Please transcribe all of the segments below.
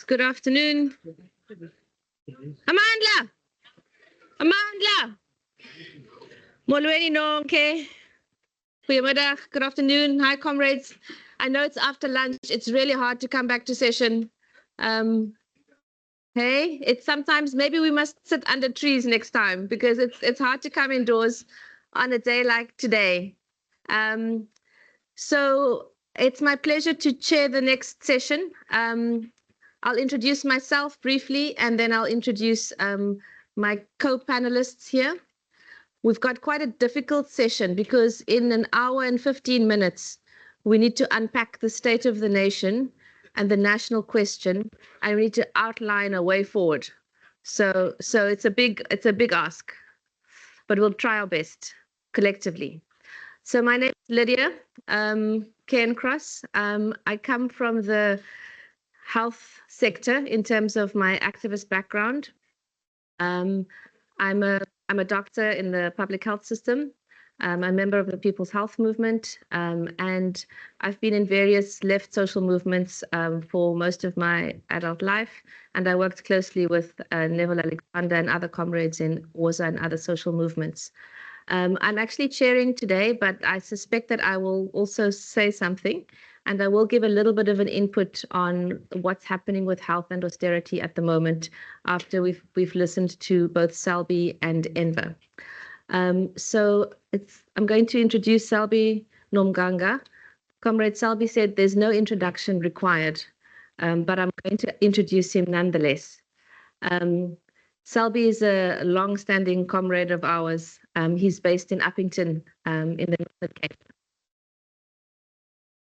Good afternoon. Amandla! Amandla! Molweni nonke. Goedemiddag. Good afternoon. Hi, comrades. I know it's after lunch. It's really hard to come back to session. Hey, it's sometimes maybe we must sit under trees next time because it's hard to come indoors on a day like today. So it's my pleasure to chair the next session. I'll introduce myself briefly, and then I'll introduce my co-panelists here. We've got quite a difficult session because in an hour and 15 minutes, we need to unpack the state of the nation and the national question, and we need to outline a way forward. So it's a big ask, but we'll try our best collectively. So my name is Lydia Cairncross. I come from the health sector in terms of my activist background. I'm a doctor in the public health system. I'm a member of the People's Health Movement, and I've been in various left social movements for most of my adult life. And I worked closely with Neville Alexander and other comrades in WASA and other social movements. I'm actually chairing today, but I suspect that I will also say something, and I will give a little bit of an input on what's happening with health and austerity at the moment after we've listened to both Selby and Enver. So I'm going to introduce Selby Nomganga. Comrade Selby said there's no introduction required, but I'm going to introduce him nonetheless. Selby is a long-standing comrade of ours. He's based in Uppington in the Northern Cape.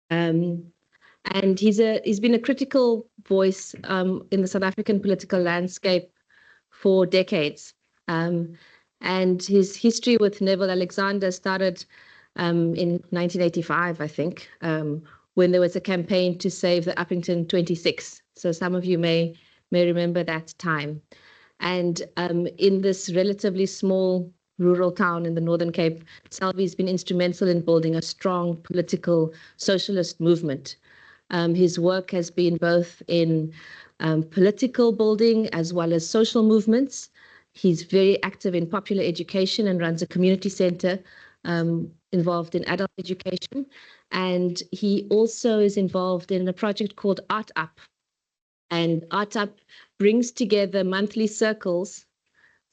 And he's been a critical voice in the South African political landscape for decades. And his history with Neville Alexander started in 1985, I think, when there was a campaign to save the Uppington 26. So some of you may remember that time. And in this relatively small rural town in the Northern Cape, Selby's been instrumental in building a strong political socialist movement. His work has been both in political building as well as social movements. He's very active in popular education and runs a community center involved in adult education. And he also is involved in a project called Art Up. And Art Up brings together monthly circles.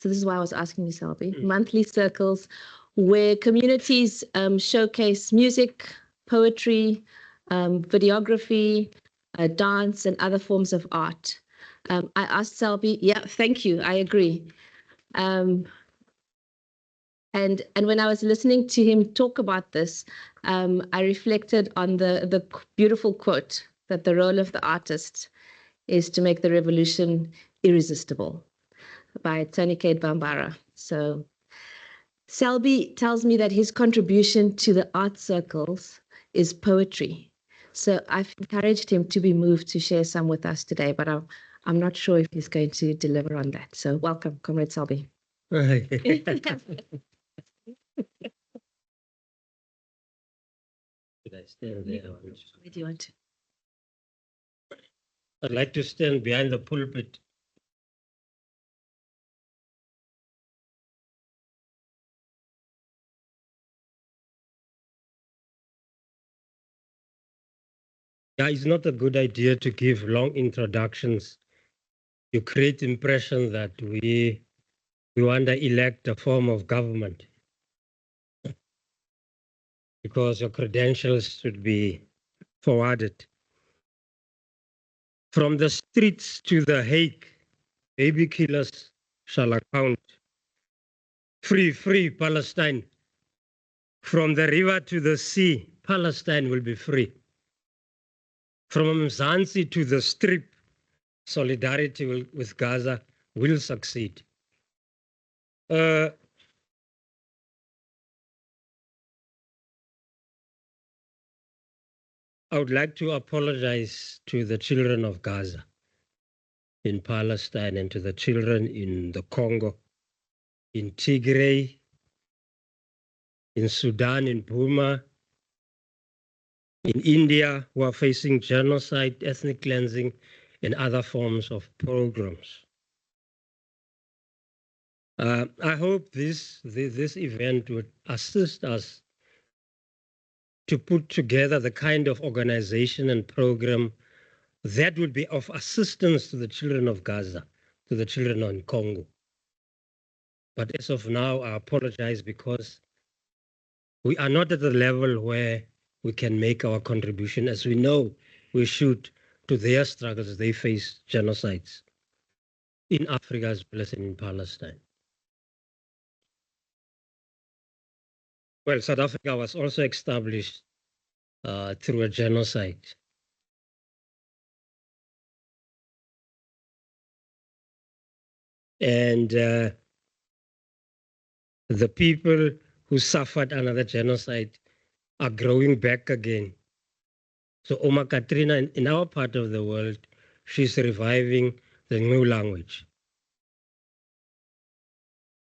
So this is why I was asking you, Selby, monthly circles where communities showcase music, poetry, videography, dance, and other forms of art. I asked Selby, yeah, thank you, I agree. And when I was listening to him talk about this, I reflected on the beautiful quote that the role of the artist is to make the revolution irresistible, by Tony Cade Bambara. So Selby tells me that his contribution to the art circles is poetry. So I've encouraged him to be moved to share some with us today, but I'm not sure if he's going to deliver on that. So welcome, Comrade Selby. Should I stand there? Where do you want to? I'd like to stand behind the pulpit. Yeah, it's not a good idea to give long introductions. You create impression that we want to elect a form of government because your credentials should be forwarded. From the streets to the Hague, baby killers shall account. Free, free Palestine. From the river to the sea, Palestine will be free. From Mzansi to the Strip, solidarity with Gaza will succeed. I would like to apologize to the children of Gaza in Palestine and to the children in the Congo, in Tigray, in Sudan, in Burma, in India, who are facing genocide, ethnic cleansing, and other forms of programs. I hope this event would assist us to put together the kind of organization and program that would be of assistance to the children of Gaza, to the children in Congo. But as of now, I apologize because we are not at the level where we can make our contribution as we know we should to their struggles. They face genocides in Africa as well as in Palestine. Well, South Africa was also established through a genocide. And the people who suffered another genocide are growing back again. So Oma Katrina, in our part of the world, she's reviving the new language.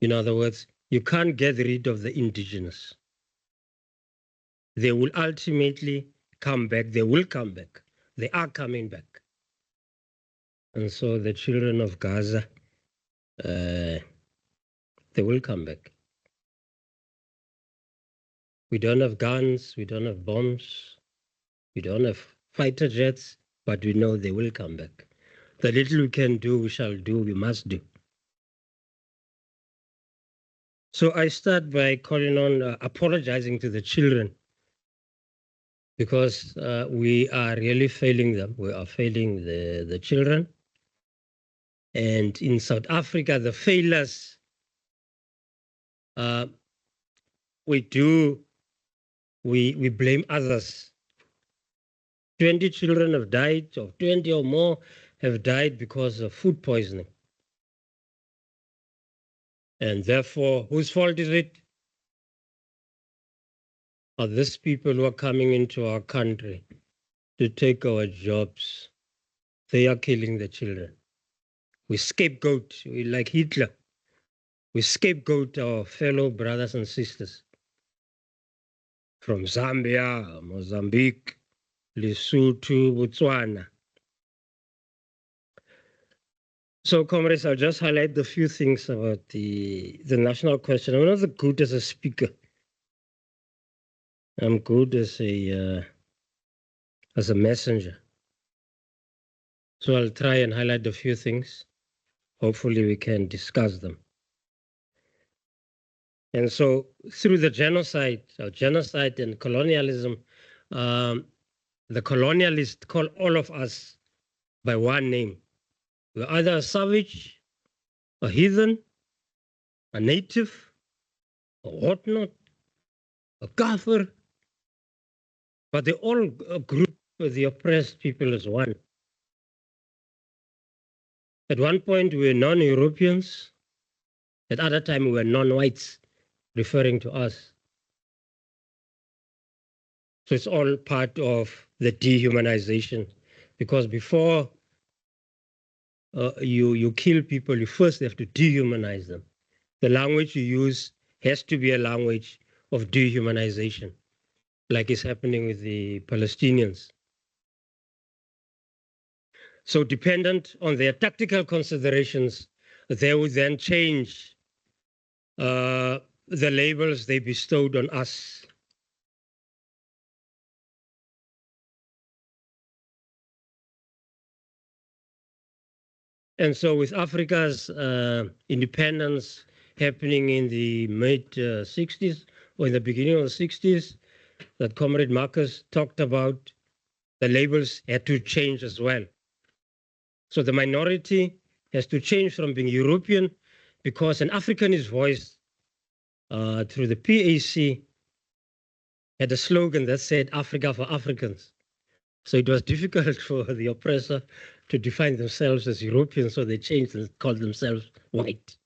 In other words, you can't get rid of the indigenous. They will ultimately come back. They will come back. They are coming back. And so the children of Gaza, they will come back. We don't have guns. We don't have bombs. We don't have fighter jets, but we know they will come back. The little we can do, we shall do, we must do. So I start by calling on apologizing to the children because we are really failing them. We are failing the children. And in South Africa, the failures, we blame others. 20 children have died, or 20 or more have died because of food poisoning. And therefore, whose fault is it? Are these people who are coming into our country to take our jobs? They are killing the children. We scapegoat, we like Hitler. We scapegoat our fellow brothers and sisters from Zambia, Mozambique, Lesotho, Botswana. So, comrades, I'll just highlight the few things about the national question. I'm not good as a speaker. I'm good as a messenger. So I'll try and highlight a few things. Hopefully we can discuss them. And so through the genocide and colonialism, the colonialists call all of us by one name. We're either a savage, a heathen, a native, a whatnot, a Kafir, but they all group the oppressed people as one. At one point, we were non-Europeans. At other time, we were non-whites, referring to us. So it's all part of the dehumanization, because before you kill people, you first have to dehumanize them. The language you use has to be a language of dehumanization, like is happening with the Palestinians. So dependent on their tactical considerations, they would then change the labels they bestowed on us. And so with Africa's independence happening in the mid-60s or in the beginning of the 60s, that Comrade Marcus talked about, the labels had to change as well. So the minority has to change from being European, because an African is voiced through the PAC had a slogan that said Africa for Africans. So it was difficult for the oppressor to define themselves as Europeans, so they changed and called themselves white.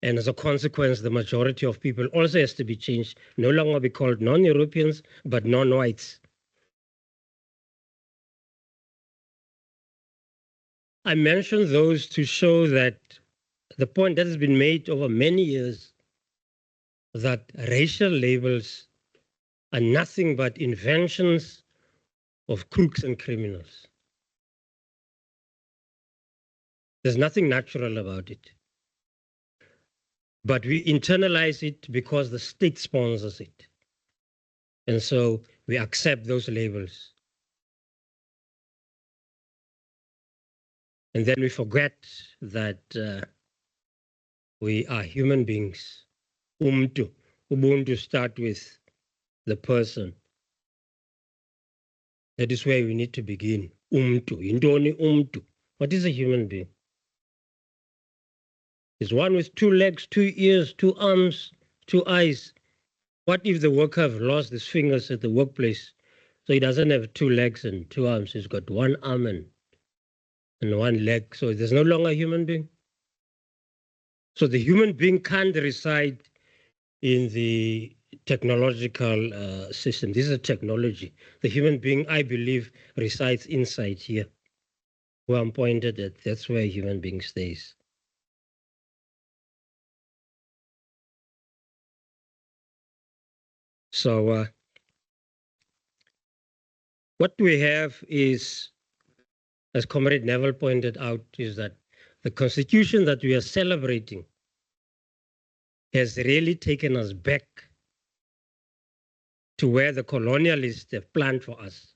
And as a consequence, the majority of people also has to be changed, no longer be called non-Europeans, but non-whites. I mention those to show that the point that has been made over many years, that racial labels are nothing but inventions of crooks and criminals. There's nothing natural about it. But we internalize it because the state sponsors it. And so we accept those labels. And then we forget that we are human beings. Ubuntu start with the person. That is where we need to begin. Intoni. What is a human being? Is one with 2 legs, 2 ears, 2 arms, 2 eyes. What if the worker have lost his fingers at the workplace? So he doesn't have 2 legs and 2 arms. He's got 1 arm and 1 leg. So there's no longer a human being. So the human being can't reside in the technological system. This is a technology. The human being, I believe, resides inside here. Where I'm pointed at, that's where a human being stays. So what we have is, as Comrade Neville pointed out, is that the Constitution that we are celebrating has really taken us back to where the colonialists have planned for us,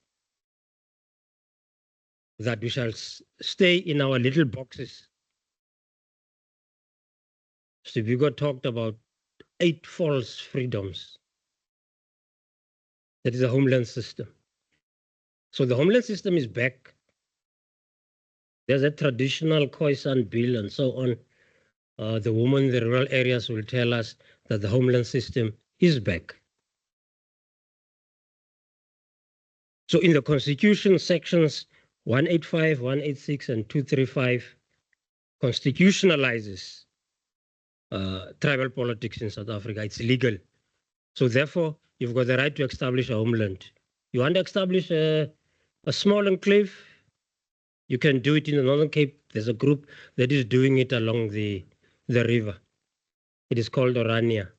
that we shall stay in our little boxes. So Vigo talked about 8 false freedoms. That is a homeland system. So the homeland system is back. There's a traditional Khoisan bill and so on. The women in the rural areas will tell us that the homeland system is back. So in the Constitution, sections 185, 186, and 235 constitutionalizes tribal politics in South Africa. It's legal. So therefore, you've got the right to establish a homeland. You want to establish a small enclave? You can do it in the Northern Cape. There's a group that is doing it along the river. It is called Orania.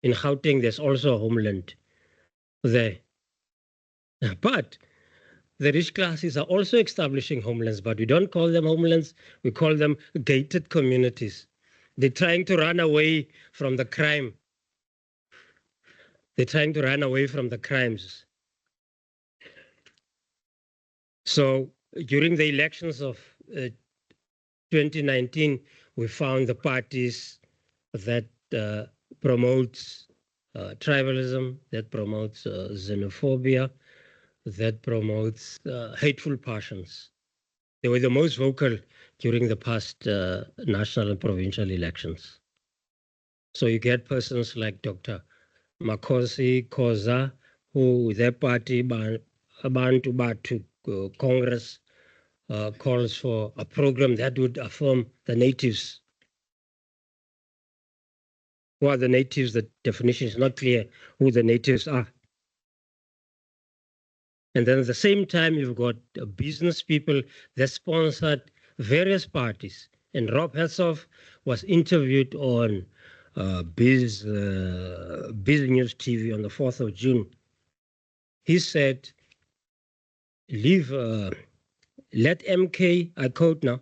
In Gauteng, there's also a homeland there. But the rich classes are also establishing homelands, but we don't call them homelands. We call them gated communities. They're trying to run away from the crime. They're trying to run away from the crimes. So during the elections of 2019, we found the parties that promotes tribalism, that promotes xenophobia, that promotes hateful passions. They were the most vocal during the past national and provincial elections. So you get persons like Dr. Makosi Khoza, who with their party, Abantu Batu Congress, calls for a program that would affirm the natives. Who are the natives? The definition is not clear who the natives are. And then at the same time, you've got business people that sponsored various parties. And Rob Herzog was interviewed on Biz News TV on the 4th of June. He said, let MK, I quote now,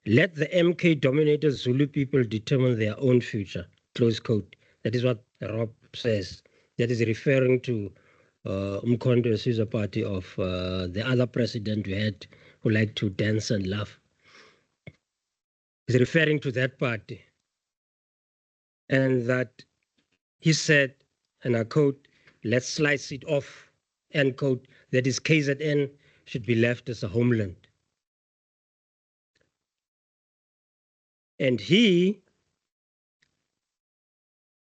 let the MK-dominated Zulu people determine their own future, close quote. That is what Rob says. That is referring to Umkhonto Sizwe party of the other president we had who liked to dance and laugh. He's referring to that party. And that he said, and I quote, let's slice it off, end quote, that is KZN should be left as a homeland. And he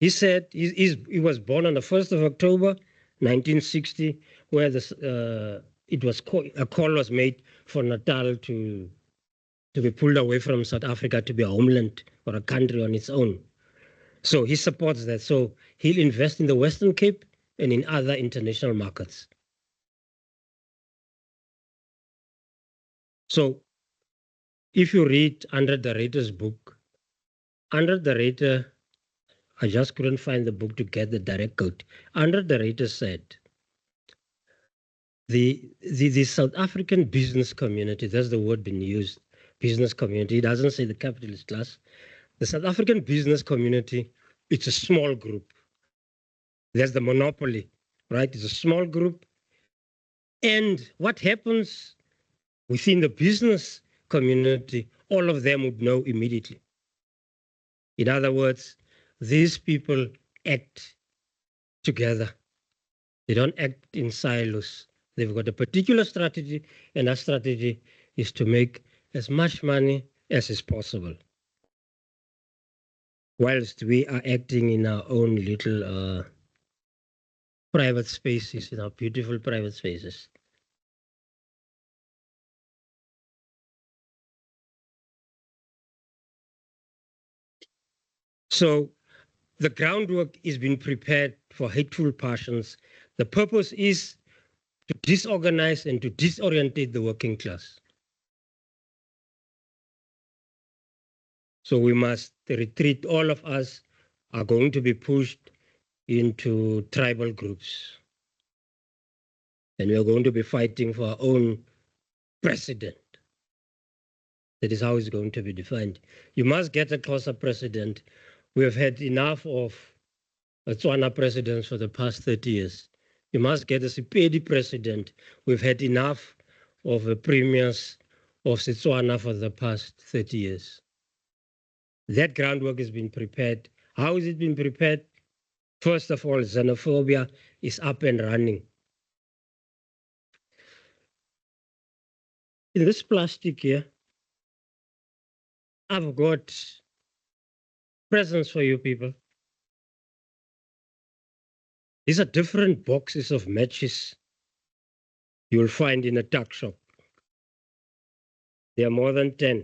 said he was born on the 1st of October, 1960, where a call was made for Natal to be pulled away from South Africa to be a homeland or a country on its own. So he supports that. So he'll invest in the Western Cape and in other international markets. So if you read Under the Rater's book, Under the Rater, I just couldn't find the book to get the direct quote. Under the Rater said, the South African business community, that's the word being used, business community, it doesn't say the capitalist class. The South African business community, it's a small group. There's the monopoly, right? It's a small group. And what happens within the business community, all of them would know immediately. In other words, these people act together. They don't act in silos. They've got a particular strategy, and that strategy is to make as much money as is possible, whilst we are acting in our own little private spaces, in our beautiful private spaces. So the groundwork is being prepared for hateful passions. The purpose is to disorganize and to disorientate the working class. So we must retreat. All of us are going to be pushed into tribal groups. And we are going to be fighting for our own president. That is how it's going to be defined. You must get a closer president. We have had enough of Tswana presidents for the past 30 years. You must get a Sepedi president. We've had enough of the premiers of Setswana for the past 30 years. That groundwork has been prepared. How is it being prepared? First of all, xenophobia is up and running. In this plastic here, I've got presents for you people. These are different boxes of matches you'll find in a tuck shop. There are more than 10.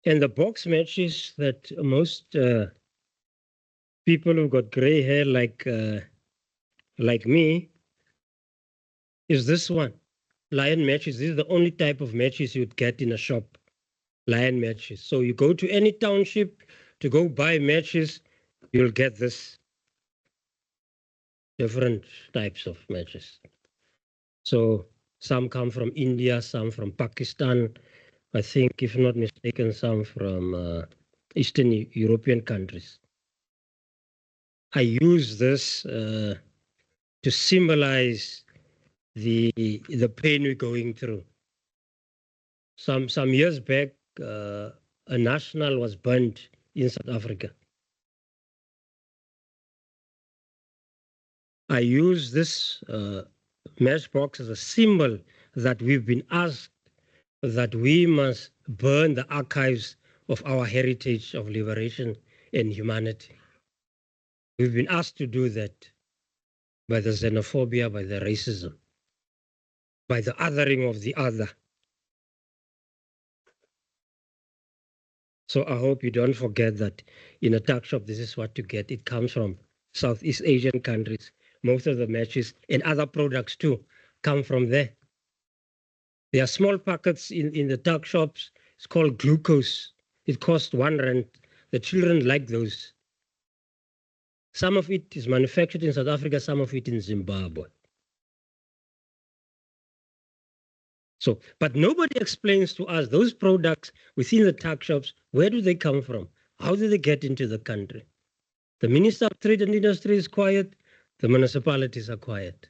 And the box matches that most people who've got gray hair like me is this one, lion matches. This is the only type of matches you'd get in a shop, lion matches. So you go to any township to go buy matches, you'll get this, different types of matches. So some come from India, some from Pakistan, I think, if not mistaken, some from Eastern European countries. I use this to symbolize the pain we're going through. Some years back, a national was burnt in South Africa. I use this matchbox as a symbol that we've been asked that we must burn the archives of our heritage of liberation and humanity. We've been asked to do that by the xenophobia, by the racism, by the othering of the other. So I hope you don't forget that in a tuck shop, this is what you get. It comes from Southeast Asian countries. Most of the matches and other products too come from there. There are small packets in the tuck shops. It's called glucose. It costs R1. The children like those. Some of it is manufactured in South Africa, some of it in Zimbabwe. So, but nobody explains to us those products within the tuck shops, where do they come from? How do they get into the country? The Minister of Trade and Industry is quiet, the municipalities are quiet.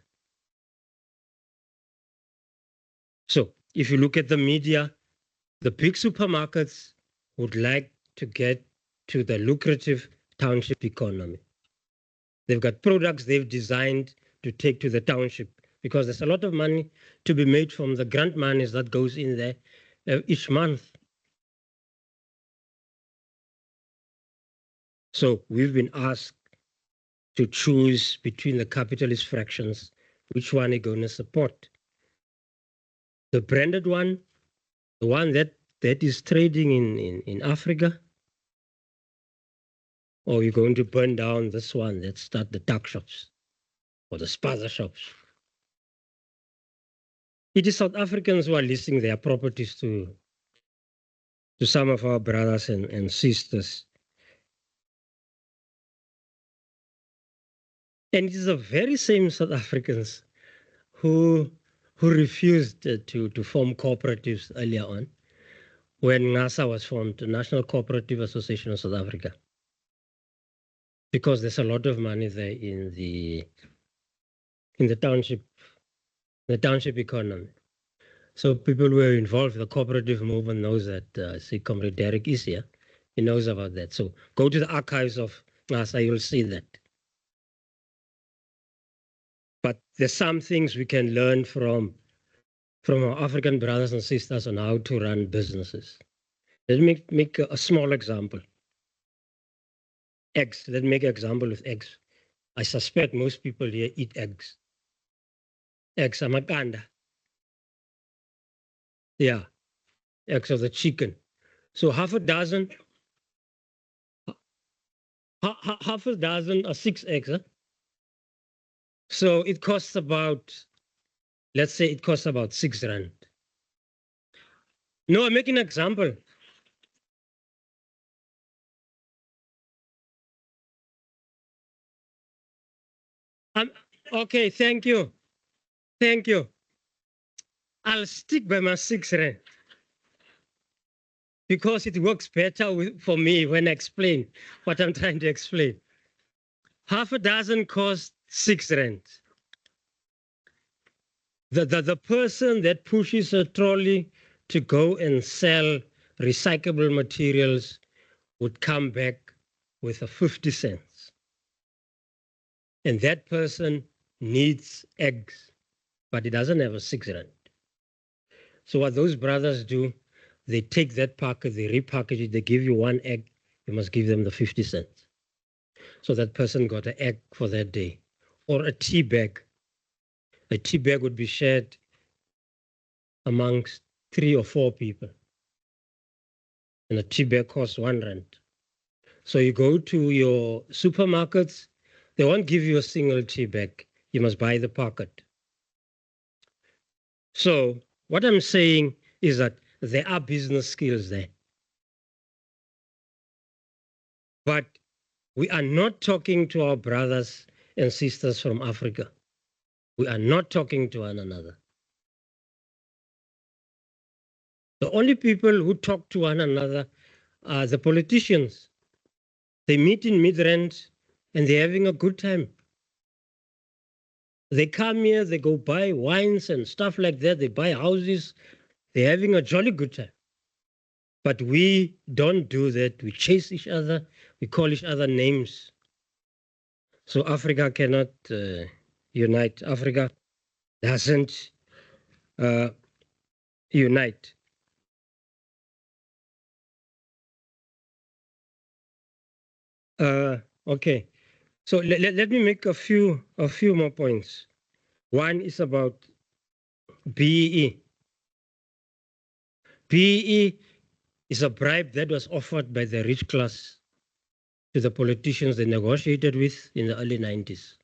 So if you look at the media, the big supermarkets would like to get to the lucrative township economy. They've got products they've designed to take to the township because there's a lot of money to be made from the grant monies that goes in there each month. So we've been asked to choose between the capitalist fractions, which one are going to support. The branded one, the one that is trading in Africa, or you're going to burn down this one that start the tuck shops or the spaza shops. It is South Africans who are leasing their properties to some of our brothers and sisters. And it is the very same South Africans who refused to form cooperatives earlier on when NASA was formed, the National Cooperative Association of South Africa, because there's a lot of money there in the township economy. So people who are involved in the cooperative movement knows that. See, Comrade Derek is here. He knows about that. So go to the archives of NASA, you'll see that. But there's some things we can learn from our African brothers and sisters on how to run businesses. Let me make a small example. Eggs. Let's make an example with eggs. I suspect most people here eat eggs. Eggs are makanda. Yeah, eggs of the chicken. So half a dozen are 6 eggs. Huh? So it costs about, let's say it costs about 6 rand. No, I'm making an example. Okay, thank you. Thank you. I'll stick by my 6 rand because it works better for me when I explain what I'm trying to explain. Half a dozen costs 6 rand. The person that pushes a trolley to go and sell recyclable materials would come back with a 50 cents. And that person needs eggs, but he doesn't have a 6 rand. So what those brothers do, they take that packet, they repackage it, they give you 1 egg, you must give them the 50 cents. So that person got an egg for that day. Or a tea bag. A tea bag would be shared amongst 3 or 4 people. And a tea bag costs 1 rand. So you go to your supermarkets, they won't give you a single tea bag. You must buy the packet. So what I'm saying is that there are business skills there. But we are not talking to our brothers and sisters from Africa. We are not talking to one another. The only people who talk to one another are the politicians. They meet in Midrand and they're having a good time. They come here, they go buy wines and stuff like that. They buy houses. They're having a jolly good time. But we don't do that. We chase each other. We call each other names. So Africa cannot unite. Africa doesn't unite. Okay. So let me make a few more points. One is about BEE. BEE is a bribe that was offered by the rich class to the politicians they negotiated with in the early 90s.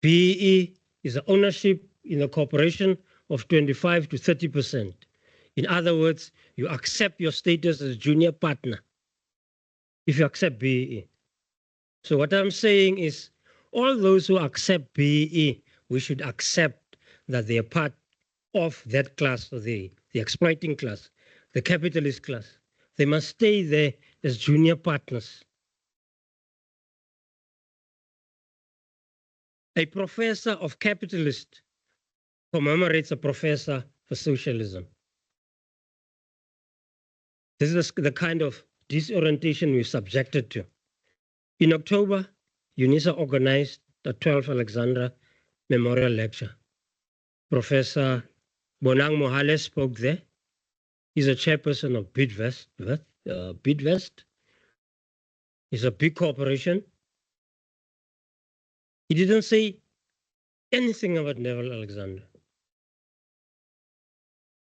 BEE is the ownership in a corporation of 25 to 30%. In other words, you accept your status as junior partner if you accept BEE. So what I'm saying is all those who accept BEE, we should accept that they are part of that class, the exploiting class, the capitalist class. They must stay there as junior partners. A professor of capitalist commemorates a professor for socialism. This is the kind of disorientation we're subjected to. In October, UNISA organized the 12th Alexander Memorial Lecture. Professor Bonang Mohale spoke there. He's a chairperson of Bidvest. Bidvest is a big corporation. He didn't say anything about Neville Alexander.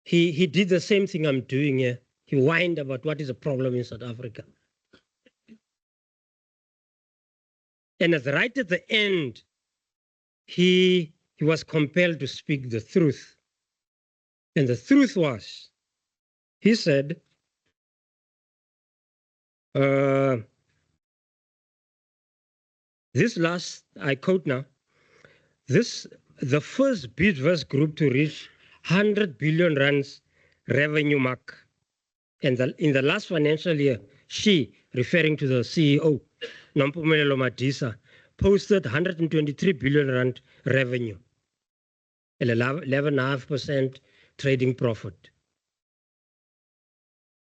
He did the same thing I'm doing here. He whined about what is the problem in South Africa. And right at the end, he was compelled to speak the truth. And the truth was, he said, This last, I quote now, the first Bidverse group to reach 100 billion rands revenue mark. And in the last financial year, she, referring to the CEO, Nompumelelo Madisa, posted 123 billion rand revenue, 11.5% trading profit.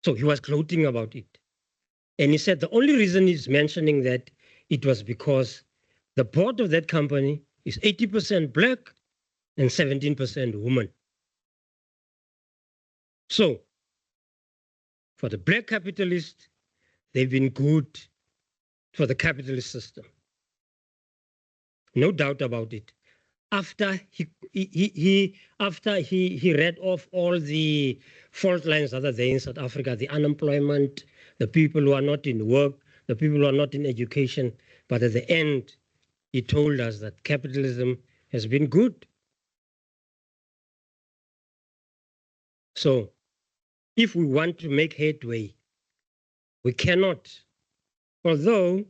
So he was gloating about it. And he said the only reason he's mentioning that it was because the board of that company is 80% black and 17% woman. So for the black capitalists, they've been good for the capitalist system. No doubt about it. After he read off all the fault lines that are there in South Africa, the unemployment, the people who are not in work, the people who are not in education, but at the end, he told us that capitalism has been good. So if we want to make headway, we cannot. Although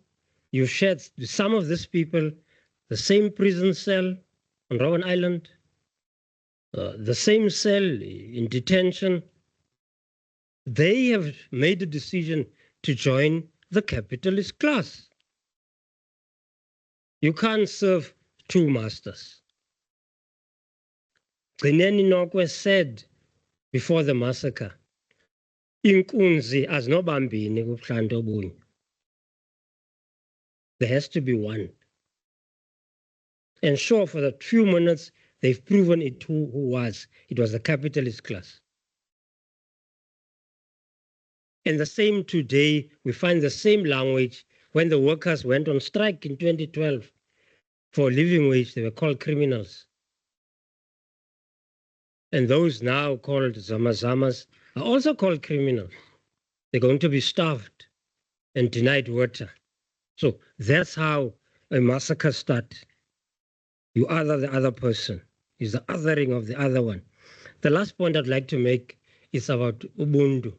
you shared with some of these people the same prison cell on Robben Island, the same cell in detention, they have made a decision to join the capitalist class. You can't serve two masters. Gcineni Nokwe said before the massacre, inkunzi azinobambini kubuhlanti obunye. There has to be one. And sure, for the few minutes, they've proven it who was. It was the capitalist class. And the same today, we find the same language when the workers went on strike in 2012 for a living wage. They were called criminals. And those now called Zamazamas are also called criminals. They're going to be starved and denied water. So that's how a massacre starts. You other the other person. Is the othering of the other one. The last point I'd like to make is about Ubuntu.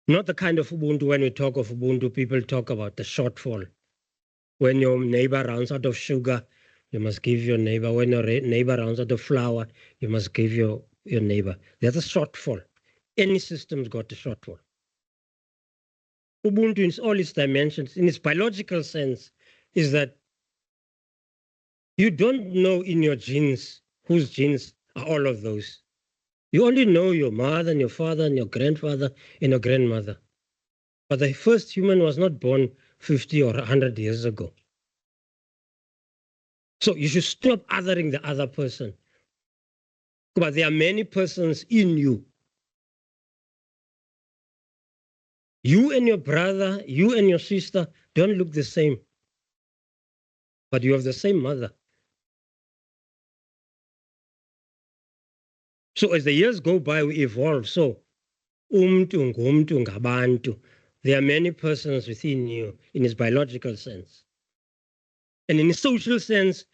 Not the kind of Ubuntu, when we talk of Ubuntu, people talk about the shortfall. When your neighbor runs out of sugar, you must give your neighbor. When your neighbor runs out of flour, you must give your neighbor. There's a shortfall. Any system's got a shortfall. Ubuntu in all its dimensions, in its biological sense, is that you don't know in your genes whose genes are all of those. You only know your mother and your father and your grandfather and your grandmother. But the first human was not born 50 or 100 years ago. So you should stop othering the other person. But there are many persons in you. You and your brother, you and your sister don't look the same. But you have the same mother. So as the years go by, we evolve. So umntu ngumntu ngabantu. There are many persons within you in its biological sense. And in a social sense,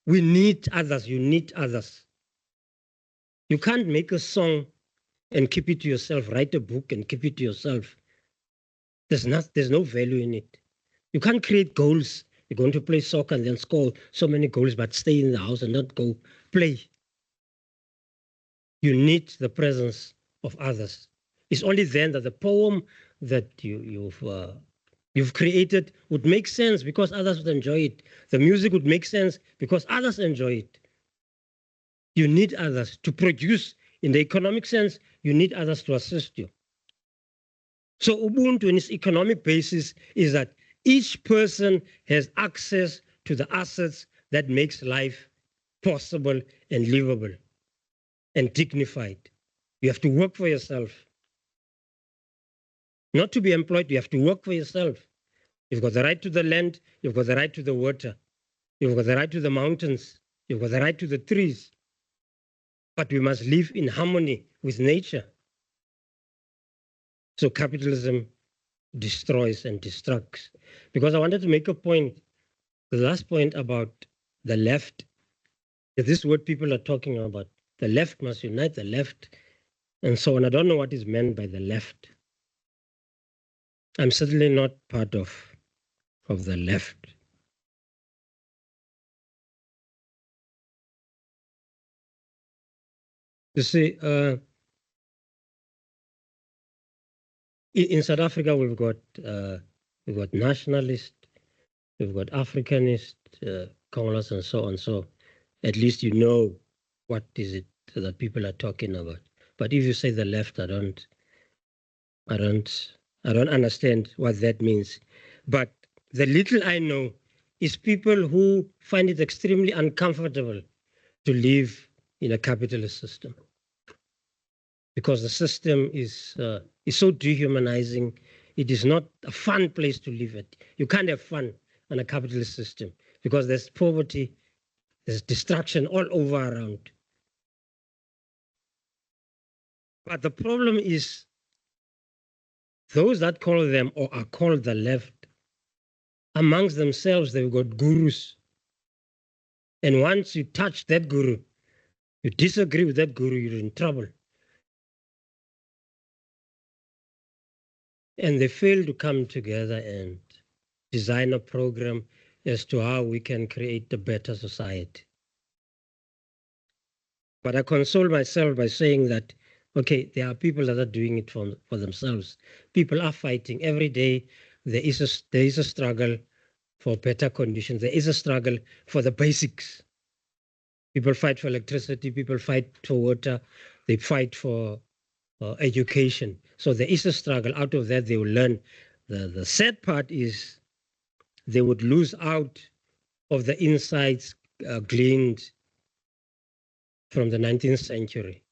we need others. You need others. You can't make a song and keep it to yourself, write a book and keep it to yourself. There's no value in it. You can't create goals. You're going to play soccer and then score so many goals, but stay in the house and not go play. You need the presence of others. It's only then that the poem that you've created would make sense because others would enjoy it. The music would make sense because others enjoy it. You need others to produce. In the economic sense, you need others to assist you. So Ubuntu in its economic basis is that each person has access to the assets that makes life possible and livable and dignified. You have to work for yourself. Not to be employed, you have to work for yourself. You've got the right to the land, you've got the right to the water, you've got the right to the mountains, you've got the right to the trees. But we must live in harmony with nature. So capitalism destroys and destructs. Because I wanted to make a point, the last point about the left, is this what people are talking about. The left must unite the left, and so on. I don't know what is meant by the left. I'm certainly not part of the left. You see, in South Africa, we've got nationalists, we've got Africanist, Congolese, and so on. So at least you know what is it that people are talking about. But if you say the left, I don't understand what that means. But the little I know is people who find it extremely uncomfortable to live in a capitalist system, because the system is so dehumanizing. It is not a fun place to live at. You can't have fun in a capitalist system because there's poverty, there's destruction all over around. But the problem is those that call them or are called the left, amongst themselves, they've got gurus. And once you touch that guru, you disagree with that guru, you're in trouble. And they fail to come together and design a program as to how we can create a better society. But I console myself by saying that, okay, there are people that are doing it for themselves. People are fighting every day. There is a struggle for better conditions. There is a struggle for the basics. People fight for electricity. People fight for water. They fight for education. So there is a struggle. Out of that, they will learn. The sad part is they would lose out of the insights gleaned from the 19th century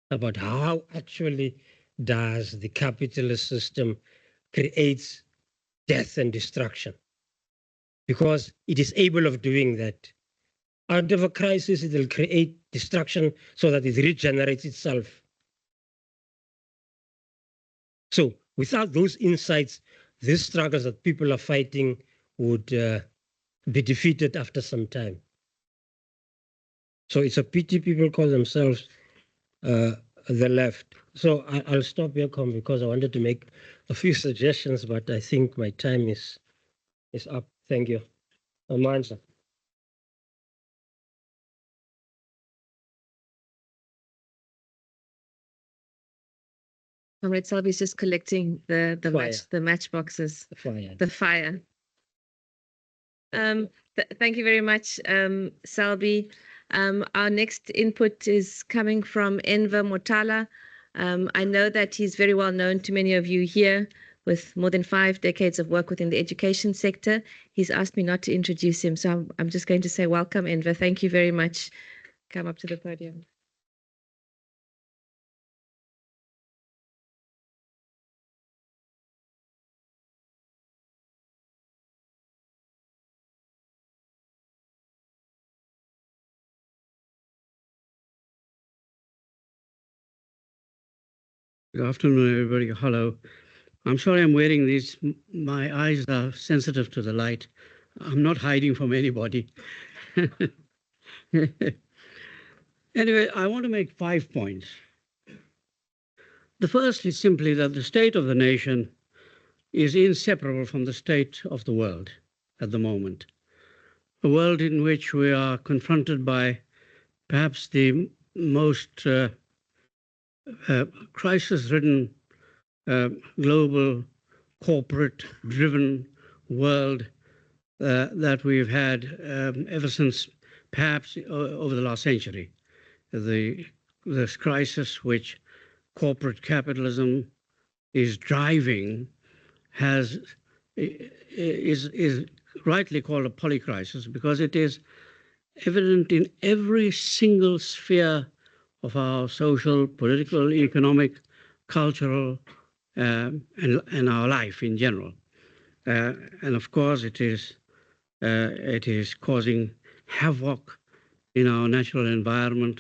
about how actually does the capitalist system creates death and destruction, because it is able of doing that. Out of a crisis, it will create destruction so that it regenerates itself. So without those insights, these struggles that people are fighting would be defeated after some time. So it's a pity people call themselves the left. So I'll stop here, because I wanted to make a few suggestions, but I think my time is up. Thank you. Amanza. Comrade Selby is just collecting the matchboxes. The fire. The fire. Thank you very much, Selby. Our next input is coming from Enver Motala. I know that he's very well known to many of you here, with more than 5 decades of work within the education sector. He's asked me not to introduce him, so I'm just going to say welcome, Enver. Thank you very much. Come up to the podium. Good afternoon, everybody. Hello. I'm sorry I'm wearing these. My eyes are sensitive to the light. I'm not hiding from anybody. Anyway, I want to make 5 points. The first is simply that the state of the nation is inseparable from the state of the world at the moment. A world in which we are confronted by perhaps the most crisis-ridden, global, corporate-driven world that we've had ever since perhaps over the last century. This crisis which corporate capitalism is driving is rightly called a polycrisis, because it is evident in every single sphere of our social, political, economic, cultural, and our life in general. And of course, it is causing havoc in our natural environment,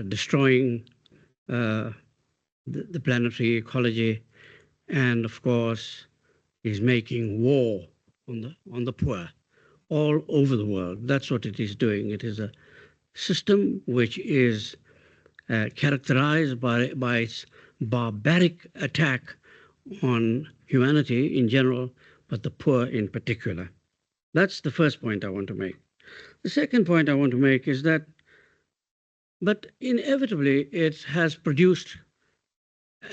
destroying the planetary ecology, and of course, is making war on the poor all over the world. That's what it is doing. It is a system which is characterized by its barbaric attack on humanity in general, but the poor in particular. That's the first point I want to make. The second point I want to make is that, but inevitably it has produced,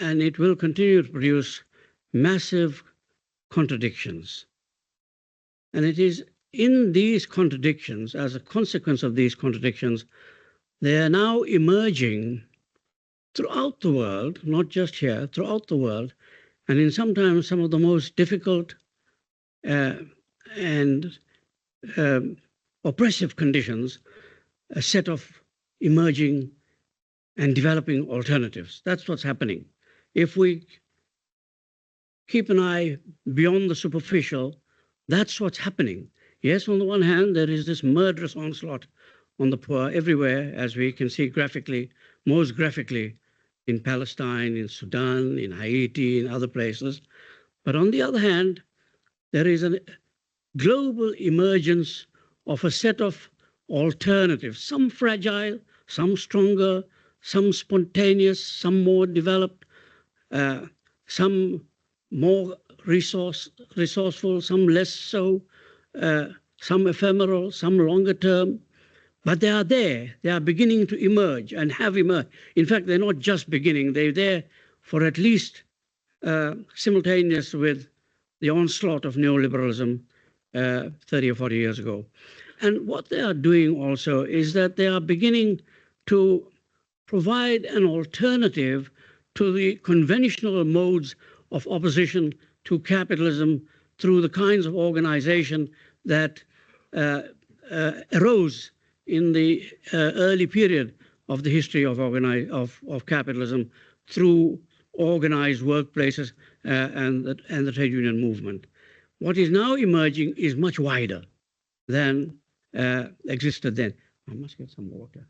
and it will continue to produce, massive contradictions. And it is in these contradictions, as a consequence of these contradictions, they are now emerging throughout the world, not just here, throughout the world, and in sometimes some of the most difficult and oppressive conditions, a set of emerging and developing alternatives. That's what's happening. If we keep an eye beyond the superficial, that's what's happening. Yes, on the one hand, there is this murderous onslaught on the poor everywhere, as we can see graphically, most graphically in Palestine, in Sudan, in Haiti, in other places. But on the other hand, there is a global emergence of a set of alternatives, some fragile, some stronger, some spontaneous, some more developed, some more resourceful, some less so, some ephemeral, some longer term. But they are there. They are beginning to emerge and have emerged. In fact, they're not just beginning. They're there for at least simultaneous with the onslaught of neoliberalism 30 or 40 years ago. And what they are doing also is that they are beginning to provide an alternative to the conventional modes of opposition to capitalism through the kinds of organization that arose in the early period of the history of capitalism through organized workplaces and the trade union movement. What is now emerging is much wider than existed then. I must get some water.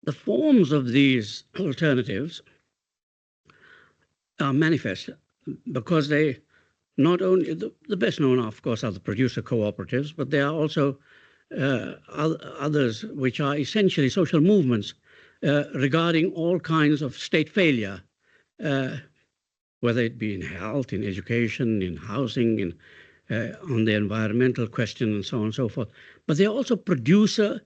The forms of these alternatives are manifest because they not only, the best known, of course, are the producer cooperatives, but there are also others which are essentially social movements regarding all kinds of state failure, whether it be in health, in education, in housing, on the environmental question, and so on and so forth. But they're also producer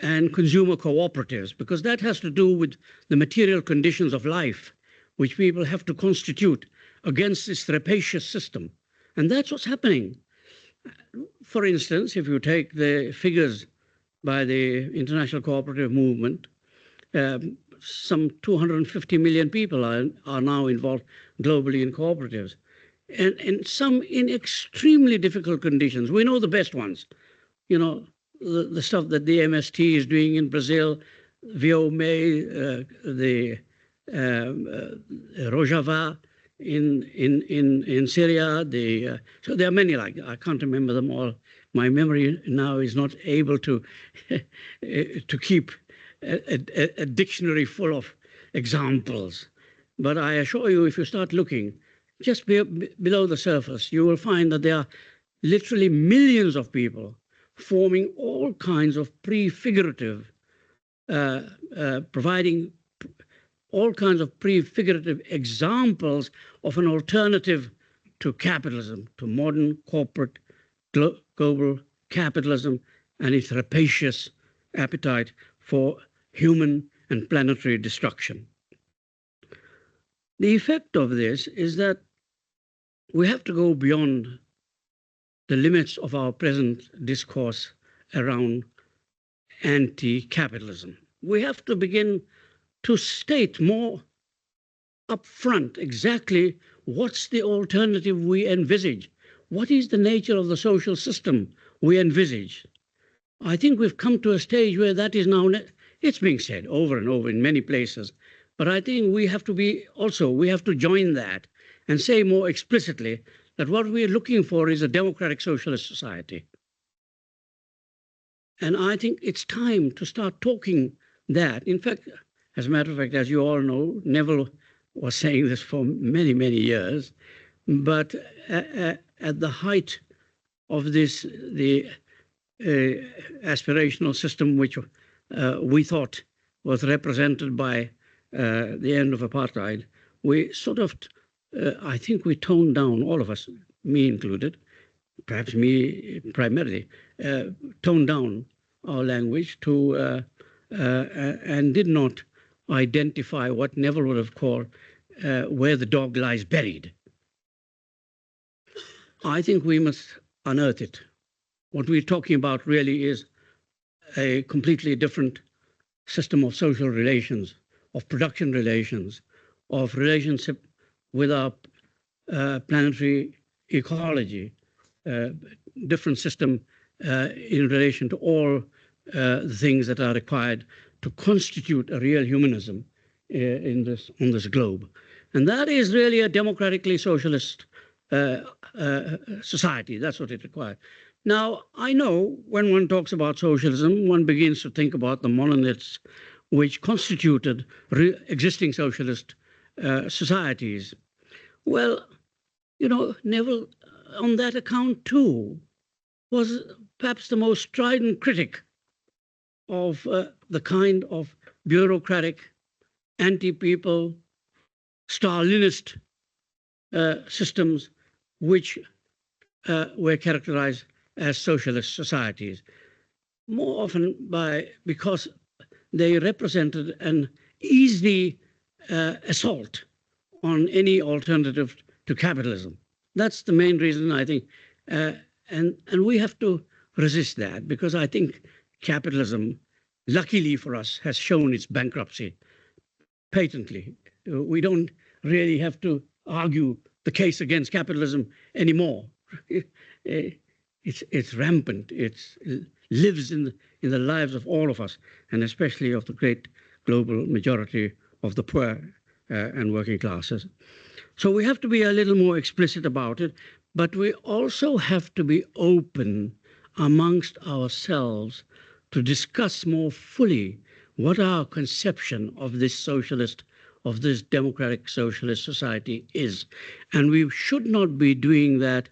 and consumer cooperatives, because that has to do with the material conditions of life, which people have to constitute against this rapacious system. And that's what's happening. For instance, if you take the figures by the International Cooperative Movement, some 250 million people are now involved globally in cooperatives, and some in extremely difficult conditions. We know the best ones, you know, the stuff that the MST is doing in Brazil, Viomé, the Rojava in Syria. So there are many like I can't remember them all. My memory now is not able to to keep a dictionary full of examples. But I assure you, if you start looking just below the surface, you will find that there are literally millions of people forming all kinds of prefigurative, providing all kinds of prefigurative examples of an alternative to capitalism, to modern corporate global capitalism and its rapacious appetite for human and planetary destruction. The effect of this is that we have to go beyond the limits of our present discourse around anti-capitalism. We have to begin to state more upfront exactly what's the alternative we envisage. What is the nature of the social system we envisage? I think we've come to a stage where that is now, it's being said over and over in many places, but I think we have to we have to join that and say more explicitly that what we're looking for is a democratic socialist society. And I think it's time to start talking that. In fact, as a matter of fact, as you all know, Neville was saying this for many, many years, but at the height of the aspirational system which we thought was represented by the end of apartheid, we sort of, I think we toned down, all of us, me included, perhaps me primarily, toned down our language to and did not identify what Neville would have called where the dog lies buried. I think we must unearth it. What we're talking about really is a completely different system of social relations, of production relations, of relationship with our planetary ecology, different system in relation to all the things that are required to constitute a real humanism on this globe. And that is really a democratically socialist society. That's what it requires. Now, I know when one talks about socialism, one begins to think about the monoliths which constituted existing socialist societies. Well, you know, Neville, on that account too, was perhaps the most strident critic of the kind of bureaucratic, anti-people, Stalinist systems which were characterized as socialist societies, more often because they represented an easy assault on any alternative to capitalism. That's the main reason, I think, and we have to resist that, because I think capitalism, luckily for us, has shown its bankruptcy patently. We don't really have to argue the case against capitalism anymore. It's rampant. It lives in the lives of all of us, and especially of the great global majority of the poor and working classes. So we have to be a little more explicit about it, but we also have to be open amongst ourselves to discuss more fully what our conception of this socialist, of this democratic socialist society is. And we should not be doing that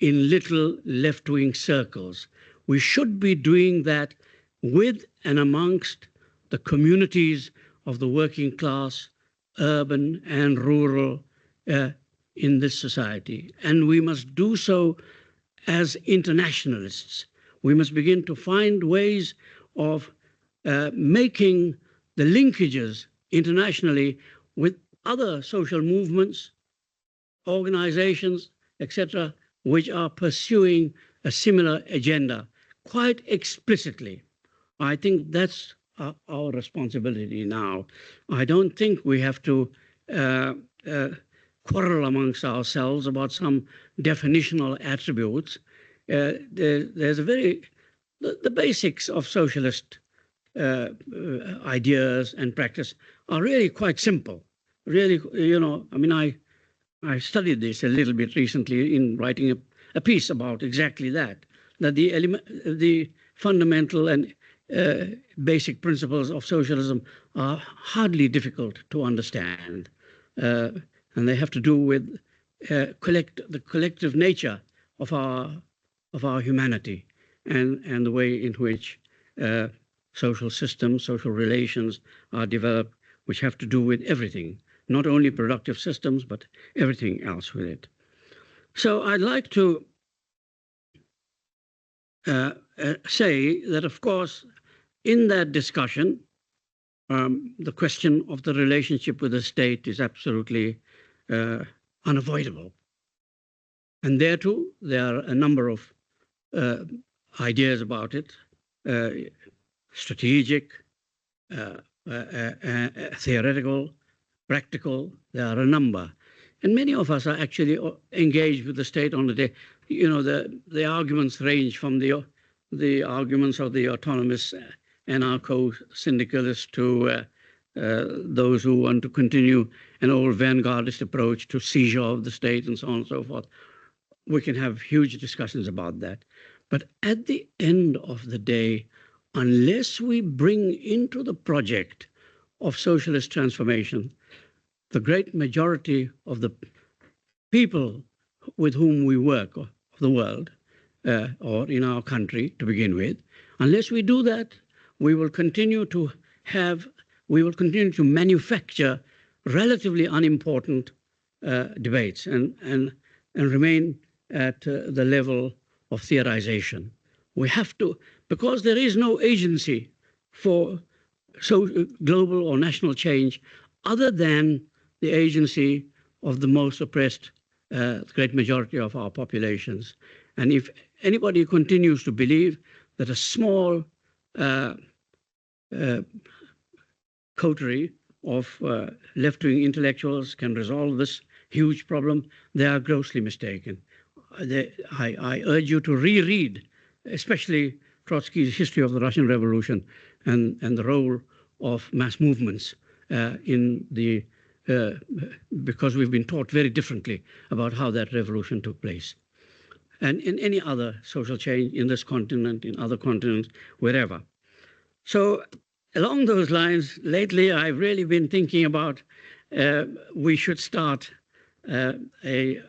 in little left-wing circles. We should be doing that with and amongst the communities of the working class, urban and rural, in this society. And we must do so as internationalists. We must begin to find ways of making the linkages internationally with other social movements, organizations, etc., which are pursuing a similar agenda quite explicitly. I think that's our responsibility now. I don't think we have to quarrel amongst ourselves about some definitional attributes. There's the basics of socialist ideas and practice are really quite simple. Really, you know, I mean, I studied this a little bit recently in writing a piece about exactly that the fundamental and basic principles of socialism are hardly difficult to understand. And they have to do with the collective nature of our humanity and the way in which social systems, social relations are developed, which have to do with everything, not only productive systems, but everything else with it. So I'd like to say that, of course, in that discussion, the question of the relationship with the state is absolutely unavoidable. And there too, there are a number of ideas about it, strategic, theoretical, practical. There are a number. And many of us are actually engaged with the state on the day. You know, the arguments range from the arguments of the autonomous anarcho-syndicalists to those who want to continue an old vanguardist approach to seizure of the state and so on and so forth. We can have huge discussions about that. But at the end of the day, unless we bring into the project of socialist transformation the great majority of the people with whom we work, of the world, or in our country to begin with. Unless we do that, we will continue to manufacture relatively unimportant debates and remain at the level of theorization. We have to, because there is no agency for global or national change other than the agency of the most oppressed great majority of our populations. And if anybody continues to believe that a small coterie of left-wing intellectuals can resolve this huge problem, they are grossly mistaken. I urge you to reread, especially Trotsky's History of the Russian Revolution and the role of mass movements because we've been taught very differently about how that revolution took place. And in any other social change in this continent, in other continents, wherever. So along those lines, lately I've really been thinking about we should start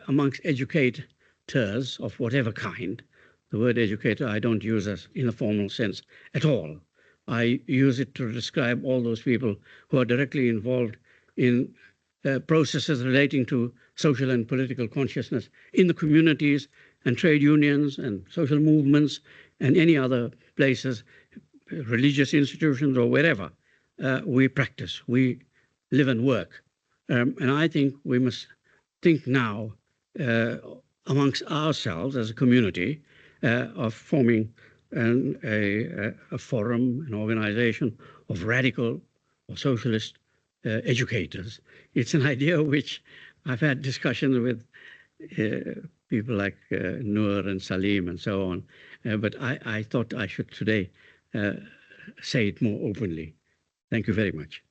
amongst educators of whatever kind. The word educator I don't use as in a formal sense at all. I use it to describe all those people who are directly involved in processes relating to social and political consciousness in the communities and trade unions and social movements and any other places, religious institutions or wherever we practice, we live and work. And I think we must think now amongst ourselves as a community of forming a forum, an organization of radical or socialist educators. It's an idea which I've had discussions with people like Noor and Salim and so on, but I thought I should today say it more openly. Thank you very much.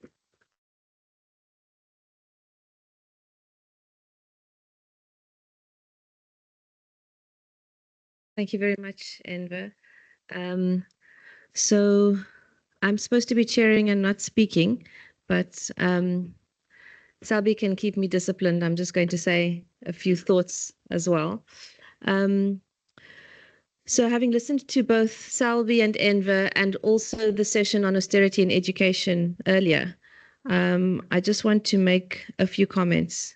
Thank you very much, Enver. So I'm supposed to be chairing and not speaking, but Selby can keep me disciplined. I'm just going to say a few thoughts as well. So having listened to both Selby and Enver and also the session on austerity in education earlier, I just want to make a few comments.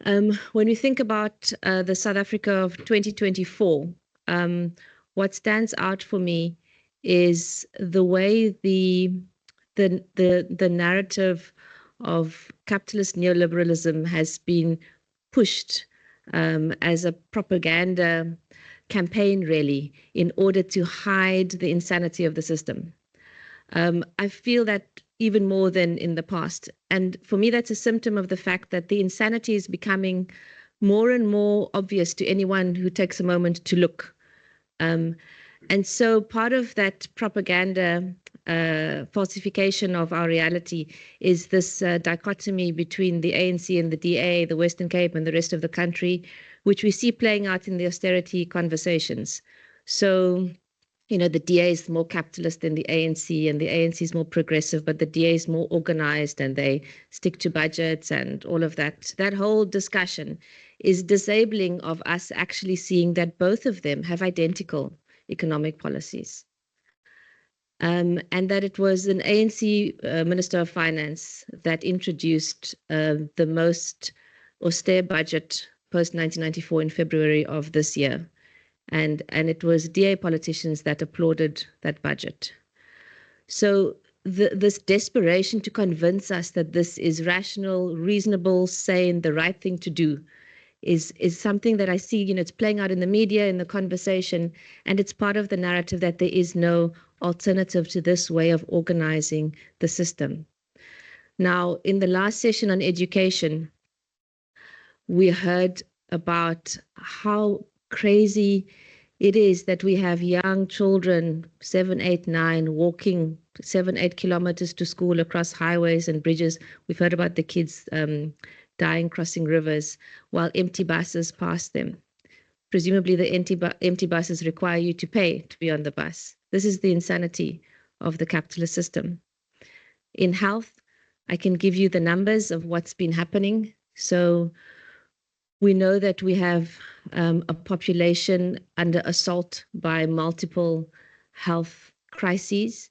When we think about the South Africa of 2024, what stands out for me is the way the narrative of capitalist neoliberalism has been pushed as a propaganda campaign, really, in order to hide the insanity of the system. I feel that even more than in the past. And for me, that's a symptom of the fact that the insanity is becoming more and more obvious to anyone who takes a moment to look. And so part of that propaganda falsification of our reality is this dichotomy between the ANC and the DA, the Western Cape and the rest of the country, which we see playing out in the austerity conversations. So, you know, the DA is more capitalist than the ANC, and the ANC is more progressive, but the DA is more organized and they stick to budgets and all of that. That whole discussion is disabling of us actually seeing that both of them have identical economic policies. And that it was an ANC Minister of Finance that introduced the most austere budget post-1994 in February of this year. And it was DA politicians that applauded that budget. So this desperation to convince us that this is rational, reasonable, sane, the right thing to do is something that I see, you know, it's playing out in the media, in the conversation, and it's part of the narrative that there is no alternative to this way of organizing the system. Now, in the last session on education, we heard about how crazy it is that we have young children, 7, 8, 9, walking 7, 8 kilometers to school across highways and bridges. We've heard about the kids dying crossing rivers while empty buses pass them. Presumably the empty buses require you to pay to be on the bus. This is the insanity of the capitalist system. In health, I can give you the numbers of what's been happening. So We know that we have a population under assault by multiple health crises.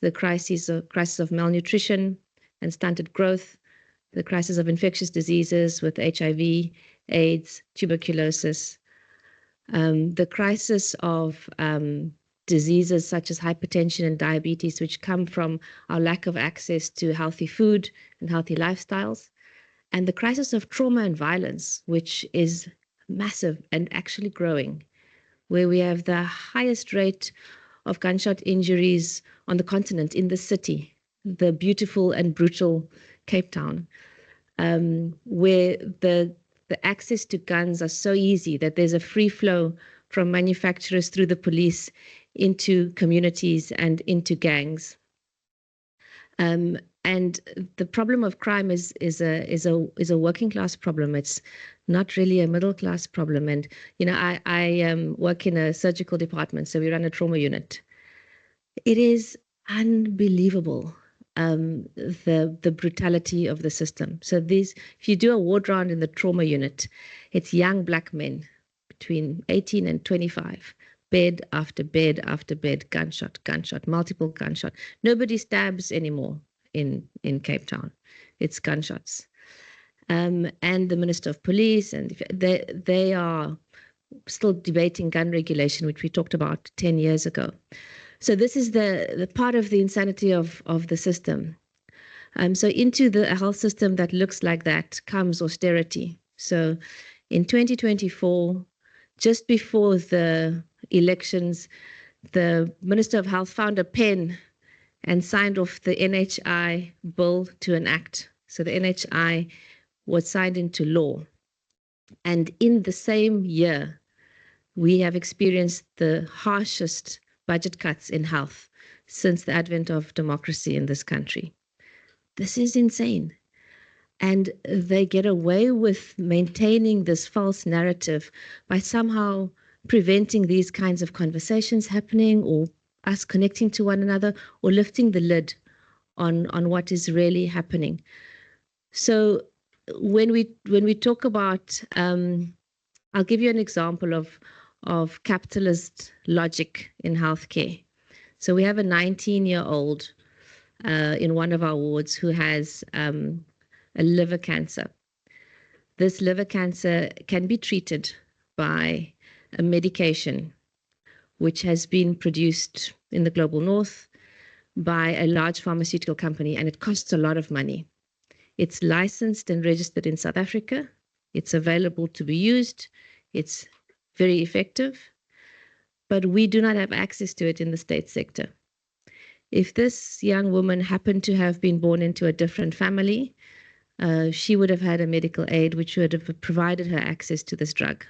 The crisis of malnutrition and stunted growth, the crisis of infectious diseases with HIV, AIDS, tuberculosis, the crisis of diseases such as hypertension and diabetes, which come from our lack of access to healthy food and healthy lifestyles, and the crisis of trauma and violence, which is massive and actually growing, where we have the highest rate of gunshot injuries on the continent, in the city, the beautiful and brutal Cape Town, where the access to guns are so easy that there's a free flow from manufacturers through the police into communities and into gangs. And the problem of crime is a working class problem. It's not really a middle class problem. And I work in a surgical department, so we run a trauma unit. It is unbelievable, the brutality of the system. So if you do a ward round in the trauma unit, it's young black men between 18 and 25. Bed after bed after bed, gunshot, multiple gunshot. Nobody stabs anymore in Cape Town. It's gunshots. And the Minister of Police, and they are still debating gun regulation, which we talked about 10 years ago. So this is the part of the insanity of the system. So into the health system that looks like that comes austerity. So in 2024, just before the elections, the Minister of Health found a pen and signed off the NHI bill to an act. So the NHI was signed into law. And in the same year, we have experienced the harshest budget cuts in health since the advent of democracy in this country. This is insane. And they get away with maintaining this false narrative by somehow preventing these kinds of conversations happening, or us connecting to one another, or lifting the lid on what is really happening. So when we talk about, I'll give you an example of capitalist logic in healthcare. So we have a 19-year-old in one of our wards who has a liver cancer. This liver cancer can be treated by a medication which has been produced in the global north by a large pharmaceutical company, and it costs a lot of money. It's licensed and registered in South Africa. It's available to be used. It's very effective, but we do not have access to it in the state sector. If this young woman happened to have been born into a different family, she would have had a medical aid which would have provided her access to this drug.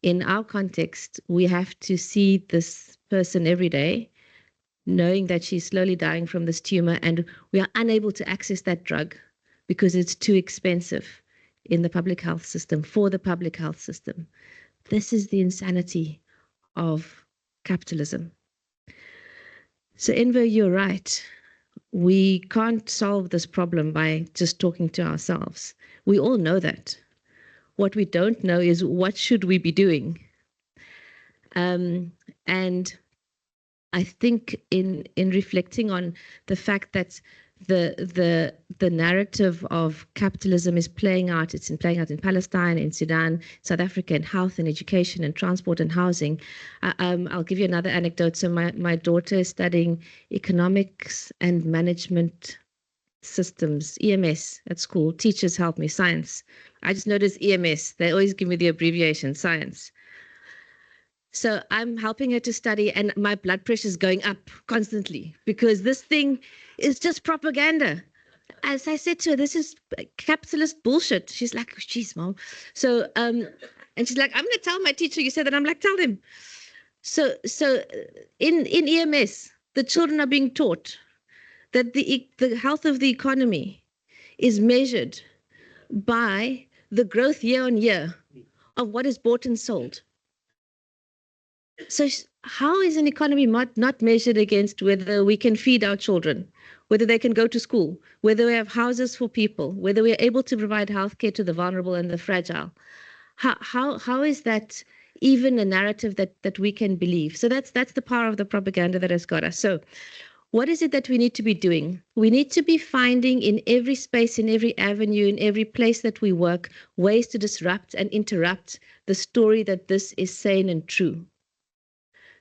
In our context, we have to see this person every day, knowing that she's slowly dying from this tumor, and we are unable to access that drug because it's too expensive in the public health system, for the public health system. This is the insanity of capitalism. So Enver, you're right. We can't solve this problem by just talking to ourselves. We all know that. What we don't know is what should we be doing. And I think in reflecting on the fact that the narrative of capitalism is playing out, it's playing out in Palestine, in Sudan, South Africa, in health and education and transport and housing. I'll give you another anecdote. So my daughter is studying economics and management systems, EMS, at school. Teachers help me, science. I just notice EMS. They always give me the abbreviation, science. So I'm helping her to study, and my blood pressure is going up constantly because this thing is just propaganda. As I said to her, this is capitalist bullshit. She's like, geez, Mom. So, and she's like, I'm going to tell my teacher you said that. I'm like, tell them. So in EMS, the children are being taught that the health of the economy is measured by the growth year on year of what is bought and sold. So how is an economy not measured against whether we can feed our children, whether they can go to school, whether we have houses for people, whether we are able to provide healthcare to the vulnerable and the fragile? How is that even a narrative that we can believe? So that's the power of the propaganda that has got us. So what is it that we need to be doing? We need to be finding in every space, in every avenue, in every place that we work, ways to disrupt and interrupt the story that this is sane and true.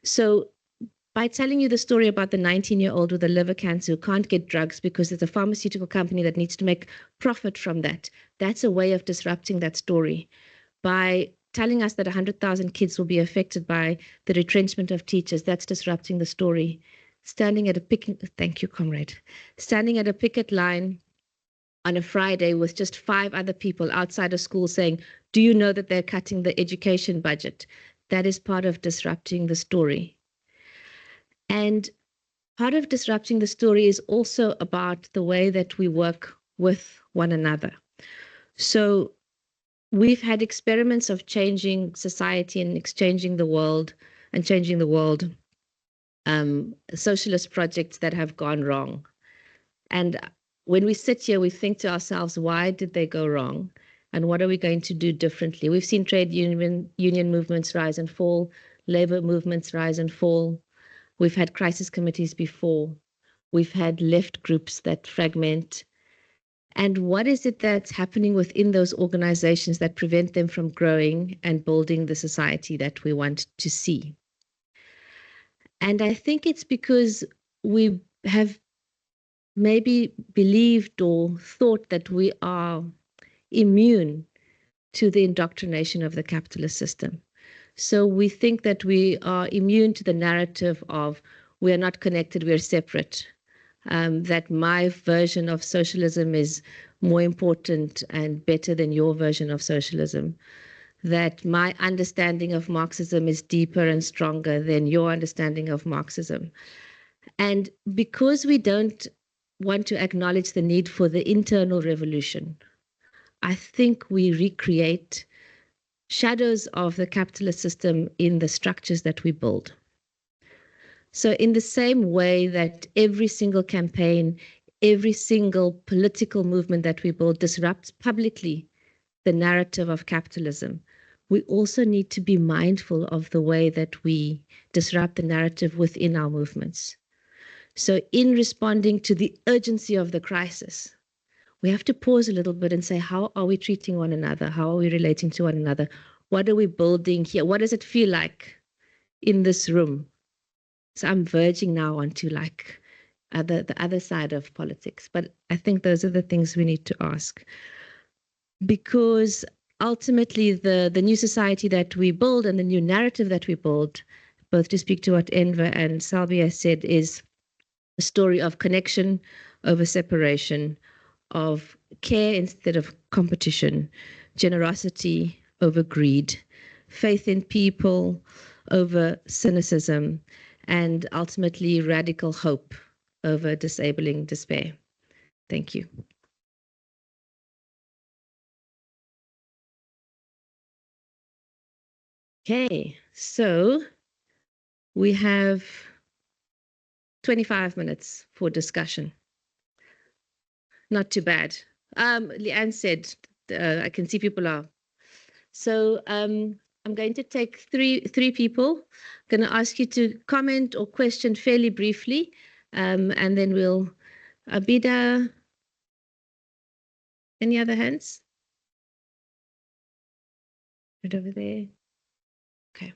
So by telling you the story about the 19-year-old with a liver cancer who can't get drugs because there's a pharmaceutical company that needs to make profit from that, that's a way of disrupting that story. By telling us that 100,000 kids will be affected by the retrenchment of teachers, that's disrupting the story. Standing at a picket line on a Friday with just 5 other people outside a school saying, do you know that they're cutting the education budget? That is part of disrupting the story. And part of disrupting the story is also about the way that we work with one another. So we've had experiments of changing society and changing the world, socialist projects that have gone wrong. And when we sit here, we think to ourselves, why did they go wrong? And what are we going to do differently? We've seen trade union movements rise and fall, labor movements rise and fall. We've had crisis committees before. We've had left groups that fragment. And what is it that's happening within those organizations that prevent them from growing and building the society that we want to see? And I think it's because we have maybe believed or thought that we are immune to the indoctrination of the capitalist system. So we think that we are immune to the narrative of we are not connected, we are separate, that my version of socialism is more important and better than your version of socialism, that my understanding of Marxism is deeper and stronger than your understanding of Marxism. And because we don't want to acknowledge the need for the internal revolution, I think we recreate shadows of the capitalist system in the structures that we build. So in the same way that every single campaign, every single political movement that we build disrupts publicly the narrative of capitalism, we also need to be mindful of the way that we disrupt the narrative within our movements. So in responding to the urgency of the crisis, we have to pause a little bit and say, how are we treating one another? How are we relating to one another? What are we building here? What does it feel like in this room? So I'm verging now onto like the other side of politics. But I think those are the things we need to ask. Because ultimately, the new society that we build and the new narrative that we build, both to speak to what Enver and Salvi has said, is a story of connection over separation, of care instead of competition, generosity over greed, faith in people over cynicism, and ultimately radical hope over disabling despair. Thank you. Okay, so we have 25 minutes for discussion. Not too bad. Leanne said, I can see people are. So I'm going to take three people. I'm going to ask you to comment or question fairly briefly, and then we'll, Abida, any other hands? Right over there. Okay.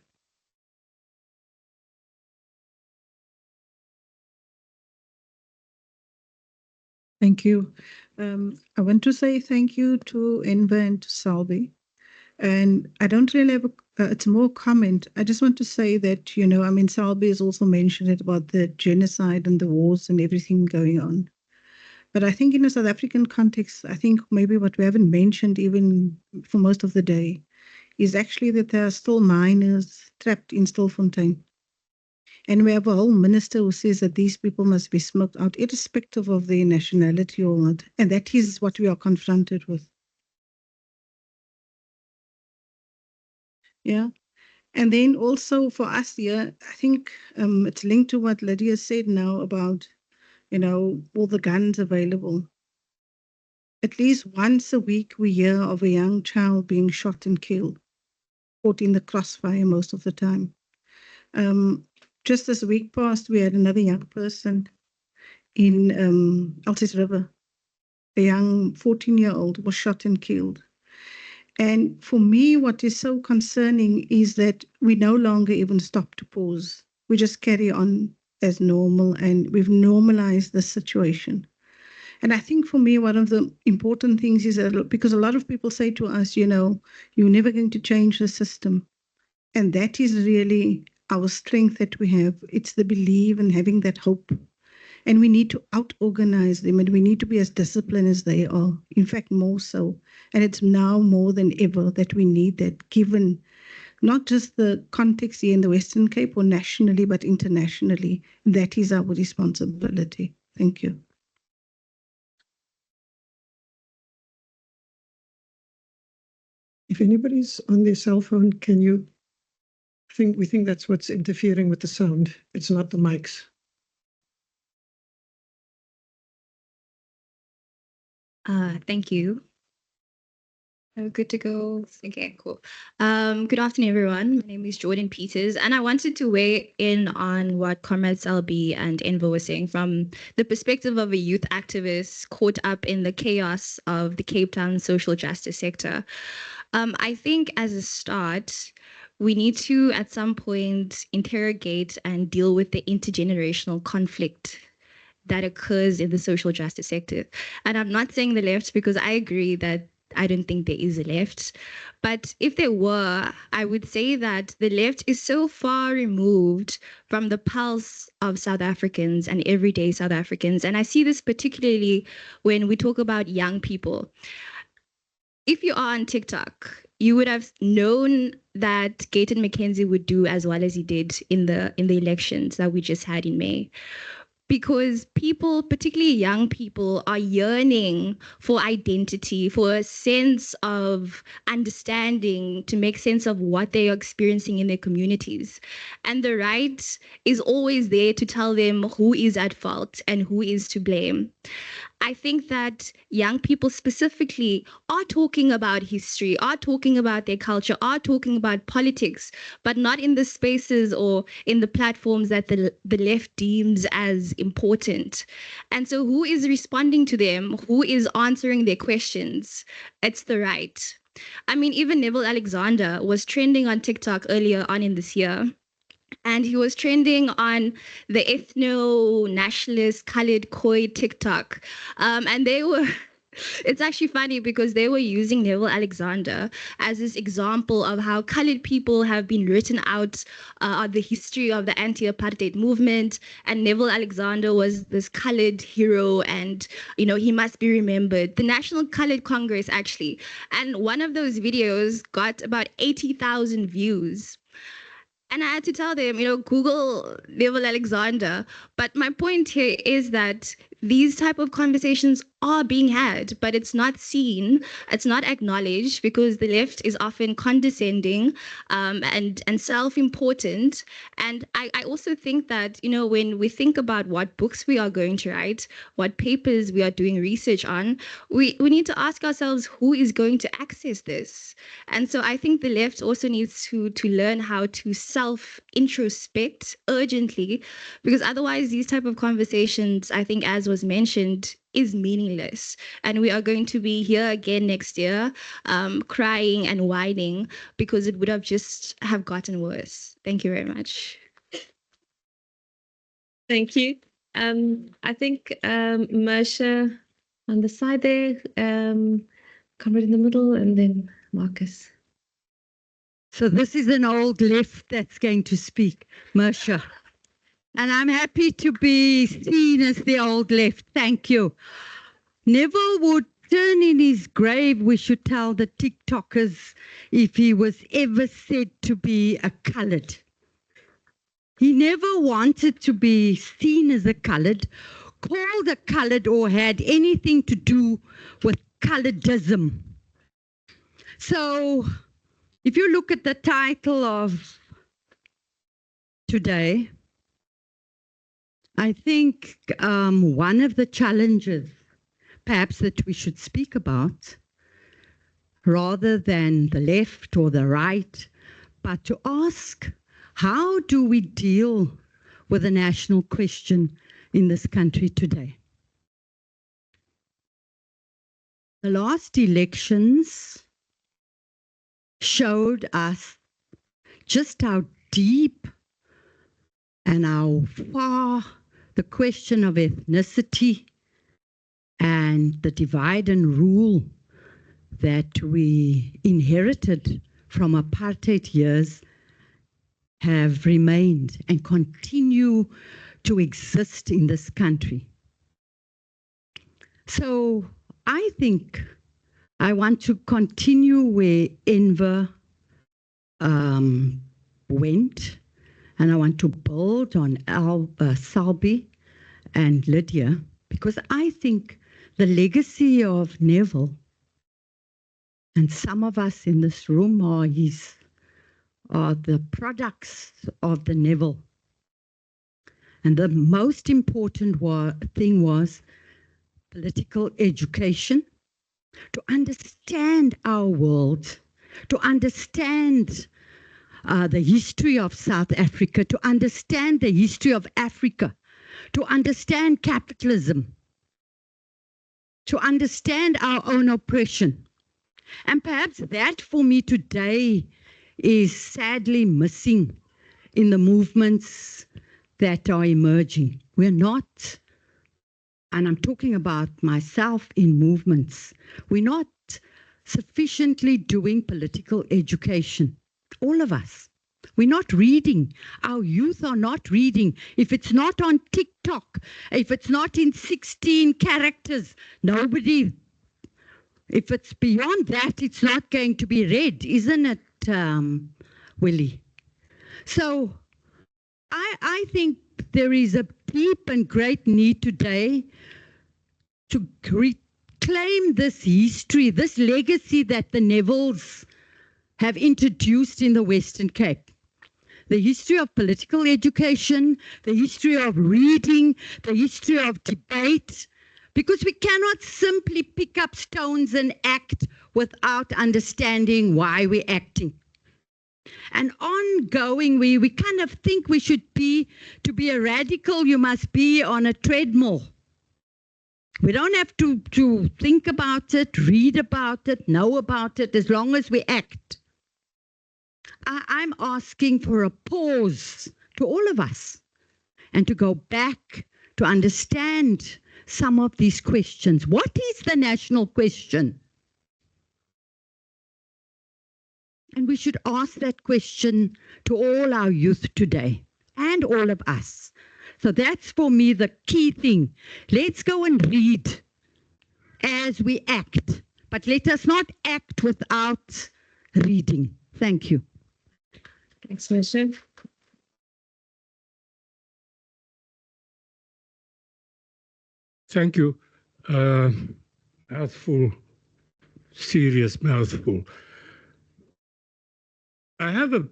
Thank you. I want to say thank you to Enver and to Salvi. And I don't really have it's more comment. I just want to say that, you know, I mean, Salvi has also mentioned it about the genocide and the wars and everything going on. But I think in a South African context, I think maybe what we haven't mentioned even for most of the day is actually that there are still miners trapped in Stilfontein. And we have a whole minister who says that these people must be smoked out, irrespective of their nationality or not. And that is what we are confronted with. Yeah. And then also for us here, I think it's linked to what Lydia said now about, all the guns available. At least once a week, we hear of a young child being shot and killed, caught in the crossfire most of the time. Just this week past, we had another young person in Altis River. A young 14-year-old was shot and killed. And for me, what is so concerning is that we no longer even stop to pause. We just carry on as normal, and we've normalized the situation. And I think for me, one of the important things is that, because a lot of people say to us, you're never going to change the system. And that is really our strength that we have. It's the belief and having that hope. And we need to out-organize them, and we need to be as disciplined as they are, in fact, more so. And it's now more than ever that we need that, given not just the context here in the Western Cape or nationally, but internationally. That is our responsibility. Thank you. If anybody's on their cell phone, can you we think that's what's interfering with the sound. It's not the mics. Thank you. Good to go. Okay, cool. Good afternoon, everyone. My name is Jordan Peters, and I wanted to weigh in on what Comrade Selby and Enver were saying from the perspective of a youth activist caught up in the chaos of the Cape Town social justice sector. I think as a start, we need to, at some point, interrogate and deal with the intergenerational conflict that occurs in the social justice sector. And I'm not saying the left, because I agree that I don't think there is a left. But if there were, I would say that the left is so far removed from the pulse of South Africans and everyday South Africans. And I see this particularly when we talk about young people. If you are on TikTok, you would have known that Gayton McKenzie would do as well as he did in the elections that we just had in May. Because people, particularly young people, are yearning for identity, for a sense of understanding, to make sense of what they are experiencing in their communities. And the right is always there to tell them who is at fault and who is to blame. I think that young people specifically are talking about history, are talking about their culture, are talking about politics, but not in the spaces or in the platforms that the left deems as important. And so who is responding to them? Who is answering their questions? It's the right. I mean, even Neville Alexander was trending on TikTok earlier on in this year. And he was trending on the ethno-nationalist colored Khoi TikTok. And they were, it's actually funny because they were using Neville Alexander as this example of how colored people have been written out of the history of the anti-apartheid movement. And Neville Alexander was this colored hero, and, he must be remembered. The National Colored Congress, actually. And one of those videos got about 80,000 views. And I had to tell them, Google Neville Alexander. But my point here is that these type of conversations are being had, but it's not seen, it's not acknowledged, because the left is often condescending and self-important. And I also think that, when we think about what books we are going to write, what papers we are doing research on, we need to ask ourselves who is going to access this. And so I think the left also needs to learn how to self-introspect urgently, because otherwise these type of conversations, I think, as was mentioned, is meaningless. And we are going to be here again next year, crying and whining, because it would have just have gotten worse. Thank you very much. Thank you. I think Mersha on the side there, Comrade in the middle, and then Marcus. So this is an old left that's going to speak, Mersha. And I'm happy to be seen as the old left. Thank you. Neville would turn in his grave, we should tell the TikTokers, if he was ever said to be a colored. He never wanted to be seen as a colored, called a colored, or had anything to do with coloredism. So if you look at the title of today, I think one of the challenges perhaps that we should speak about, rather than the left or the right, but to ask, how do we deal with the national question in this country today? The last elections showed us just how deep and how far the question of ethnicity and the divide and rule that we inherited from apartheid years have remained and continue to exist in this country. So I think I want to continue where Enver went, and I want to build on Salbi and Lydia, because I think the legacy of Neville, and some of us in this room are the products of the Neville. And the most important thing was political education, to understand our world, to understand the history of South Africa, to understand the history of Africa, to understand capitalism, to understand our own oppression. And perhaps that for me today is sadly missing in the movements that are emerging. We're not, and I'm talking about myself in movements, we're not sufficiently doing political education. All of us. We're not reading. Our youth are not reading. If it's not on TikTok, if it's not in 16 characters, nobody, if it's beyond that, it's not going to be read, isn't it, Willie? So I think there is a deep and great need today to reclaim this history, this legacy that the Nevilles have introduced in the Western Cape. The history of political education, the history of reading, the history of debate, because we cannot simply pick up stones and act without understanding why we're acting. And ongoing, we kind of think we should be, to be a radical, you must be on a treadmill. We don't have to think about it, read about it, know about it, as long as we act. I'm asking for a pause to all of us and to go back to understand some of these questions. What is the national question? And we should ask that question to all our youth today and all of us. So that's for me the key thing. Let's go and read as we act, but let us not act without reading. Thank you. Thanks, Misha. Thank you. Mouthful, serious mouthful. I have a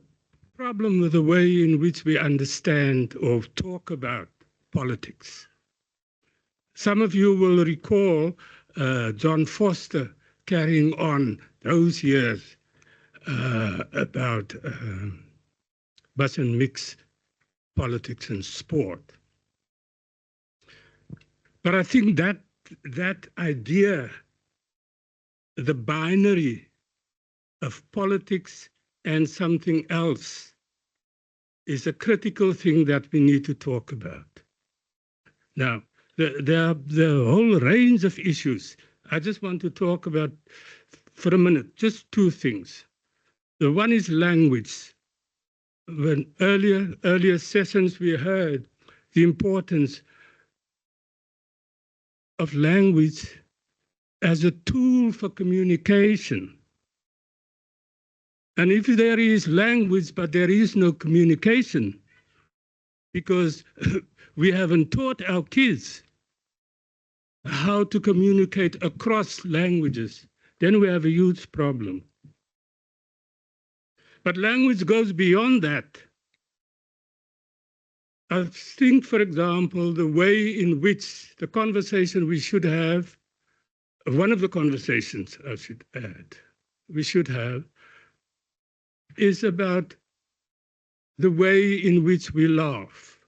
problem with the way in which we understand or talk about politics. Some of you will recall John Foster carrying on those years about bus and mix politics and sport. But I think that idea, the binary of politics and something else, is a critical thing that we need to talk about. Now, there are the whole range of issues. I just want to talk about, for a minute, just two things. The one is language. When earlier sessions we heard the importance of language as a tool for communication. And if there is language but there is no communication, because we haven't taught our kids how to communicate across languages, then we have a huge problem. But language goes beyond that. I think, for example, the way in which the conversation we should have, one of the conversations I should add, we should have, is about the way in which we laugh.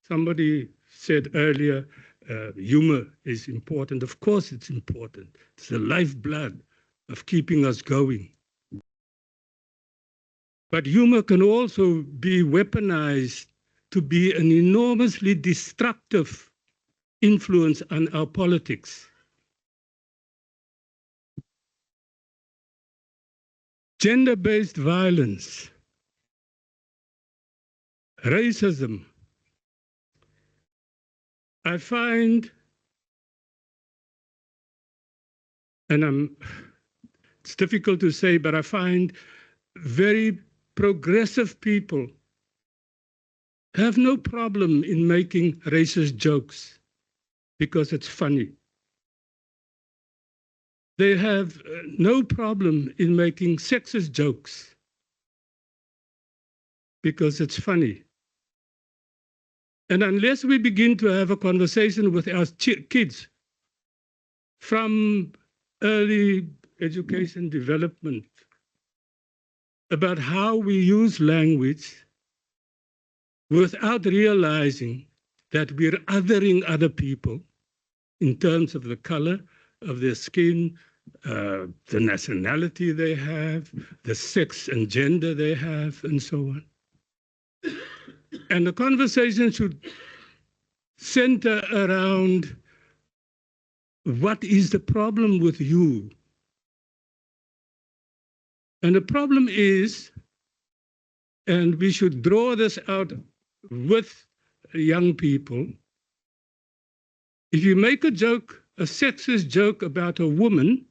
Somebody said earlier, humor is important. Of course it's important. It's the lifeblood of keeping us going. But humor can also be weaponized to be an enormously destructive influence on our politics. Gender-based violence, racism, I find, and it's difficult to say, but I find very progressive people have no problem in making racist jokes because it's funny. They have no problem in making sexist jokes because it's funny. And unless we begin to have a conversation with our kids from early education development about how we use language without realizing that we're othering other people in terms of the color of their skin, the nationality they have, the sex and gender they have, and so on. And the conversation should center around what is the problem with you? And the problem is, and we should draw this out with young people, if you make a joke, a sexist joke about a woman,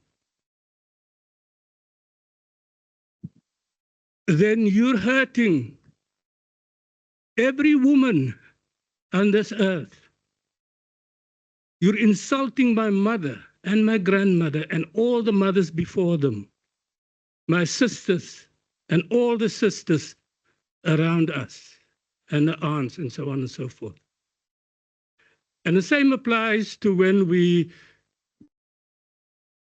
then you're hurting every woman on this earth. You're insulting my mother and my grandmother and all the mothers before them, my sisters and all the sisters around us, and the aunts and so on and so forth. And the same applies to when we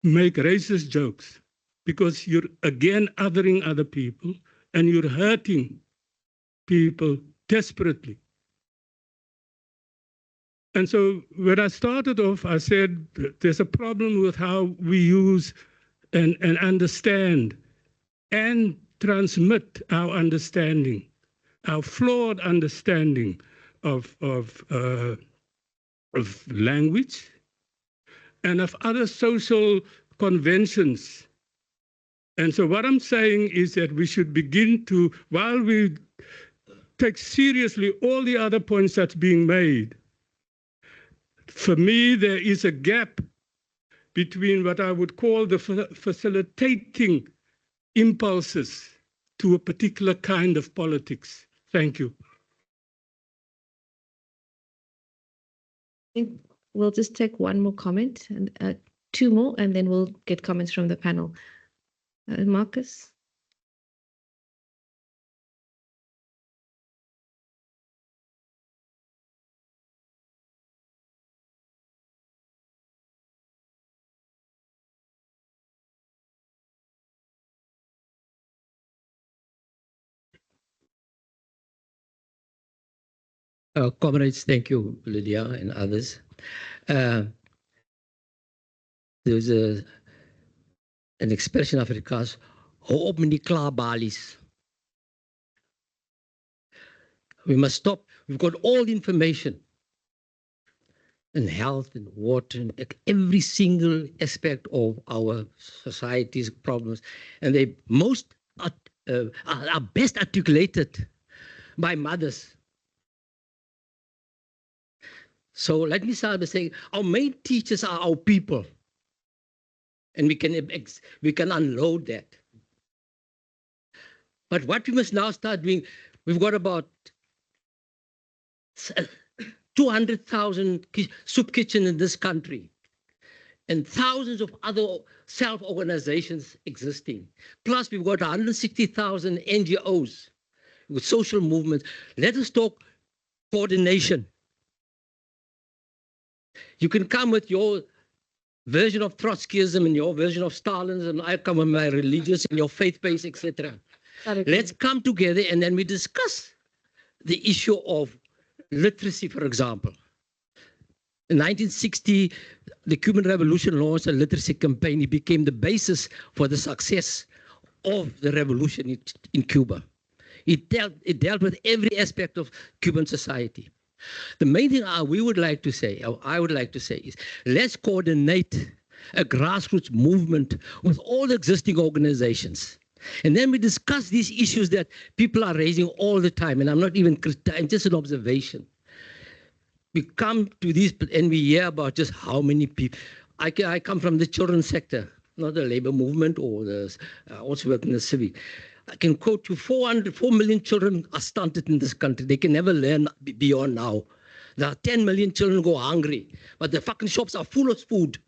make racist jokes, because you're again othering other people and you're hurting people desperately. And so when I started off, I said there's a problem with how we use and understand and transmit our understanding, our flawed understanding of language and of other social conventions. And so what I'm saying is that we should begin to, while we take seriously all the other points that's being made, for me, there is a gap between what I would call the facilitating impulses to a particular kind of politics. Thank you. I think we'll just take one more comment and two more, and then we'll get comments from the panel. Marcus? Comrades, thank you, Lydia and others. There's an expression of Afrikaans, hou op met die klaarbalies. We must stop. We've got all the information and health and water and every single aspect of our society's problems. And they are best articulated by mothers. So let me start by saying our main teachers are our people. And we can unload that. But what we must now start doing, we've got about 200,000 soup kitchens in this country and thousands of other self-organizations existing. Plus, we've got 160,000 NGOs with social movements. Let us talk coordination. You can come with your version of Trotskyism and your version of Stalinism. I come with my religious and your faith-based, etc. Let's come together and then we discuss the issue of literacy, for example. In 1960, the Cuban Revolution launched a literacy campaign. It became the basis for the success of the revolution in Cuba. It dealt with every aspect of Cuban society. The main thing we would like to say, or I would like to say, is let's coordinate a grassroots movement with all the existing organizations. And then we discuss these issues that people are raising all the time. And I'm not even, I'm just an observation. We come to these and we hear about just how many people. I come from the children's sector, not the labor movement or the, also work in the civic. I can quote you 4 million children are stunted in this country. They can never learn beyond now. There are 10 million children go hungry, but the fucking shops are full of food.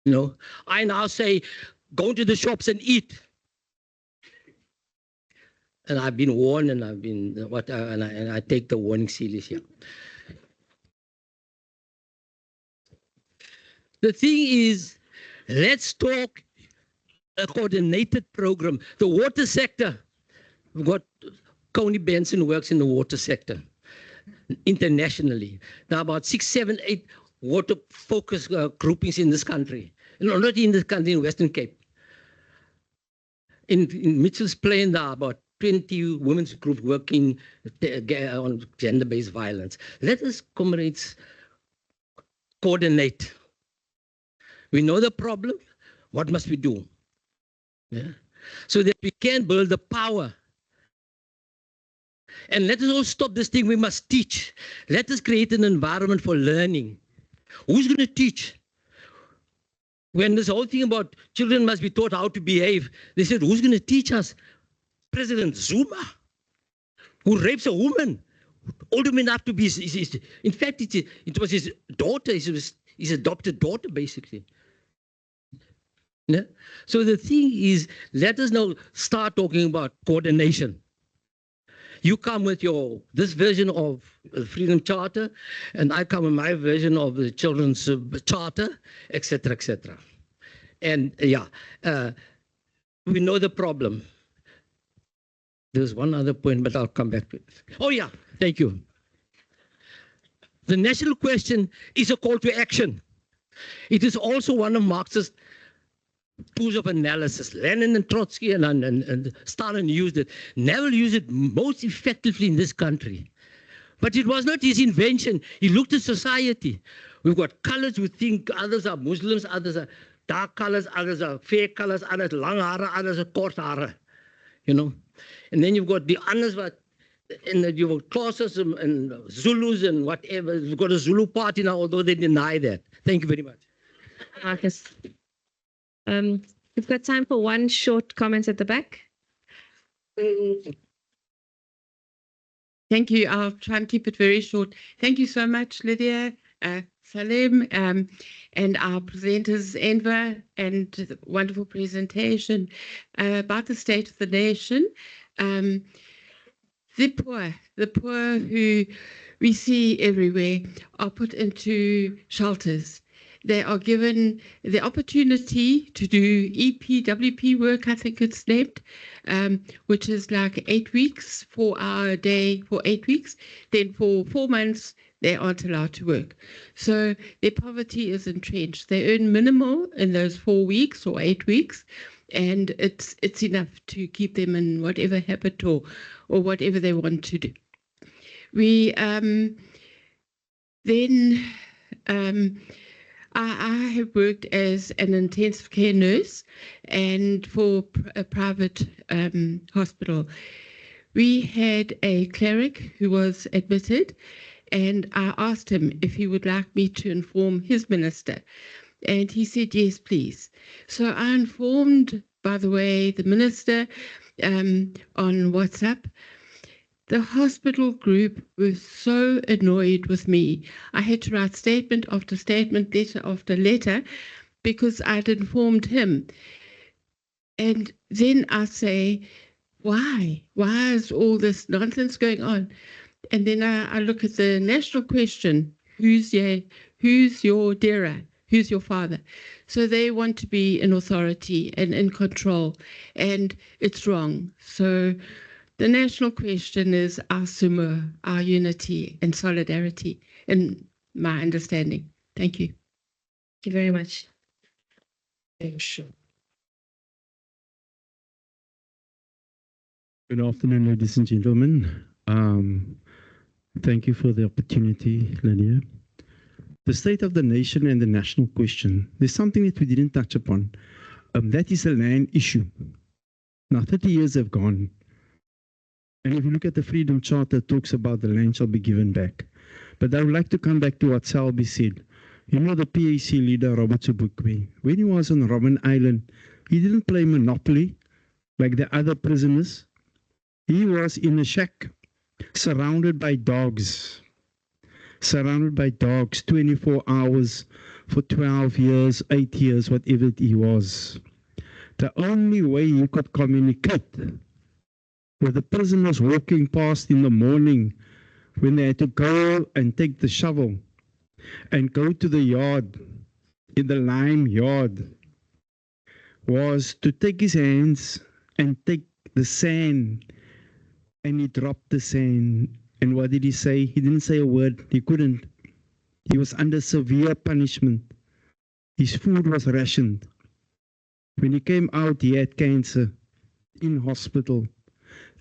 You know, I now say, go to the shops and eat. And I've been warned, and I've been and I take the warning seriously. The thing is, let's talk a coordinated program. The water sector, we've got Coney Benson works in the water sector internationally. There are about 6, 7, 8 water focus groupings in this country. No, not in this country, in Western Cape. In Mitchell's Plain, there are about 20 women's groups working on gender-based violence. Let us, comrades, coordinate. We know the problem. What must we do? Yeah. So that we can build the power. And let us all stop this thing. We must teach. Let us create an environment for learning. Who's going to teach? When this whole thing about children must be taught how to behave, they said, who's going to teach us? President Zuma, who rapes a woman, old enough to be, in fact, it was his daughter, his adopted daughter, basically. Yeah? So the thing is, let us now start talking about coordination. You come with this version of the Freedom Charter, and I come with my version of the Children's Charter, etc., etc. And yeah, we know the problem. There's one other point, but I'll come back to it. Oh yeah, thank you. The national question is a call to action. It is also one of Marx's tools of analysis. Lenin and Trotsky and Stalin used it. Neville used it most effectively in this country. But it was not his invention. He looked at society. We've got colors, we think others are Muslims, others are dark colors, others are fair colors, others lang hare, others are kort hare. You know? And then you've got the others, and you've got Xhosas and Zulus and whatever. You've got a Zulu party now, although they deny that. Thank you very much. Marcus. We've got time for one short comment at the back. Thank you. I'll try and keep it very short. Thank you so much, Lydia, Salim, and our presenters, Enver, and the wonderful presentation about the state of the nation. The poor who we see everywhere are put into shelters. They are given the opportunity to do EPWP work, I think it's named, which is like 8 weeks, 4-hour day for 8 weeks. Then for 4 months, they aren't allowed to work. So their poverty is entrenched. They earn minimal in those 4 weeks or 8 weeks, and it's enough to keep them in whatever habit or whatever they want to do. We I have worked as an intensive care nurse and for a private hospital. We had a cleric who was admitted, and I asked him if he would like me to inform his minister. And he said, yes, please. So I informed, by the way, the minister on WhatsApp. The hospital group was so annoyed with me. I had to write statement after statement, letter after letter, because I'd informed him. And then I say, why? Why is all this nonsense going on? And then I look at the national question, who's your dera? Who's your father? So they want to be in authority and in control, and it's wrong. So the national question is our sumo, our unity and solidarity, in my understanding. Thank you. Thank you very much. Good afternoon, ladies and gentlemen. Thank you for the opportunity, Lydia. The state of the nation and the national question. There's something that we didn't touch upon. That is a land issue. Now, 30 years have gone. And if you look at the Freedom Charter, it talks about the land shall be given back. But I would like to come back to what Selby said. You know the PAC leader, Robert Sobukwe, when he was on Robben Island, he didn't play Monopoly like the other prisoners. He was in a shack, surrounded by dogs. Surrounded by dogs, 24 hours for 12 years, 8 years, whatever he was. The only way he could communicate with the prisoners walking past in the morning when they had to go and take the shovel and go to the yard, in the lime yard, was to take his hands and take the sand, and he dropped the sand. And what did he say? He didn't say a word. He couldn't. He was under severe punishment. His food was rationed. When he came out, he had cancer in hospital.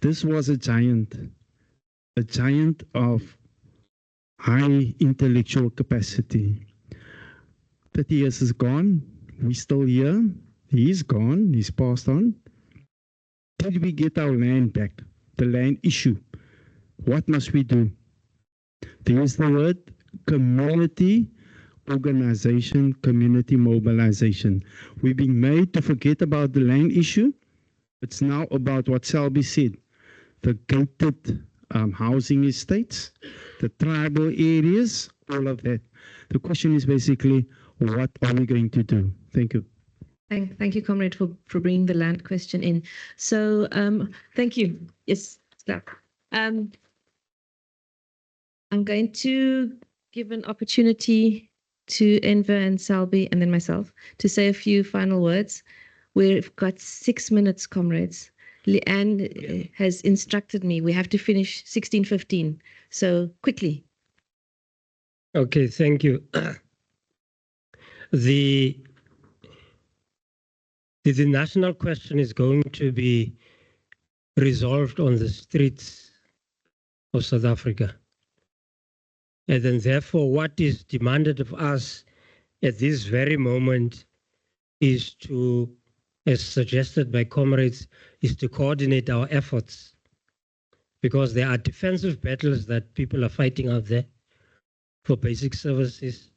This was a giant of high intellectual capacity. 30 years is gone. We're still here. He's gone. He's passed on. Did we get our land back? The land issue. What must we do? There's the word community organization, community mobilization. We're being made to forget about the land issue. It's now about what Selby said, the gated housing estates, the tribal areas, all of that. The question is basically, what are we going to do? Thank you. Thank you, Comrade, for bringing the land question in. So thank you. Yes, stop. I'm going to give an opportunity to Enver and Selby and then myself to say a few final words. We've got 6 minutes, comrades. Leanne has instructed me we have to finish 16:15. So quickly. Okay, thank you. The national question is going to be resolved on the streets of South Africa. And then therefore what is demanded of us at this very moment is to, as suggested by comrades, is to coordinate our efforts, because there are defensive battles that people are fighting out there for basic services,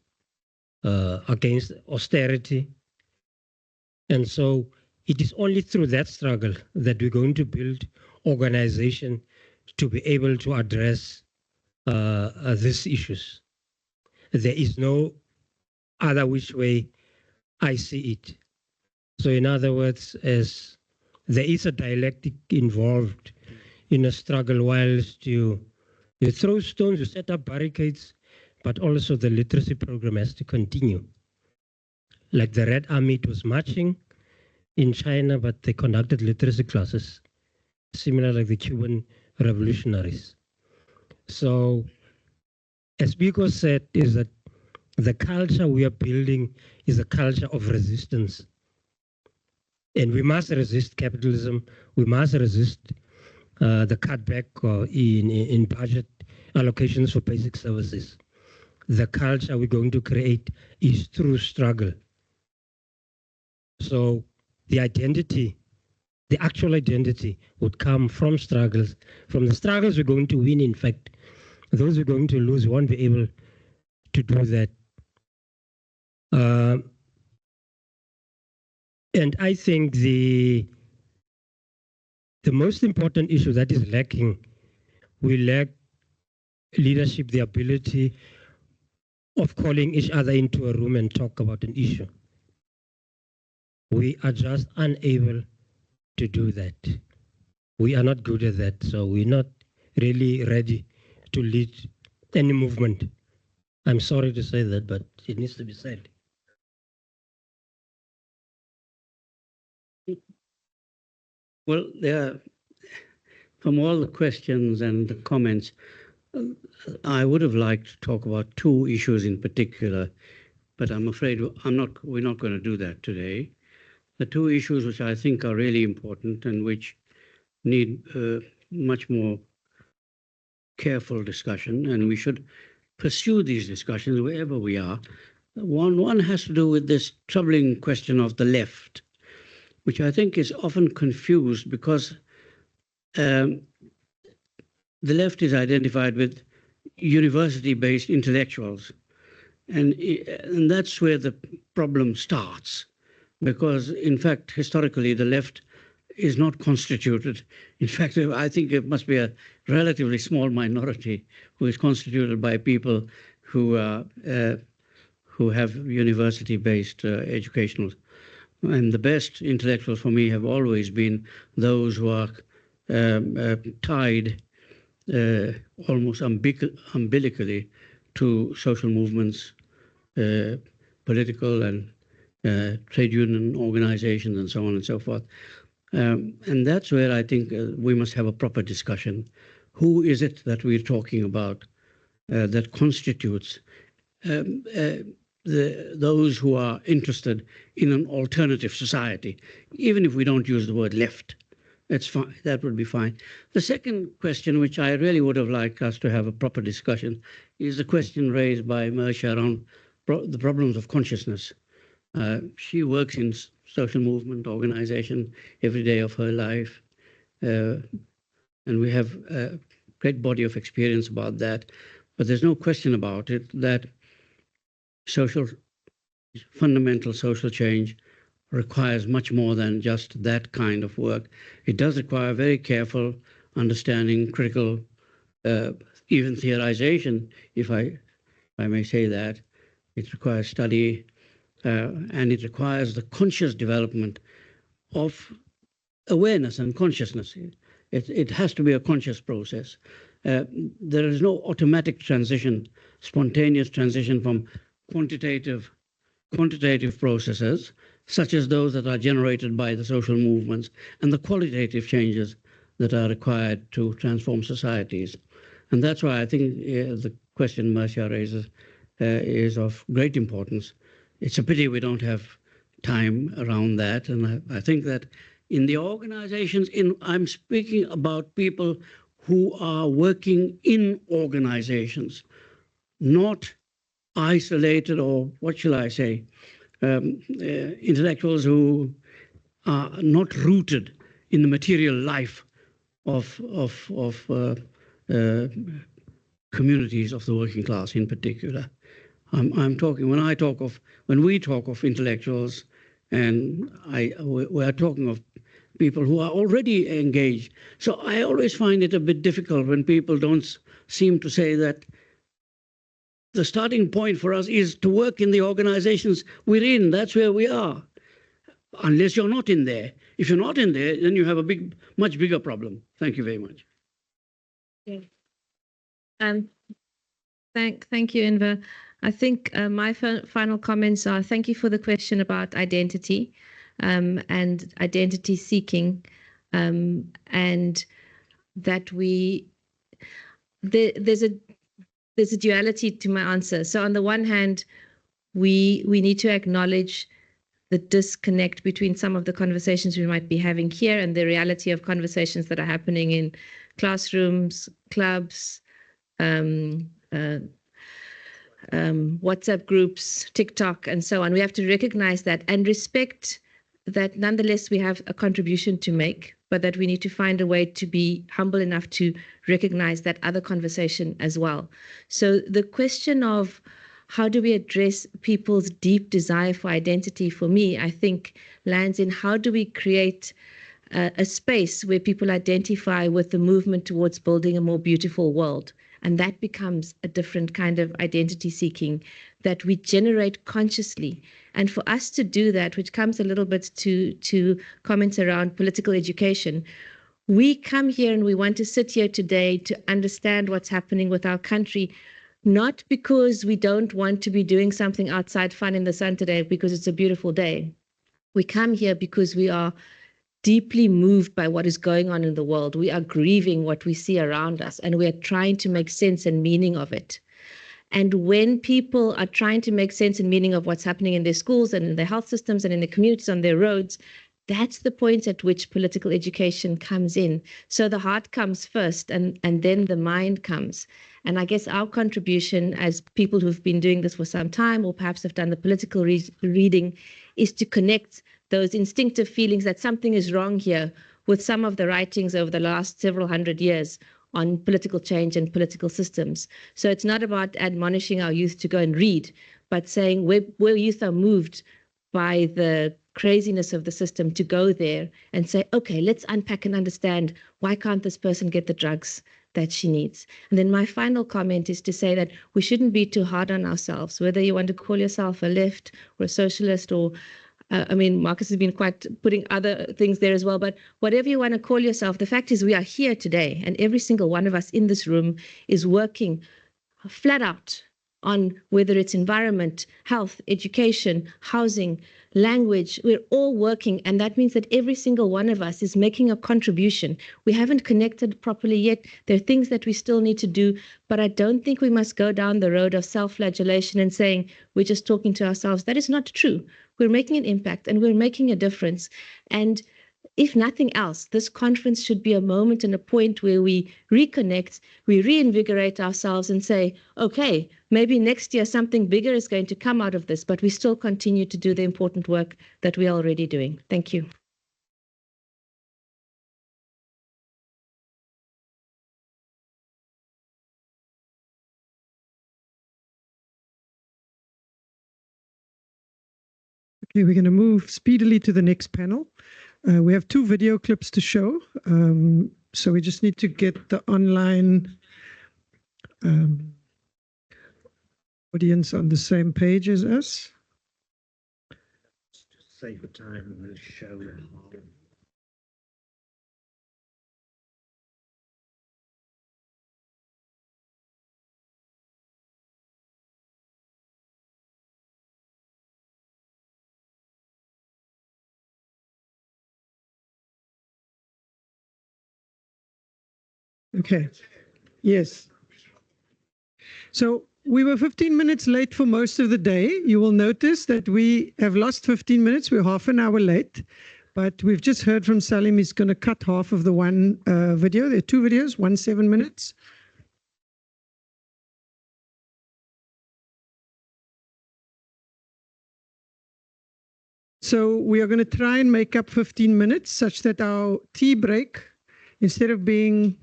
against austerity. And so it is only through that struggle that we're going to build organization to be able to address these issues. There is no other which way I see it. So in other words, as there is a dialectic involved in a struggle, whilst you throw stones, you set up barricades, but also the literacy program has to continue. Like the Red Army, it was marching in China, but they conducted literacy classes, similar like the Cuban revolutionaries. So, as Biko said, is that the culture we are building is a culture of resistance. And we must resist capitalism. We must resist the cutback in budget allocations for basic services. The culture we're going to create is through struggle. So the identity, the actual identity would come from struggles. From the struggles we're going to win, in fact. Those we're going to lose won't be able to do that. And I think the most important issue that is lacking, we lack leadership, the ability of calling each other into a room and talk about an issue. We are just unable to do that. We are not good at that, so we're not really ready to lead any movement. I'm sorry to say that, but it needs to be said. Well, from all the questions and the comments, I would have liked to talk about two issues in particular, but I'm afraid we're not going to do that today. The two issues which I think are really important and which need much more careful discussion, and we should pursue these discussions wherever we are. One has to do with this troubling question of the left, which I think is often confused because the left is identified with university-based intellectuals. And that's where the problem starts, because, in fact, historically, the left is not constituted. In fact, I think it must be a relatively small minority who is constituted by people who have university-based educational. And the best intellectuals for me have always been those who are tied almost umbilically to social movements, political and trade union organizations, and so on and so forth. And that's where I think we must have a proper discussion. Who is it that we're talking about that constitutes those who are interested in an alternative society, even if we don't use the word left? That's fine. That would be fine. The second question, which I really would have liked us to have a proper discussion, is the question raised by Mersha around the problems of consciousness. She works in social movement organization every day of her life, and we have a great body of experience about that. But there's no question about it that fundamental social change requires much more than just that kind of work. It does require very careful understanding, critical, even theorization, if I may say that. It requires study, and it requires the conscious development of awareness and consciousness. It has to be a conscious process. There is no automatic transition, spontaneous transition from quantitative processes, such as those that are generated by the social movements, and the qualitative changes that are required to transform societies. And that's why I think the question Mersha raises is of great importance. It's a pity we don't have time around that. And I think that in the organizations, I'm speaking about people who are working in organizations, not isolated, or what shall I say, intellectuals who are not rooted in the material life of communities of the working class in particular. I'm talking, when we talk of intellectuals, and we are talking of people who are already engaged. So I always find it a bit difficult when people don't seem to say that the starting point for us is to work in the organizations we're in. That's where we are, unless you're not in there. If you're not in there, then you have a much bigger problem. Thank you very much. Yeah. Thank you, Enver. I think my final comments are: thank you for the question about identity and identity seeking, and that there's a duality to my answer. So on the one hand, we need to acknowledge the disconnect between some of the conversations we might be having here and the reality of conversations that are happening in classrooms, clubs, WhatsApp groups, TikTok, and so on. We have to recognize that and respect that nonetheless we have a contribution to make, but that we need to find a way to be humble enough to recognize that other conversation as well. So the question of how do we address people's deep desire for identity, for me, I think lands in how do we create a space where people identify with the movement towards building a more beautiful world. And that becomes a different kind of identity seeking that we generate consciously. And for us to do that, which comes a little bit to comments around political education, We come here and we want to sit here today to understand what's happening with our country, not because we don't want to be doing something outside fun in the sun today because it's a beautiful day. We come here because we are deeply moved by what is going on in the world. We are grieving what we see around us, and we are trying to make sense and meaning of it. And when people are trying to make sense and meaning of what's happening in their schools and in their health systems and in their communities, on their roads, that's the point at which political education comes in. So the heart comes first, and then the mind comes. And I guess our contribution as people who've been doing this for some time, or perhaps have done the political reading, is to connect those instinctive feelings that something is wrong here with some of the writings over the last several hundred years on political change and political systems. So it's not about admonishing our youth to go and read, but saying where youth are moved by the craziness of the system, to go there and say, okay, let's unpack and understand, why can't this person get the drugs that she needs? And then my final comment is to say that we shouldn't be too hard on ourselves, whether you want to call yourself a left or a socialist, or I mean, Marcus has been quite putting other things there as well, but whatever you want to call yourself, the fact is we are here today, and every single one of us in this room is working flat out on whether it's environment, health, education, housing, language. We're all working, and that means that every single one of us is making a contribution. We haven't connected properly yet. There are things that we still need to do, but I don't think we must go down the road of self-flagellation and saying we're just talking to ourselves. That is not true. We're making an impact and we're making a difference. And if nothing else, this conference should be a moment and a point where we reconnect, we reinvigorate ourselves and say, okay, maybe next year something bigger is going to come out of this, but we still continue to do the important work that we're already doing. Thank you. Okay, we're going to move speedily to the next panel. We have 2 video clips to show, so we just need to get the online audience on the same page as us. Just save the time and we'll show them. Okay. Yes. So we were 15 minutes late for most of the day. You will notice that we have lost 15 minutes. We're half an hour late, but we've just heard from Salim. He's going to cut half of the one video. There are 2 videos, one 7 minutes. So we are going to try and make up 15 minutes such that our tea break, instead of being,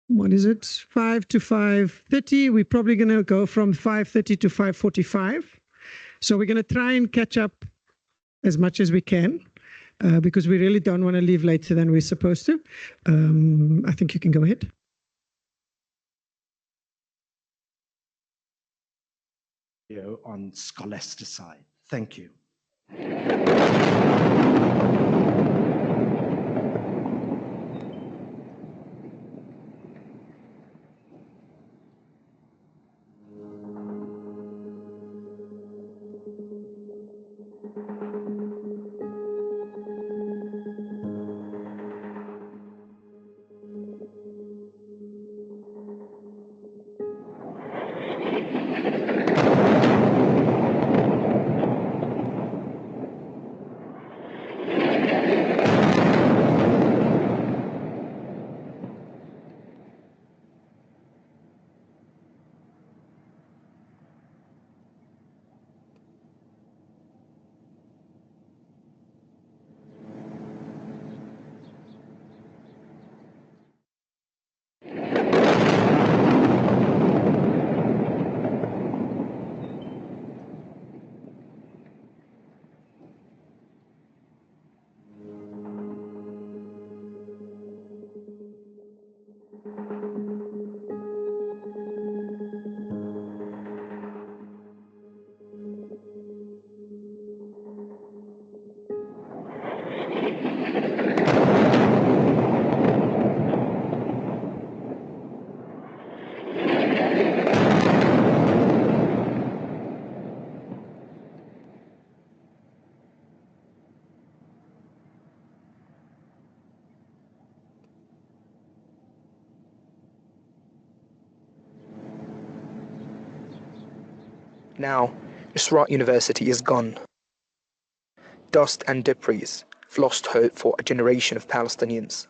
what is it, 5 to 5:30, we're probably going to go from 5:30 to 5:45. So we're going to try and catch up as much as we can, because we really don't want to leave later than we're supposed to. I think you can go ahead. On scholasticide. Thank you. Now, Nusrat University is gone. Dust and debris have lost hope for a generation of Palestinians.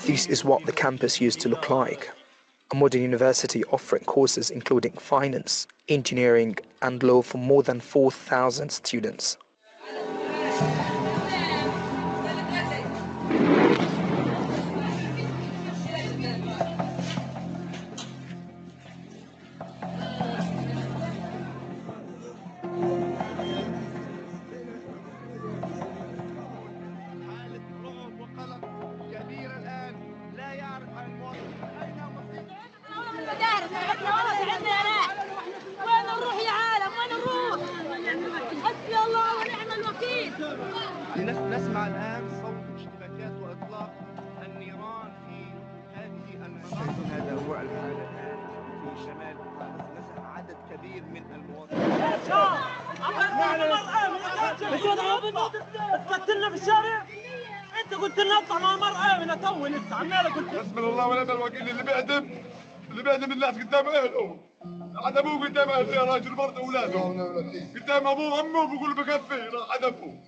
This is what the campus used to look like. A modern university offering courses including finance, engineering and law for more than 4,000 students. نسمع الآن صوت اشتباكات وإطلاق النيران في هذه المناطق. هذا هو الحال الآن في شمال غزة. عدد كبير من المواطنين. قتلنا في الشارع. انت قلت لنا اطلع مع المرأة من تو لسه عمالة قلت حسبنا الله ونعم الوكيل. اللي بيعدم الناس قدام اهله. عدموه قدام اهله يا راجل برضه اولاده. قدام ابوه وامه بيقولوا بكفي راح عدموه.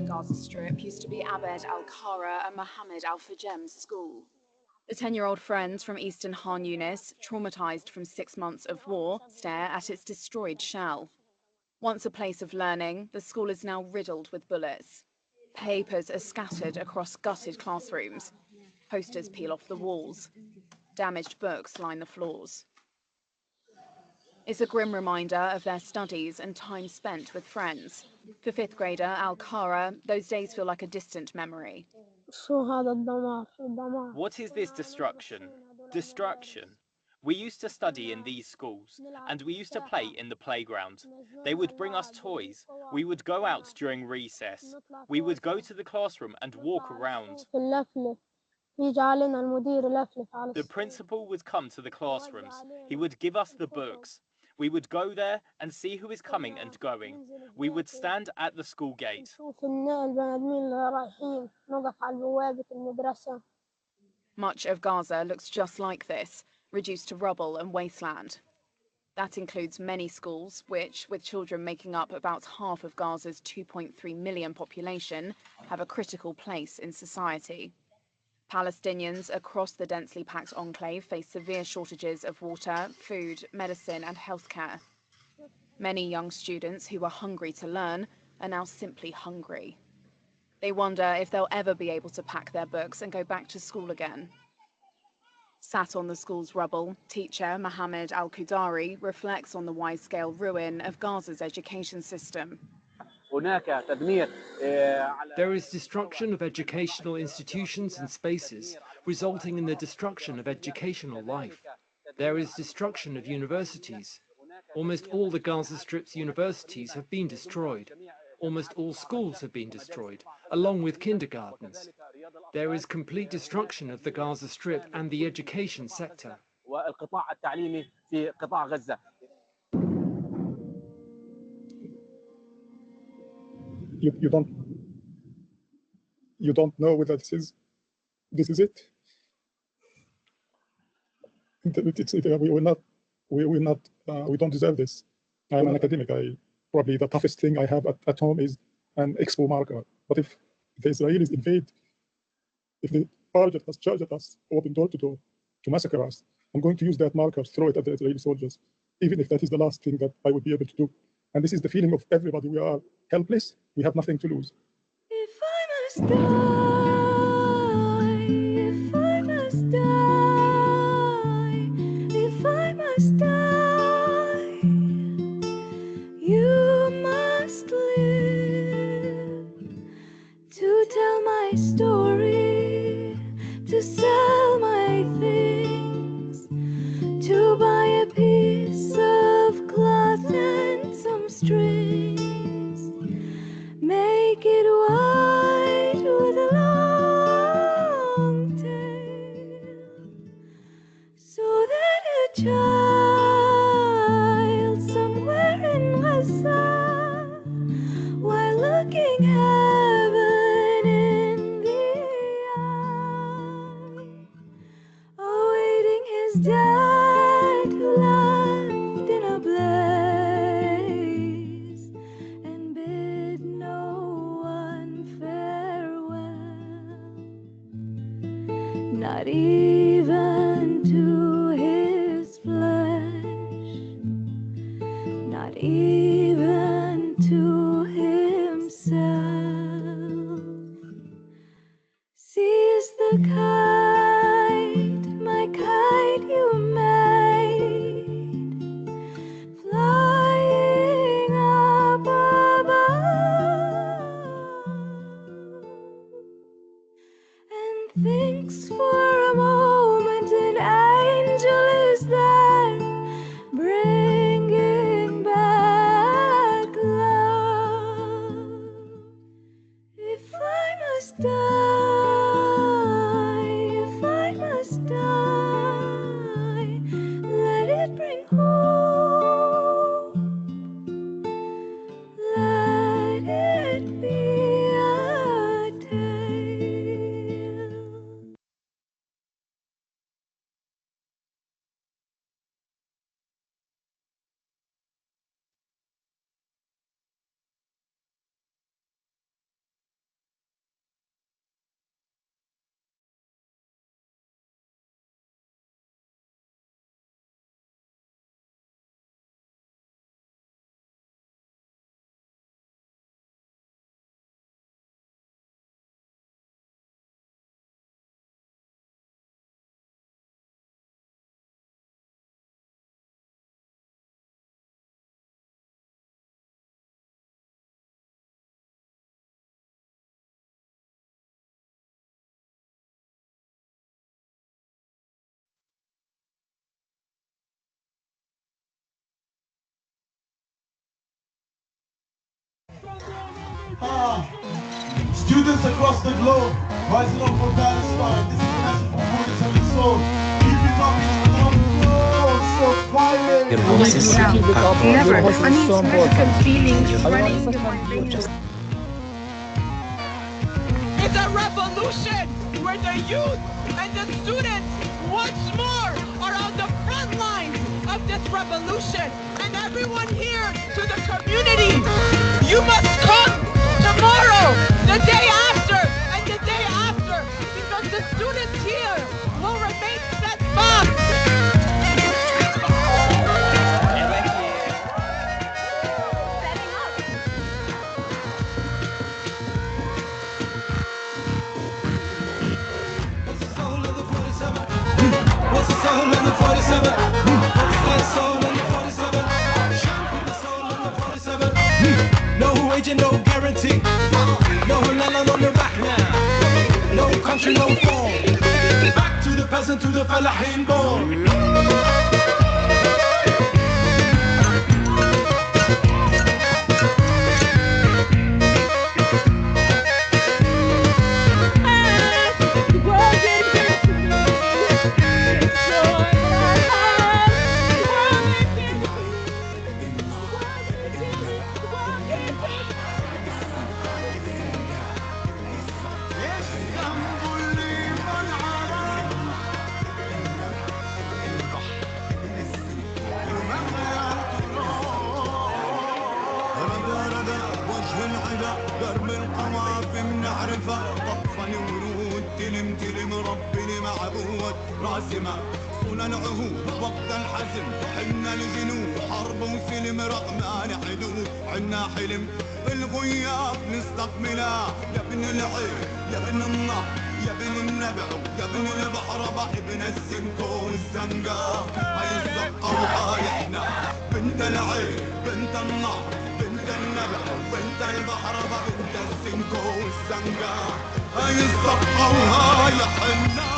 Gaza Strip used to be Abed Al-Kara and Mohammed Al-Fajem's school. The 10-year-old friends from Eastern Han Yunis, traumatized from 6 months of war, stare at its destroyed shell. Once a place of learning, the school is now riddled with bullets. Papers are scattered across gutted classrooms. Posters peel off the walls. Damaged books line the floors. It's a grim reminder of their studies and time spent with friends. For 5th grader Al-Kara, those days feel like a distant memory. What is this destruction? Destruction. We used to study in these schools, and we used to play in the playground. They would bring us toys. We would go out during recess. We would go to the classroom and walk around. The principal would come to the classrooms. He would give us the books. We would go there and see who is coming and going. We would stand at the school gate. Much of Gaza looks just like this, reduced to rubble and wasteland. That includes many schools, which, with children making up about half of Gaza's 2.3 million population, have a critical place in society. Palestinians across the densely packed enclave face severe shortages of water, food, medicine and healthcare. Many young students who were hungry to learn are now simply hungry. They wonder if they'll ever be able to pack their books and go back to school again. Sat on the school's rubble, teacher Mohammed Al-Qudari reflects on the wide-scale ruin of Gaza's education system. There is destruction of educational institutions and spaces, resulting in the destruction of educational life. There is destruction of universities. Almost all the Gaza Strip's universities have been destroyed. Almost all schools have been destroyed, along with kindergartens. There is complete destruction of the Gaza Strip and the education sector. You don't know whether this is it. We don't deserve this. I'm an academic. Probably the toughest thing I have at home is an expo marker. But if the Israelis invade, if they target us, charge at us, open door to door to massacre us, I'm going to use that marker, throw it at the Israeli soldiers, even if that is the last thing that I would be able to do. And this is the feeling of everybody. We are helpless. We have nothing to lose. If I must die, if I must die, if I must die, you must live to tell my story, to sell my things, to buy a piece of cloth child somewhere in Gaza, while looking heaven in the eye, awaiting his dad who left in a blaze and bid no one farewell, not even to his flesh, not even to himself. Sees the kite, my kite you made, flying up above, and thinks for a moment an angel is there, bringing back love. If I must die, if I must die, let it bring hope, let it be a tale. Students across the globe, rising up for Palestine. This is the national performance of its soul. Keep it up, it's so violent. Your voices Never. I mean, it's Mexican feelings running in my veins. It's a revolution where the youth and the students once more are on the front lines of this revolution. And everyone here to the community, you must come tomorrow, the day after, and the day after, because the students here will remain steadfast. What's the soul in the 47? What's the soul in the 47? Soul in the 47. No wage and no guarantee. No halal on the back now. No country, no form. Back to the peasant, to the falahin born. درب القوافي بنعرفه طفن ورود تلم تلم ربنا معبود راسمه صون العهود وقت الحزم حنا الجنود حرب وسلم رغم حدود عنا حلم الغياب نستقبله يا ابن العين يا ابن النار يا ابن النبع يا ابن البحر ابن السمكو والزنقه هاي الزقه وهاي احنا بنت العين بنت النار بنت النبع بنت البحر بنت السمكو والزنقه هاي الزقه وهاي احنا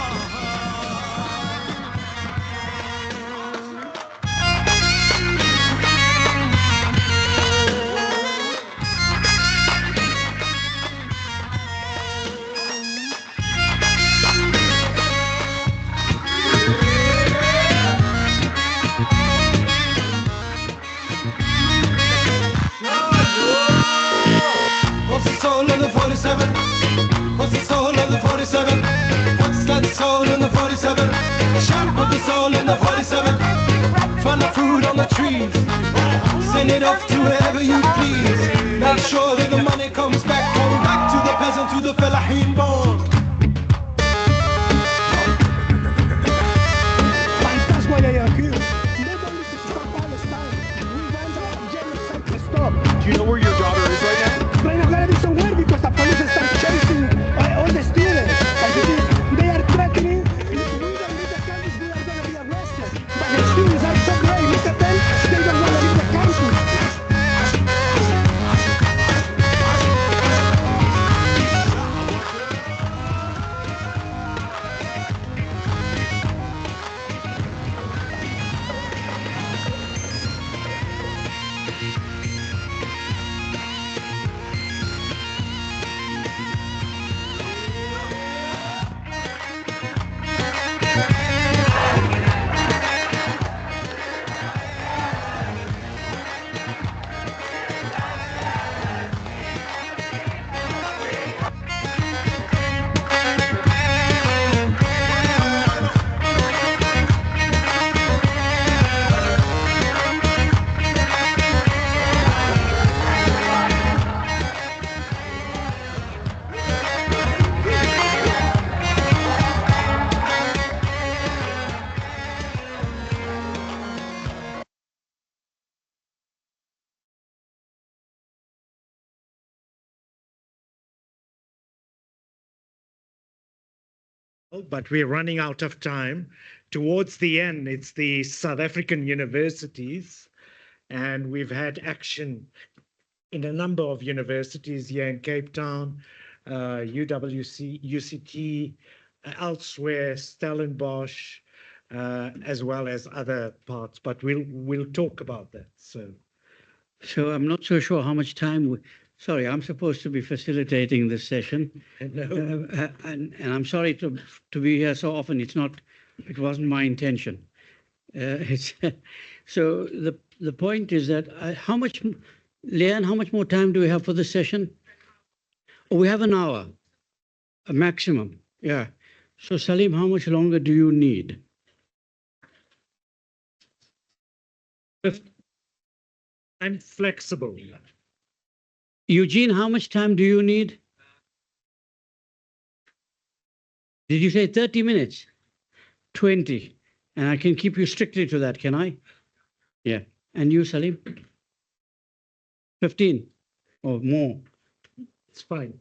It's all in the 47. Find the fruit on the trees. Send it off to wherever you please. Make sure that the money comes back. Come back to the peasant, to the fellahin born. Do you know where your daughter is right now? Right now, gotta be somewhere because the police start chasing all the students. They are threatening. If we don't leave the campus, we are gonna be arrested. But the students are so brave. Look at them. They don't wanna leave the campus. But we're running out of time. Towards the end, it's the South African universities, and we've had action in a number of universities here in Cape Town, UWC, UCT, elsewhere, Stellenbosch, as well as other parts. But we'll talk about that. So I'm not so sure how much time sorry, I'm supposed to be facilitating this session. No. And I'm sorry to be here so often. It wasn't my intention. So the point is that Leanne, how much more time do we have for the session? Oh, we have an hour, a maximum. Yeah. So Salim, how much longer do you need? I'm flexible. Eugene, how much time do you need? Did you say 30 minutes? 20. And I can keep you strictly to that, can I? Yeah. And you, Salim? 15 or more? It's fine.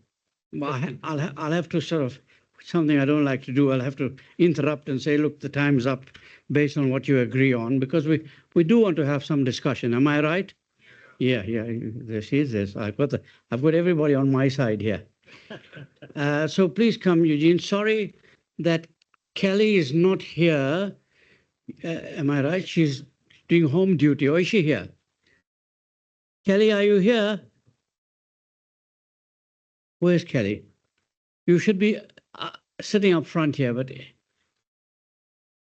I'll have to sort of, something I don't like to do, I'll have to interrupt and say, look, the time's up based on what you agree on, because we do want to have some discussion. Am I right? Yeah. This is this. I've got everybody on my side here. So please come, Eugene. Sorry that Kelly is not here. Am I right? She's doing home duty. Or is she here? Kelly, are you here? Where's Kelly? You should be sitting up front here, but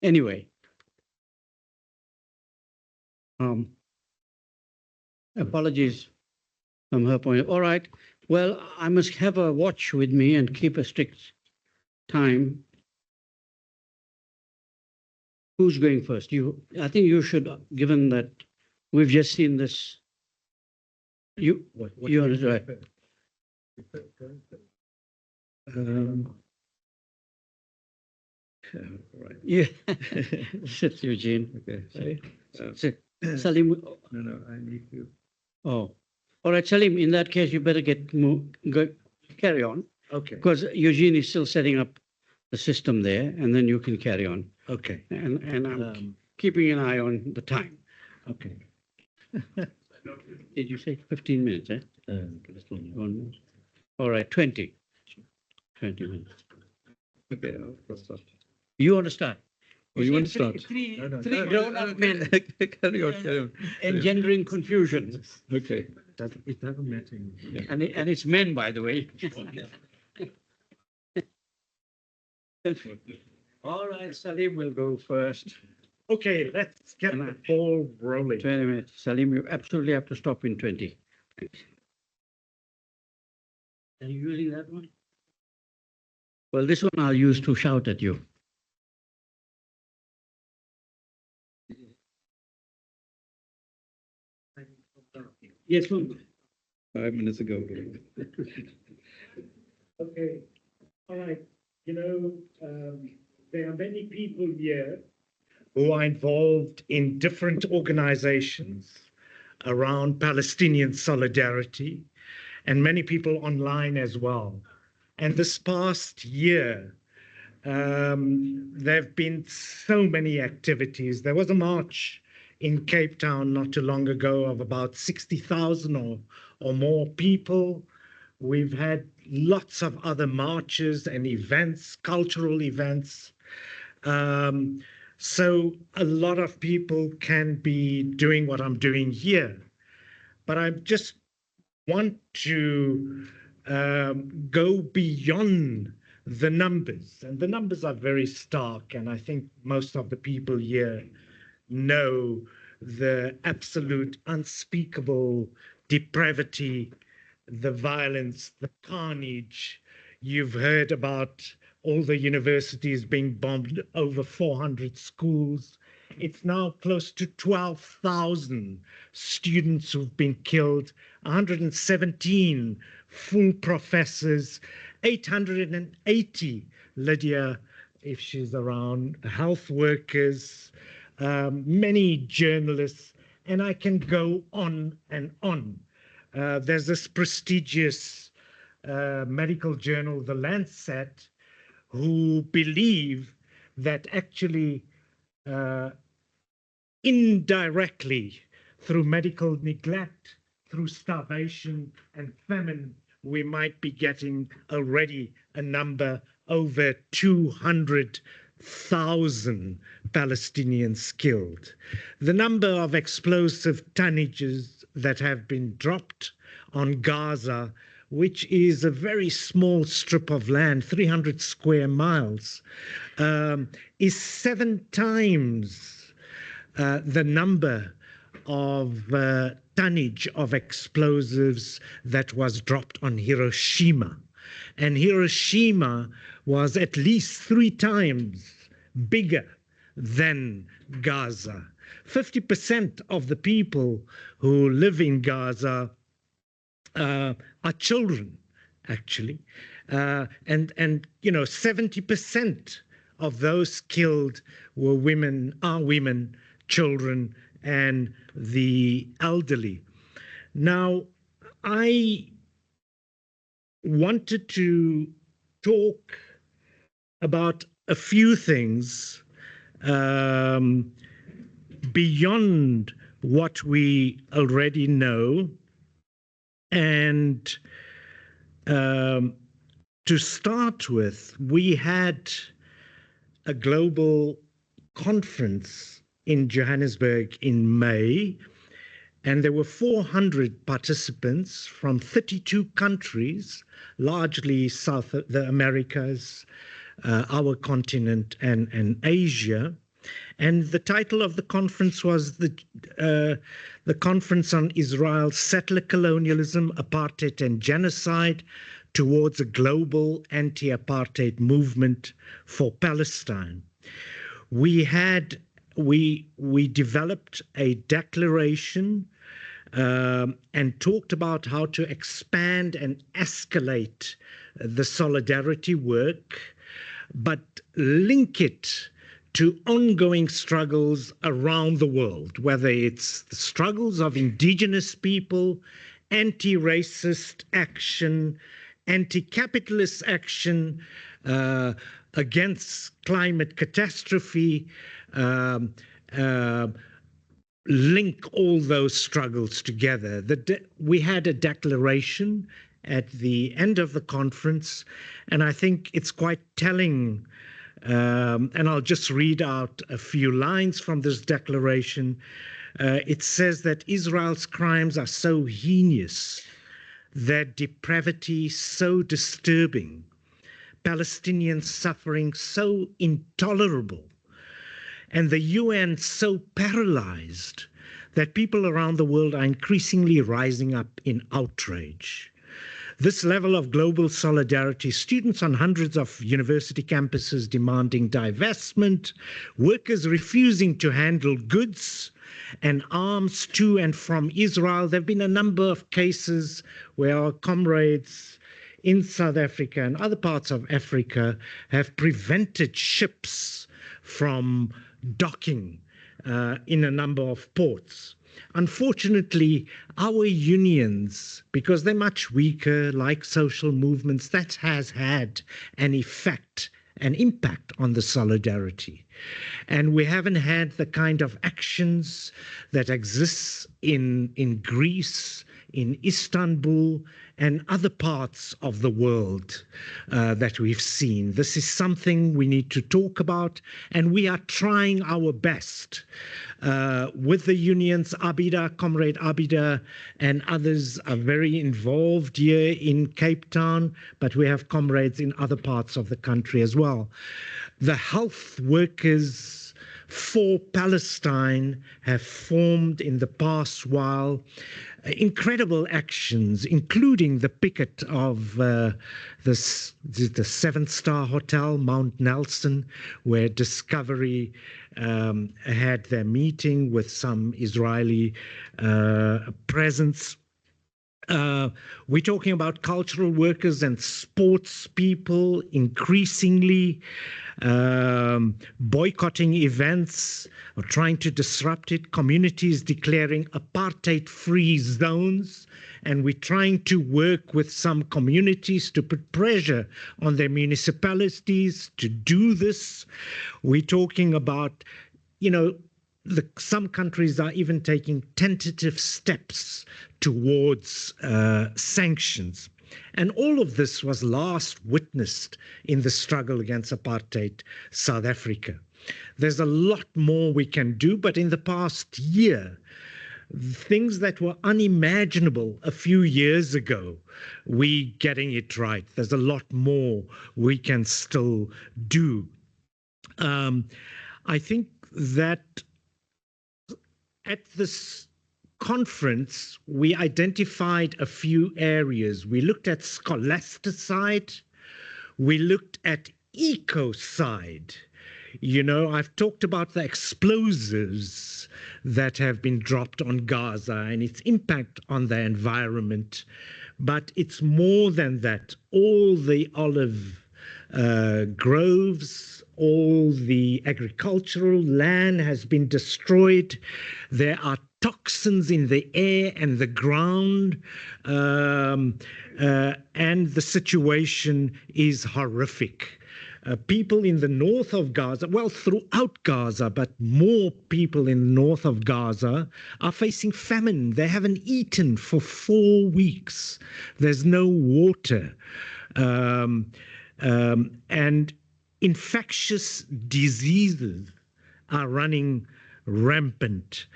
anyway. Apologies from her point. All right. Well, I must have a watch with me and keep a strict time. Who's going first? You. I think you should, given that we've just seen this. You are right. Right. Yeah. Sit, Eugene. Okay. Sit. Salim. No, I need to. Oh, all right, Salim. In that case, you better carry on. Okay. Because Eugene is still setting up the system there, and then you can carry on. Okay. And I'm keeping an eye on the time. Okay. Did you say 15 minutes? One more. All right, 20. 20 minits. Okay, I'll start. You want to start? Oh, you want to start? Three No. grown-up men Carry on. engendering confusion. Okay. It doesn't matter. Yeah. And it's men, by the way. All right, Salim will go first. Okay, let's get the ball rolling. 20 minutes. Salim, you absolutely have to stop in 20. Are you using that one? Well, this one I'll use to shout at you. Yes, ma'am. 5 minutes ago. Okay, all right. You know, there are many people here who are involved in different organizations around Palestinian solidarity, and many people online as well. And this past year, there have been so many activities. There was a march in Cape Town not too long ago of about 60,000 or more people. We've had lots of other marches and events, cultural events. So a lot of people can be doing what I'm doing here. But I just want to go beyond the numbers. And the numbers are very stark. And I think most of the people here know the absolute unspeakable depravity, the violence, the carnage. You've heard about all the universities being bombed, over 400 schools. It's now close to 12,000 students who've been killed, 117 full professors, 880, Lydia, if she's around, health workers, many journalists, and I can go on and on. There's this prestigious medical journal, The Lancet, who believe that actually indirectly, through medical neglect, through starvation and famine, we might be getting already a number over 200,000 Palestinians killed. The number of explosive tonnages that have been dropped on Gaza, which is a very small strip of land, 300 square miles, is 7 times the number of tonnage of explosives that was dropped on Hiroshima. And Hiroshima was at least 3 times bigger than Gaza. 50% of the people who live in Gaza are children, actually. And you know, 70% of those killed were women, children, and the elderly. Now, I wanted to talk about a few things beyond what we already know. And to start with, we had a global conference in Johannesburg in May, and there were 400 participants from 32 countries, largely South the Americas, our continent, and Asia. And the title of the conference was the Conference on Israel's Settler Colonialism, Apartheid and Genocide Towards a Global Anti-Apartheid Movement for Palestine. We developed a declaration and talked about how to expand and escalate the solidarity work, but link it to ongoing struggles around the world, whether it's the struggles of indigenous people, anti-racist action, anti-capitalist action, against climate catastrophe, link all those struggles together. We had a declaration at the end of the conference, and I think it's quite telling. And I'll just read out a few lines from this declaration. It says that Israel's crimes are so heinous, their depravity so disturbing, Palestinian suffering so intolerable, and the UN so paralyzed that people around the world are increasingly rising up in outrage. This level of global solidarity, students on hundreds of university campuses demanding divestment, workers refusing to handle goods, and arms to and from Israel. There have been a number of cases where our comrades in South Africa and other parts of Africa have prevented ships from docking in a number of ports. Unfortunately, our unions, because they're much weaker, like social movements, that has had an effect, an impact on the solidarity. And we haven't had the kind of actions that exists in Greece, in Istanbul, and other parts of the world that we've seen. This is something we need to talk about, and we are trying our best with the unions. Abida, Comrade Abida, and others are very involved here in Cape Town, but we have comrades in other parts of the country as well. The health workers for Palestine have formed in the past while incredible actions, including the picket of the 7-star hotel, Mount Nelson, where Discovery had their meeting with some Israeli presence. We're talking about cultural workers and sports people increasingly boycotting events or trying to disrupt it, communities declaring apartheid-free zones, and we're trying to work with some communities to put pressure on their municipalities to do this. We're talking about, you know, some countries are even taking tentative steps towards sanctions. And all of this was last witnessed in the struggle against apartheid South Africa. There's a lot more we can do, but in the past year, things that were unimaginable a few years ago, we getting it right. There's a lot more we can still do. I think that at this conference, we identified a few areas. We looked at scholasticide, we looked at ecocide. You know, I've talked about the explosives that have been dropped on Gaza and its impact on the environment, but it's more than that. All the olive groves, all the agricultural land has been destroyed. There are toxins in the air and the ground, and the situation is horrific. People in the north of Gaza, well, throughout Gaza, but more people in the north of Gaza are facing famine. They haven't eaten for 4 weeks. There's no water. And infectious diseases are running rampant.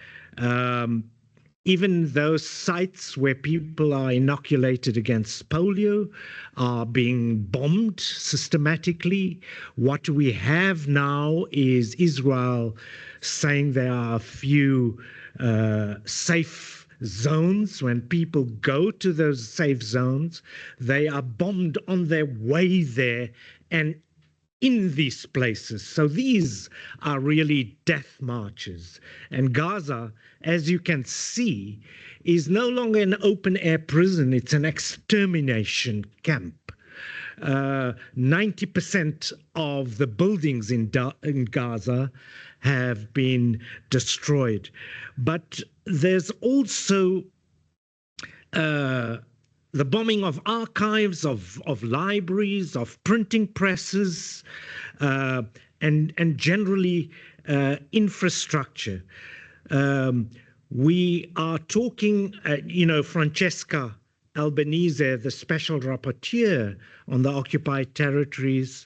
Even those sites where people are inoculated against polio are being bombed systematically. What we have now is Israel saying there are a few safe zones. When people go to those safe zones, they are bombed on their way there and in these places. So these are really death marches. And Gaza, as you can see, is no longer an open-air prison. It's an extermination camp. 90% of the buildings in Gaza have been destroyed. But there's also the bombing of archives, of libraries, of printing presses, and generally infrastructure. We are talking, you know, Francesca Albanese, the special rapporteur on the occupied territories,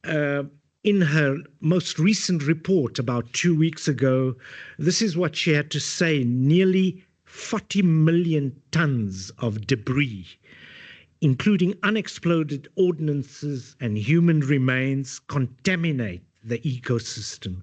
in her most recent report about 2 weeks ago, this is what she had to say: nearly 40 million tons of debris, including unexploded ordnances and human remains, contaminate the ecosystem.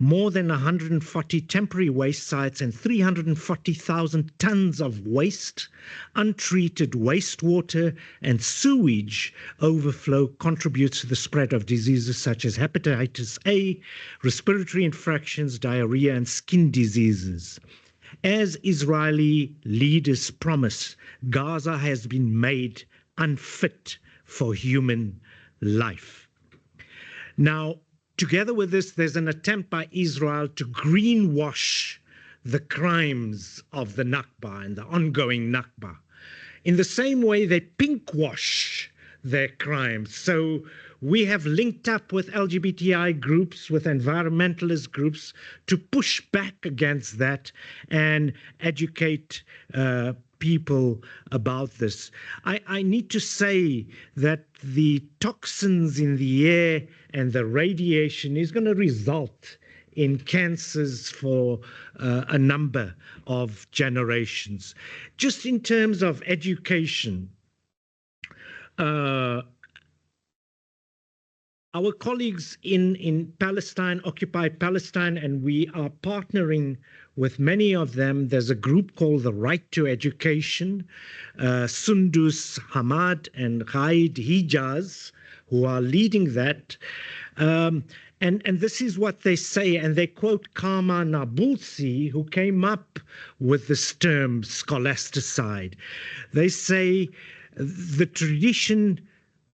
more than 140 temporary waste sites and 340,000 tons of waste, untreated wastewater and sewage overflow contributes to the spread of diseases such as hepatitis A, respiratory infections, diarrhea, and skin diseases. As Israeli leaders promise, Gaza has been made unfit for human life. Now, together with this, there's an attempt by Israel to greenwash the crimes of the Nakba and the ongoing Nakba. In the same way, they pinkwash their crimes. So we have linked up with LGBTI groups, with environmentalist groups, to push back against that and educate people about this. I need to say that the toxins in the air and the radiation is going to result in cancers for a number of generations. Just in terms of education, our colleagues in Palestine, occupied Palestine, and we are partnering with many of them. There's a group called the Right to Education, Sundus Hamad and Ghaid Hijaz, who are leading that. And this is what they say, and they quote Kama Nabulsi, who came up with this term scholasticide. They say the tradition,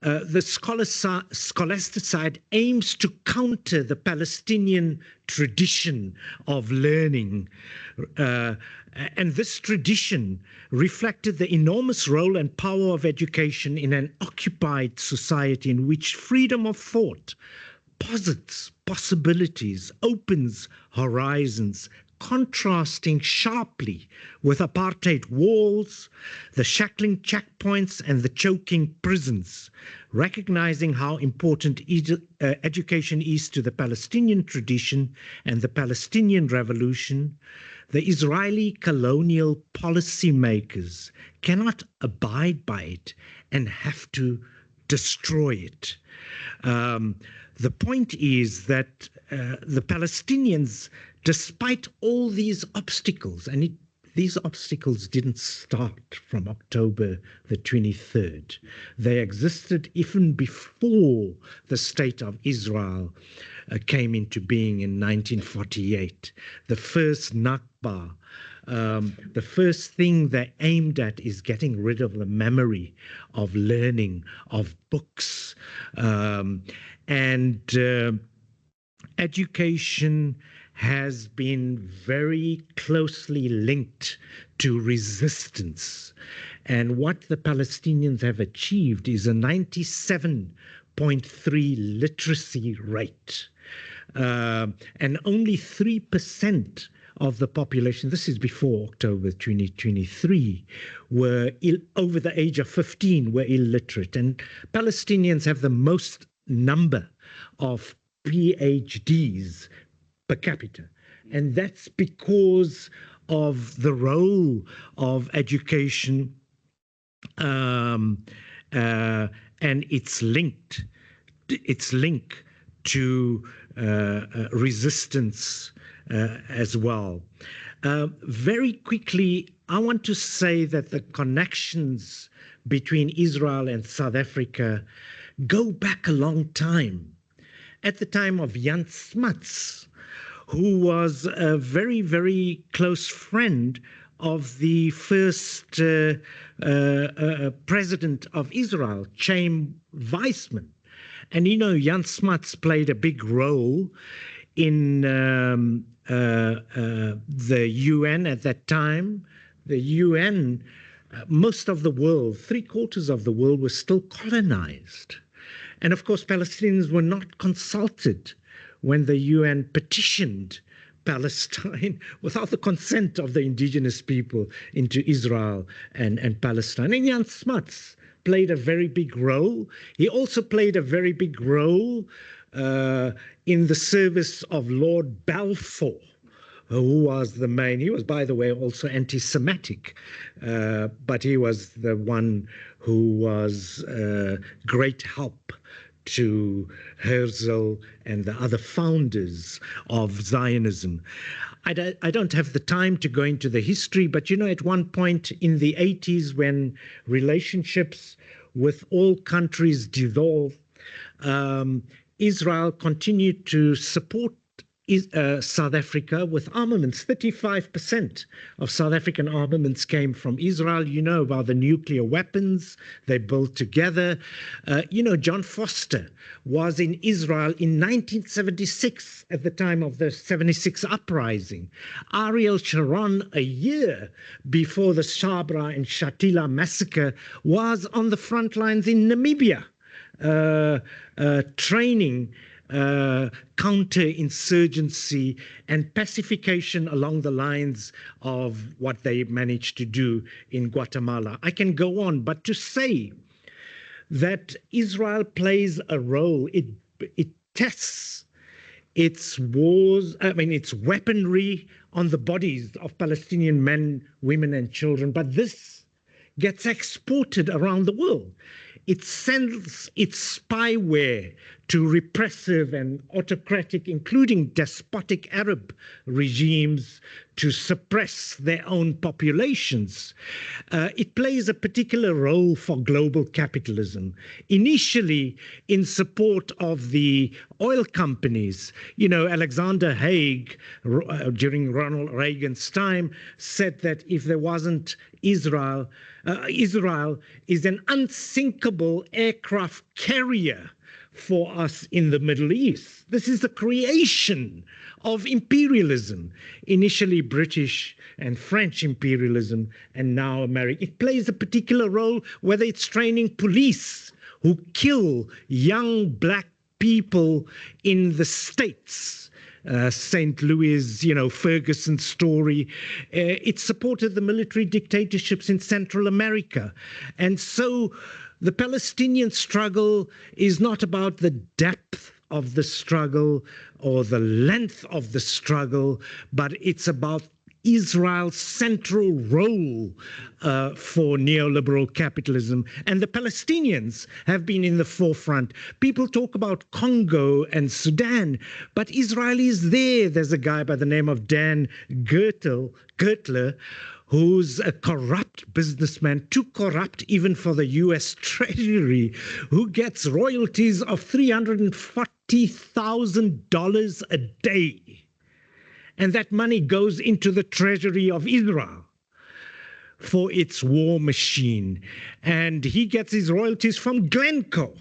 the scholasticide aims to counter the Palestinian tradition of learning. And this tradition reflected the enormous role and power of education in an occupied society in which freedom of thought posits possibilities, opens horizons, contrasting sharply with apartheid walls, the shackling checkpoints, and the choking prisons, recognizing how important education is to the Palestinian tradition and the Palestinian revolution. The Israeli colonial policymakers cannot abide by it and have to destroy it. The point is that the Palestinians, despite all these obstacles, and these obstacles didn't start from October the 23rd. They existed even before the State of Israel came into being in 1948. The first Nakba, the first thing they aimed at is getting rid of the memory of learning, of books, and education has been very closely linked to resistance. And what the Palestinians have achieved is a 97.3 literacy rate. And only 3% of the population, this is before October 2023, were over the age of 15 were illiterate. And Palestinians have the most number of PhDs per capita. And that's because of the role of education and its link to resistance as well. Very quickly, I want to say that the connections between Israel and South Africa go back a long time. At the time of Jan Smuts, who was a very, very close friend of the first president of Israel, Chaim Weizmann. And you know, Jan Smuts played a big role in the UN at that time. The UN, most of the world, 3/4 of the world was still colonized. And of course, Palestinians were not consulted when the UN petitioned Palestine without the consent of the indigenous people into Israel and Palestine. And Jan Smuts played a very big role. He also played a very big role in the service of Lord Balfour, who was the main, he was, by the way, also anti-Semitic, but he was the one who was great help to Herzl and the other founders of Zionism. I don't have the time to go into the history, but you know, at one point in the 80s, when relationships with all countries devolved, Israel continued to support South Africa with armaments. 35% of South African armaments came from Israel. You know about the nuclear weapons they built together. You know, John Foster was in Israel in 1976 at the time of the 76 uprising. Ariel Sharon, a year before the Sabra and Shatila massacre, was on the front lines in Namibia, training counterinsurgency and pacification along the lines of what they managed to do in Guatemala. I can go on, but to say that Israel plays a role, it tests its wars, its weaponry on the bodies of Palestinian men, women, and children, but this gets exported around the world. It sends its spyware to repressive and autocratic, including despotic Arab regimes, to suppress their own populations. It plays a particular role for global capitalism, initially in support of the oil companies. You know, Alexander Haig, during Ronald Reagan's time, said that if there wasn't Israel, Israel is an unsinkable aircraft carrier for us in the Middle East. This is the creation of imperialism, initially British and French imperialism, and now American. It plays a particular role, whether it's training police who kill young black people in the States. St. Louis, you know, Ferguson story. It supported the military dictatorships in Central America. And so the Palestinian struggle is not about the depth of the struggle or the length of the struggle, but it's about Israel's central role for neoliberal capitalism. And the Palestinians have been in the forefront. People talk about Congo and Sudan, but Israel is there. There's a guy by the name of Dan Gertler, who's a corrupt businessman, too corrupt even for the US Treasury, who gets royalties of $340,000 a day. And that money goes into the treasury of Israel for its war machine. And he gets his royalties from Glencoe,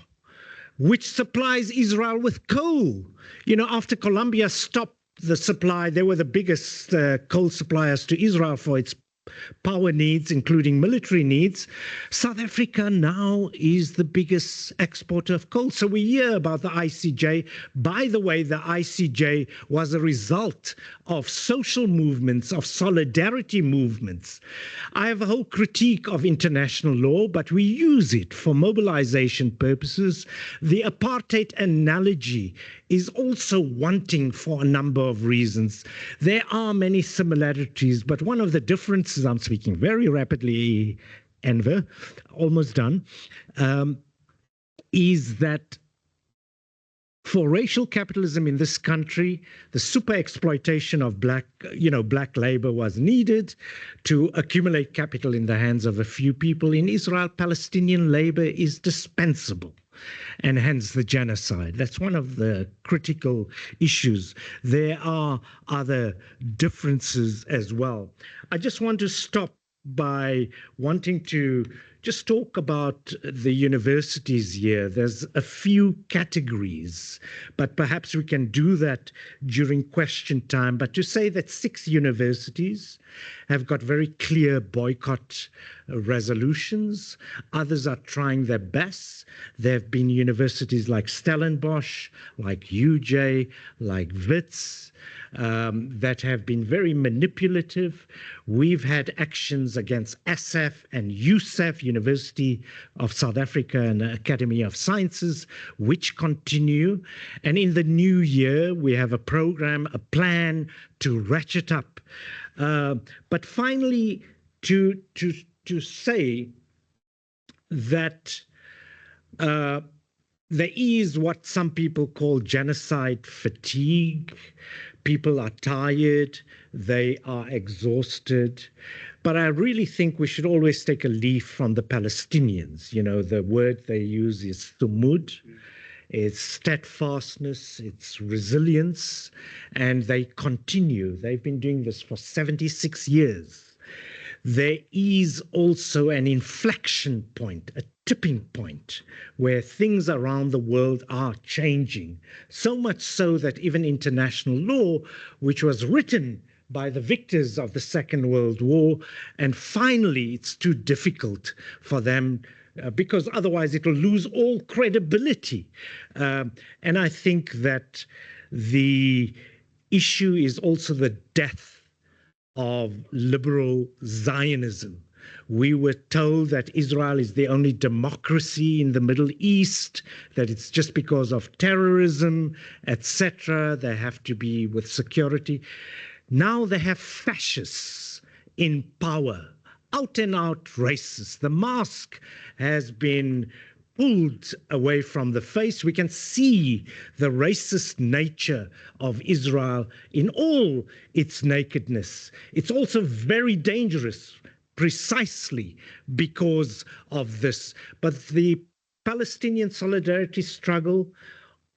which supplies Israel with coal. You know, after Colombia stopped the supply, they were the biggest coal suppliers to Israel for its power needs, including military needs. South Africa now is the biggest exporter of coal. So we hear about the ICJ. By the way, the ICJ was a result of social movements, of solidarity movements. I have a whole critique of international law, but we use it for mobilization purposes. The apartheid analogy is also wanting for a number of reasons. There are many similarities, but one of the differences, I'm speaking very rapidly, Enver, almost done, is that for racial capitalism in this country, the super exploitation of black labor was needed to accumulate capital in the hands of a few people. In Israel, Palestinian labor is dispensable, and hence the genocide. That's one of the critical issues. There are other differences as well. I just want to stop by wanting to just talk about the universities here. There's a few categories, but perhaps we can do that during question time. But to say that 6 universities have got very clear boycott resolutions. Others are trying their best. There have been universities like Stellenbosch, like UJ, like Wits, that have been very manipulative. We've had actions against ASAF and USAF, University of South Africa and Academy of Sciences, which continue. And in the new year, we have a program, a plan to ratchet up. But finally, to say that there is what some people call genocide fatigue. People are tired, they are exhausted. But I really think we should always take a leaf from the Palestinians. You know, the word they use is thumud. It's steadfastness, it's resilience, and they continue. They've been doing this for 76 years. There is also an inflection point, a tipping point, where things around the world are changing. So much so that even international law, which was written by the victors of the Second World War, and finally it's too difficult for them because otherwise it will lose all credibility. And I think that the issue is also the death of liberal Zionism. We were told that Israel is the only democracy in the Middle East, that it's just because of terrorism, etc. They have to be with security. Now they have fascists in power, out and out racists. The mask has been pulled away from the face. We can see the racist nature of Israel in all its nakedness. It's also very dangerous precisely because of this. But the Palestinian solidarity struggle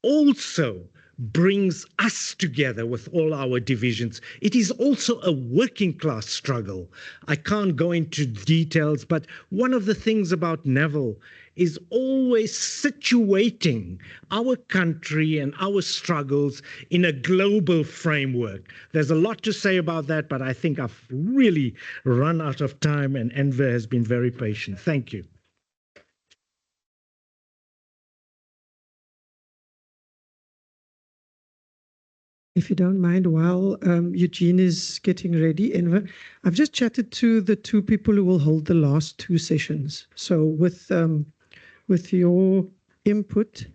also brings us together with all our divisions. It is also a working class struggle. I can't go into details, but one of the things about Neville is always situating our country and our struggles in a global framework. There's a lot to say about that, but I think I've really run out of time, and Enver has been very patient. Thank you. If you don't mind, while Eugene is getting ready, Enver, I've just chatted to the two people who will hold the last two sessions. So with your input,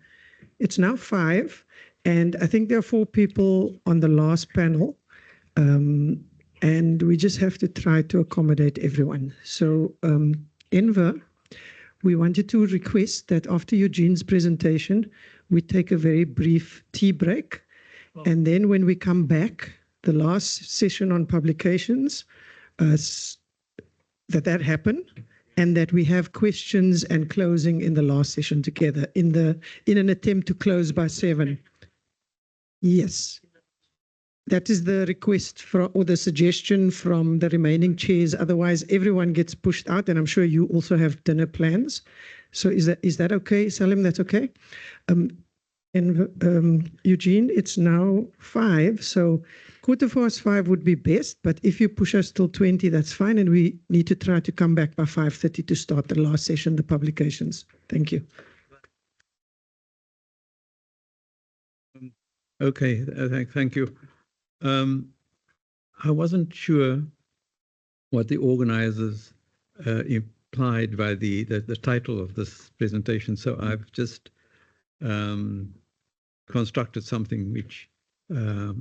it's now 5, and I think there are 4 people on the last panel, and we just have to try to accommodate everyone. So Enver, we wanted to request that after Eugene's presentation, we take a very brief tea break. And then when we come back, the last session on publications, that happen, and that we have questions and closing in the last session together in an attempt to close by 7. Yes. That is the request or the suggestion from the remaining chairs. Otherwise, everyone gets pushed out, and I'm sure you also have dinner plans. So is that okay, Salim? That's okay? And Eugene, it's now 5, so 5:15 would be best, but if you push us till 20, that's fine, and we need to try to come back by 5:30 to start the last session, the publications. Thank you. Okay, thank you. I wasn't sure what the organizers implied by the title of this presentation, so I've just constructed something which I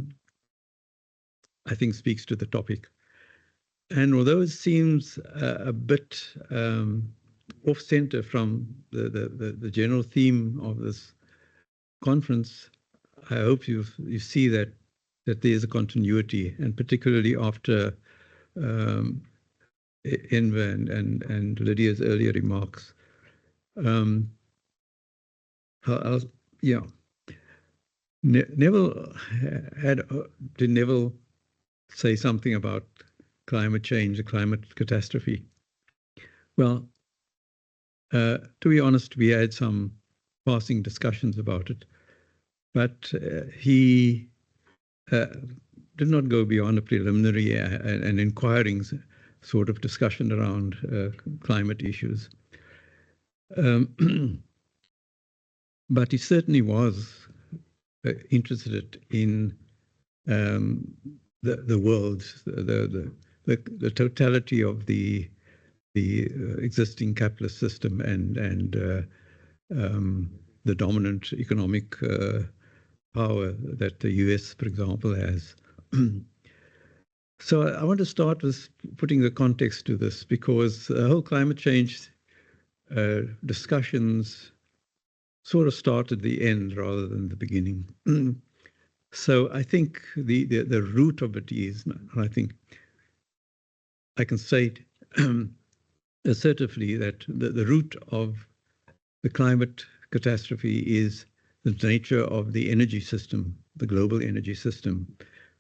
think speaks to the topic. And although it seems a bit off-center from the general theme of this conference, I hope you see that there's a continuity, and particularly after Enver and Lydia's earlier remarks. Yeah. Neville did Neville say something about climate change, a climate catastrophe? Well, to be honest, we had some passing discussions about it, but he did not go beyond a preliminary and inquiring sort of discussion around climate issues. But he certainly was interested in the world, the totality of the existing capitalist system and the dominant economic power that the US, for example, has. So I want to start with putting the context to this, because the whole climate change discussions sort of start at the end rather than the beginning. So I think the root of it is, I think I can say assertively that the root of the climate catastrophe is the nature of the energy system, the global energy system,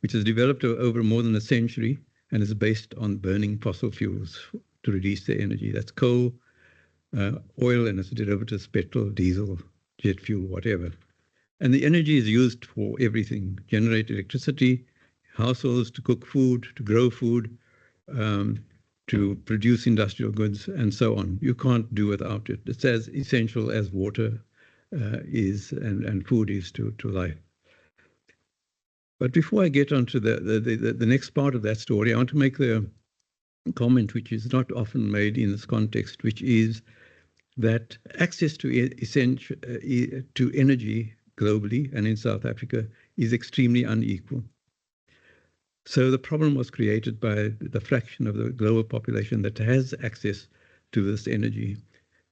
which has developed over more than a century and is based on burning fossil fuels to release the energy. That's coal, oil and its derivatives, petrol, diesel, jet fuel, whatever. And the energy is used for everything: generate electricity, households to cook food, to grow food, to produce industrial goods, and so on. You can't do without it. It's as essential as water is and food is to life. But before I get on to the next part of that story, I want to make the comment which is not often made in this context, which is that access to energy globally and in South Africa is extremely unequal. So the problem was created by the fraction of the global population that has access to this energy.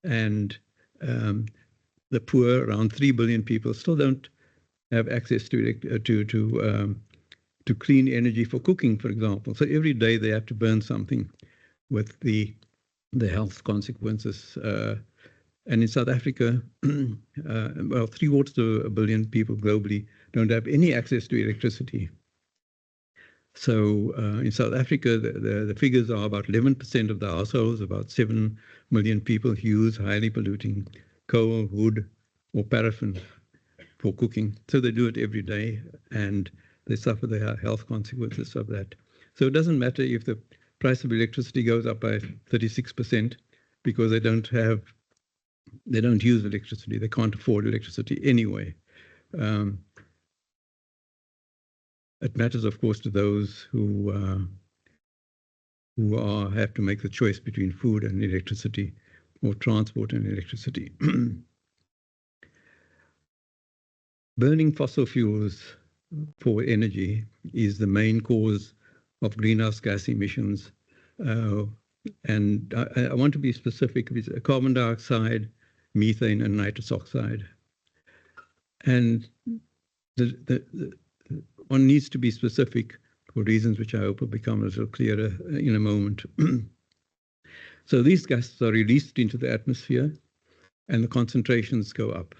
And the poor, around 3 billion people, still don't have access to clean energy for cooking, for example. So every day they have to burn something with the health consequences. And in South Africa, well, 3/4 of a billion people globally don't have any access to electricity. So in South Africa, the figures are about 11% of the households, about 7 million people use highly polluting coal, wood, or paraffin for cooking. So they do it every day, and they suffer the health consequences of that. So it doesn't matter if the price of electricity goes up by 36%, because they don't use electricity. They can't afford electricity anyway. It matters, of course, to those who have to make the choice between food and electricity, or transport and electricity. Burning fossil fuels for energy is the main cause of greenhouse gas emissions. And I want to be specific with carbon dioxide, methane, and nitrous oxide. And one needs to be specific for reasons which I hope will become a little clearer in a moment. So these gases are released into the atmosphere, and the concentrations go up.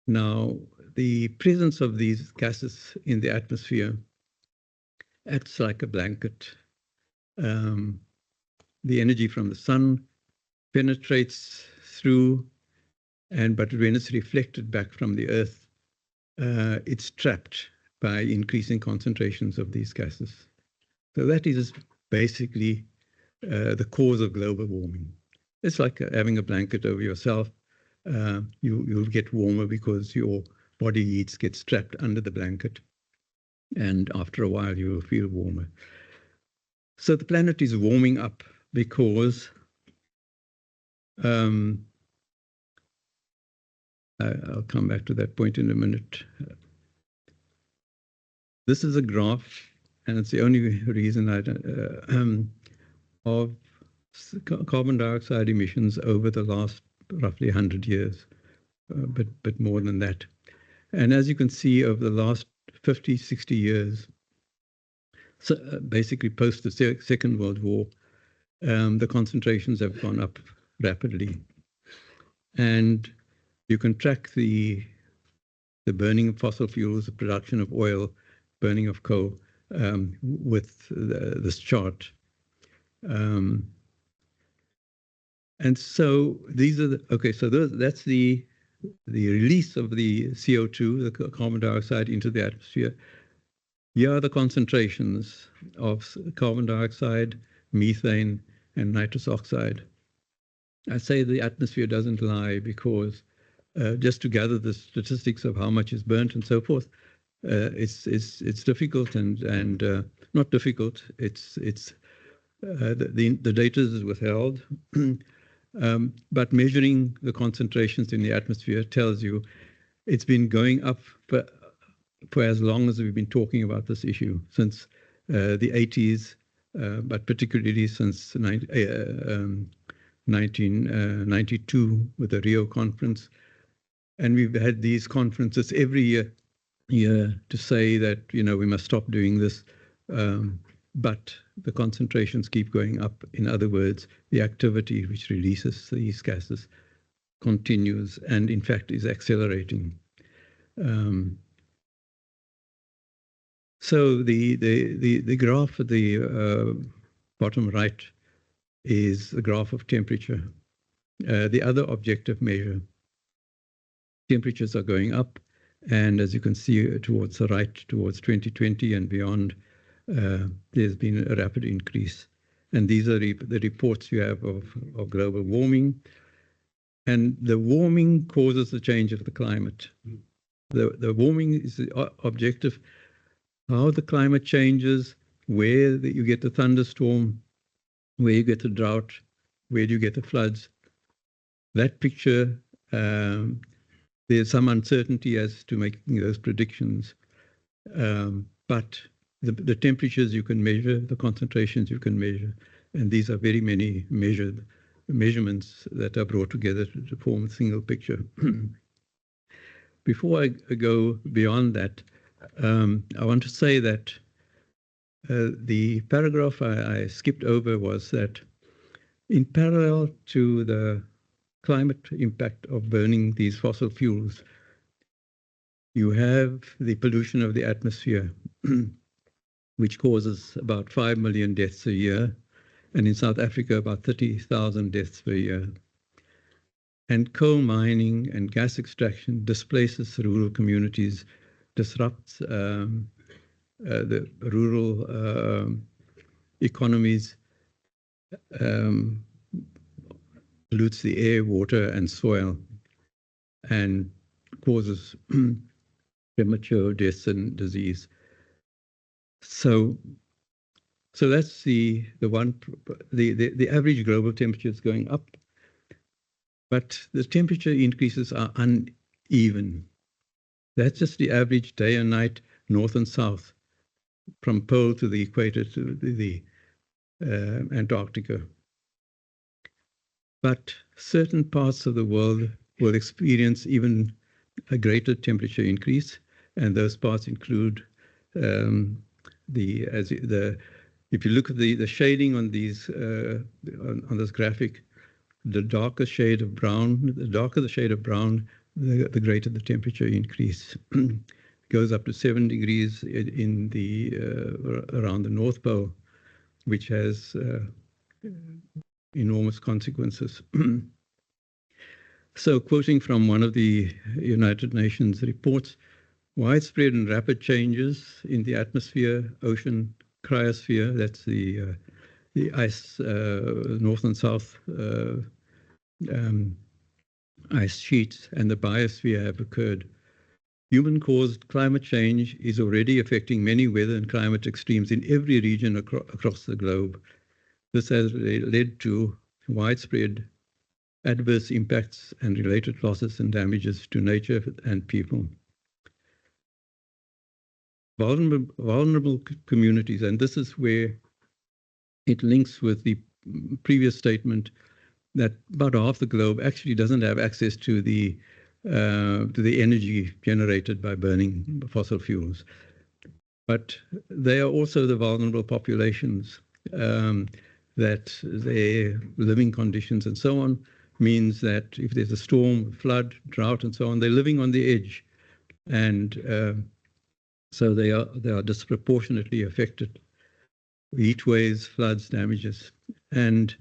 Now, the presence of these gases in the atmosphere acts like a blanket. The energy from the sun penetrates through, but when it's reflected back from the earth, it's trapped by increasing concentrations of these gases. So that is basically the cause of global warming. It's like having a blanket over yourself. You'll get warmer because your body heat gets trapped under the blanket, and after a while you will feel warmer. So the planet is warming up because I'll come back to that point in a minute. This is a graph, and it's the only reason of carbon dioxide emissions over the last roughly 100 years, but more than that. And as you can see, over the last 50, 60 years, so basically post the Second World War, the concentrations have gone up rapidly. And you can track the burning of fossil fuels, the production of oil, burning of coal with this chart. And so these are that's the release of the CO2, the carbon dioxide, into the atmosphere. Here are the concentrations of carbon dioxide, methane, and nitrous oxide. I say the atmosphere doesn't lie because just to gather the statistics of how much is burnt and so forth, it's difficult and not difficult. The data is withheld, but measuring the concentrations in the atmosphere tells you it's been going up for as long as we've been talking about this issue, since the 80s, but particularly since 1992 with the Rio Conference. And we've had these conferences every year to say that, we must stop doing this. But the concentrations keep going up. In other words, the activity which releases these gases continues and, in fact, is accelerating. So the graph at the bottom right is the graph of temperature. The other objective measure, temperatures are going up, and as you can see towards the right, towards 2020 and beyond, there's been a rapid increase. And these are the reports you have of global warming. And the warming causes the change of the climate. The warming is the objective. How the climate changes, where you get the thunderstorm, where you get the drought, where do you get the floods. That picture, there's some uncertainty as to making those predictions. But the temperatures you can measure, the concentrations you can measure, and these are very many measurements that are brought together to form a single picture. Before I go beyond that, I want to say that the paragraph I skipped over was that in parallel to the climate impact of burning these fossil fuels, you have the pollution of the atmosphere, which causes about 5 million deaths a year, and in South Africa about 30,000 deaths per year. And coal mining and gas extraction displaces rural communities, disrupts the rural economies, pollutes the air, water, and soil, and causes premature deaths and disease. So that's the average global temperature is going up, but the temperature increases are uneven. That's just the average day and night, north and south, from pole to the equator to the Antarctica. But certain parts of the world will experience even a greater temperature increase, and those parts include if you look at the shading on these on this graphic, the darker shade of brown, the greater the temperature increase. Goes up to 7 degrees in around the North Pole, which has enormous consequences. So, quoting from one of the United Nations reports, widespread and rapid changes in the atmosphere, ocean, cryosphere, that's the ice, north and south ice sheets, and the biosphere have occurred. Human-caused climate change is already affecting many weather and climate extremes in every region across the globe. This has led to widespread adverse impacts and related losses and damages to nature and people. Vulnerable communities, and this is where it links with the previous statement that about half the globe actually doesn't have access to the energy generated by burning fossil fuels. But they are also the vulnerable populations that their living conditions and so on means that if there's a storm, flood, drought, and so on, they're living on the edge. And so they are disproportionately affected. Heat waves, floods, damages, and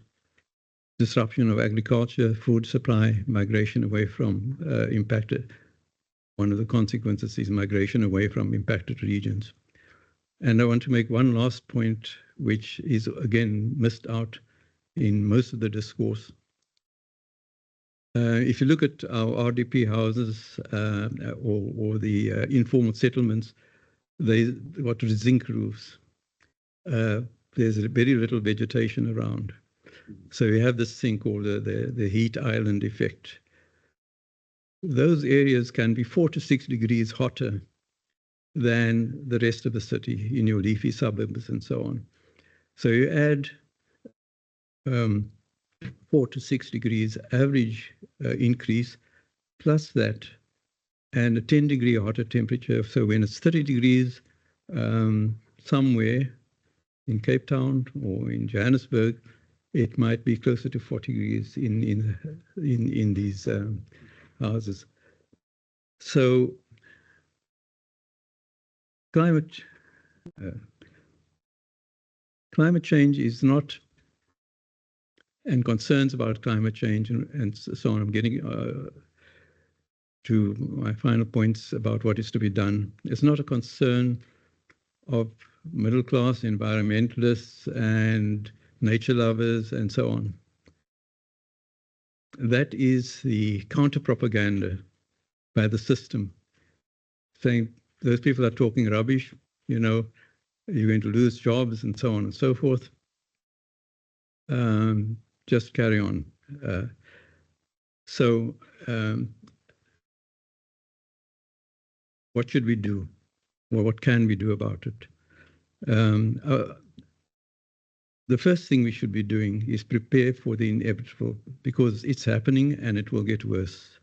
disruption of agriculture, food supply, migration away from impacted. One of the consequences is migration away from impacted regions. And I want to make one last point, which is again missed out in most of the discourse. If you look at our RDP houses or the informal settlements, what are zinc roofs? There's very little vegetation around. So we have this thing called the heat island effect. Those areas can be 4 to 6 degrees hotter than the rest of the city in your leafy suburbs and so on. So you add 4 to 6 degrees average increase, plus that, and a 10-degree hotter temperature. So when it's 30 degrees somewhere in Cape Town or in Johannesburg, it might be closer to 40 degrees in these houses. So climate change is not, and concerns about climate change and so on. I'm getting to my final points about what is to be done. It's not a concern of middle-class environmentalists and nature lovers and so on. That is the counter-propaganda by the system, saying those people are talking rubbish, you know, you're going to lose jobs and so on and so forth. Just carry on. What should we do? Well, what can we do about it? The first thing we should be doing is prepare for the inevitable, because it's happening and it will get worse.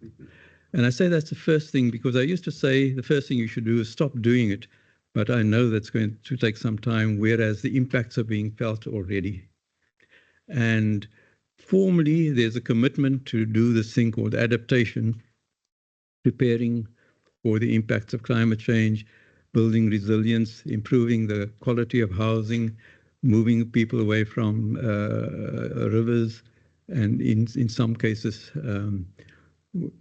And I say that's the first thing because I used to say the first thing you should do is stop doing it, but I know that's going to take some time, whereas the impacts are being felt already. And formally, there's a commitment to do this thing called adaptation, preparing for the impacts of climate change, building resilience, improving the quality of housing, moving people away from rivers, and in some cases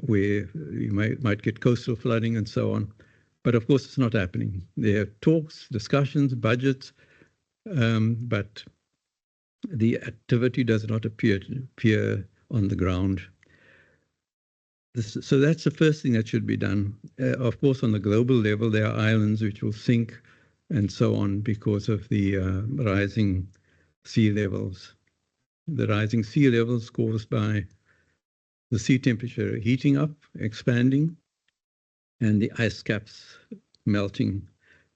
where you might get coastal flooding and so on. But of course, it's not happening. There are talks, discussions, budgets, but the activity does not appear on the ground. So that's the first thing that should be done. Of course, on the global level, there are islands which will sink and so on because of the rising sea levels. The rising sea levels caused by the sea temperature heating up, expanding, and the ice caps melting,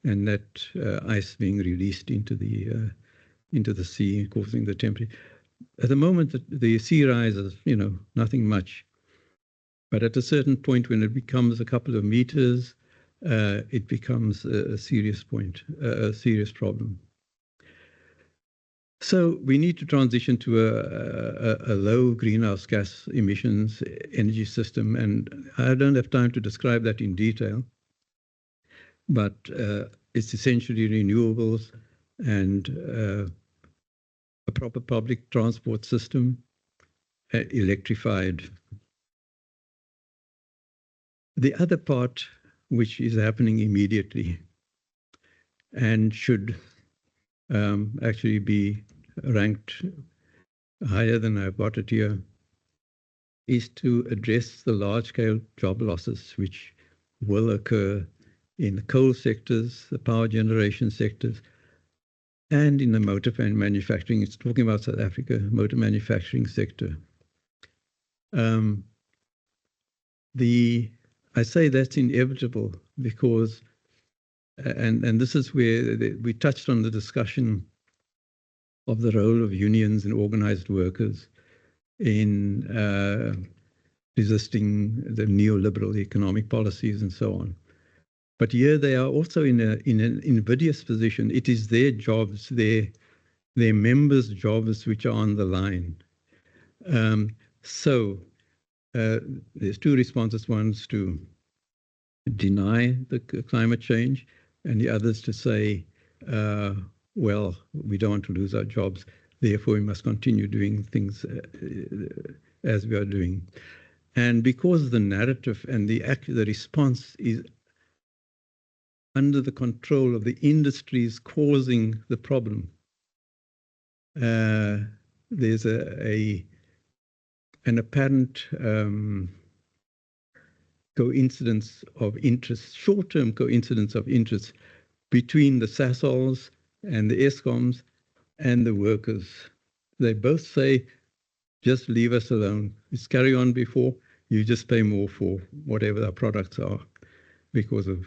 and that ice being released into the sea, causing the temperature. At the moment, the sea rises, you know, nothing much. But at a certain point, when it becomes a couple of meters, it becomes a serious point, a serious problem. So we need to transition to a low greenhouse gas emissions energy system. And I don't have time to describe that in detail, but it's essentially renewables and a proper public transport system, electrified. The other part, which is happening immediately and should actually be ranked higher than I've got it here, is to address the large-scale job losses which will occur in the coal sectors, the power generation sectors, and in the motor manufacturing. It's talking about South Africa, motor manufacturing sector. I say that's inevitable because, and this is where we touched on the discussion of the role of unions and organized workers in resisting the neoliberal economic policies and so on. But here they are also in an invidious position. It is their jobs, their members' jobs which are on the line. There's two responses. One's to deny the climate change, and the other's to say, well, we don't want to lose our jobs, therefore we must continue doing things as we are doing. And because the narrative and the response is under the control of the industries causing the problem, there's an apparent coincidence of interest, short-term coincidence of interest between the Sasols and the Escoms and the workers. They both say, just leave us alone. Let's carry on before. You just pay more for whatever our products are because of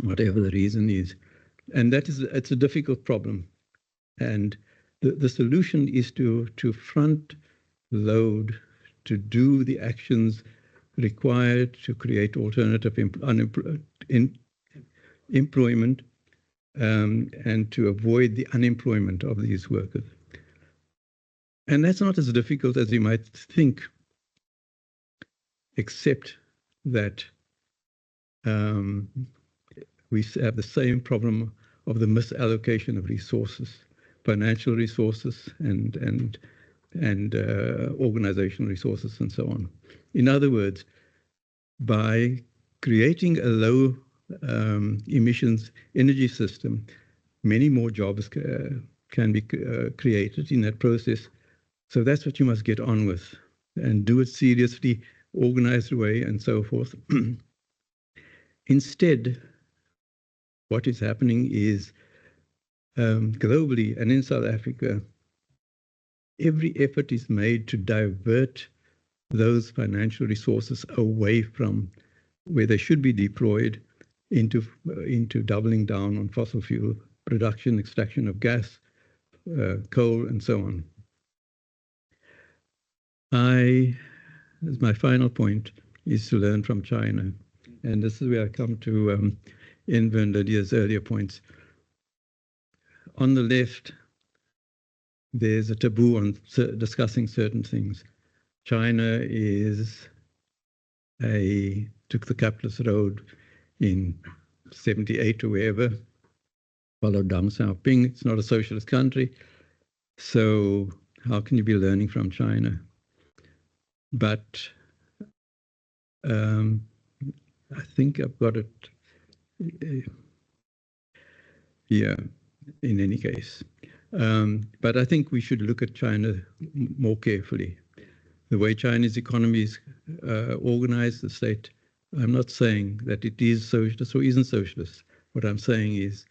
whatever the reason is. And it's a difficult problem. And the solution is to front load to do the actions required to create alternative employment and to avoid the unemployment of these workers. And that's not as difficult as you might think, except that we have the same problem of the misallocation of resources, financial resources and organizational resources and so on. In other words, by creating a low emissions energy system, many more jobs can be created in that process. So that's what you must get on with and do it seriously, organized way and so forth. Instead, what is happening is globally and in South Africa, every effort is made to divert those financial resources away from where they should be deployed into doubling down on fossil fuel production, extraction of gas, coal, and so on. As my final point, is to learn from China. And this is where I come to Enver and Lydia's earlier points. On the left, there's a taboo on discussing certain things. China took the capitalist road in 78 or wherever, followed Deng Xiaoping. It's not a socialist country. So how can you be learning from China? But I think I've got it here in any case. But I think we should look at China more carefully. The way Chinese economy is organized, the state, I'm not saying that it is socialist or isn't socialist. What I'm saying is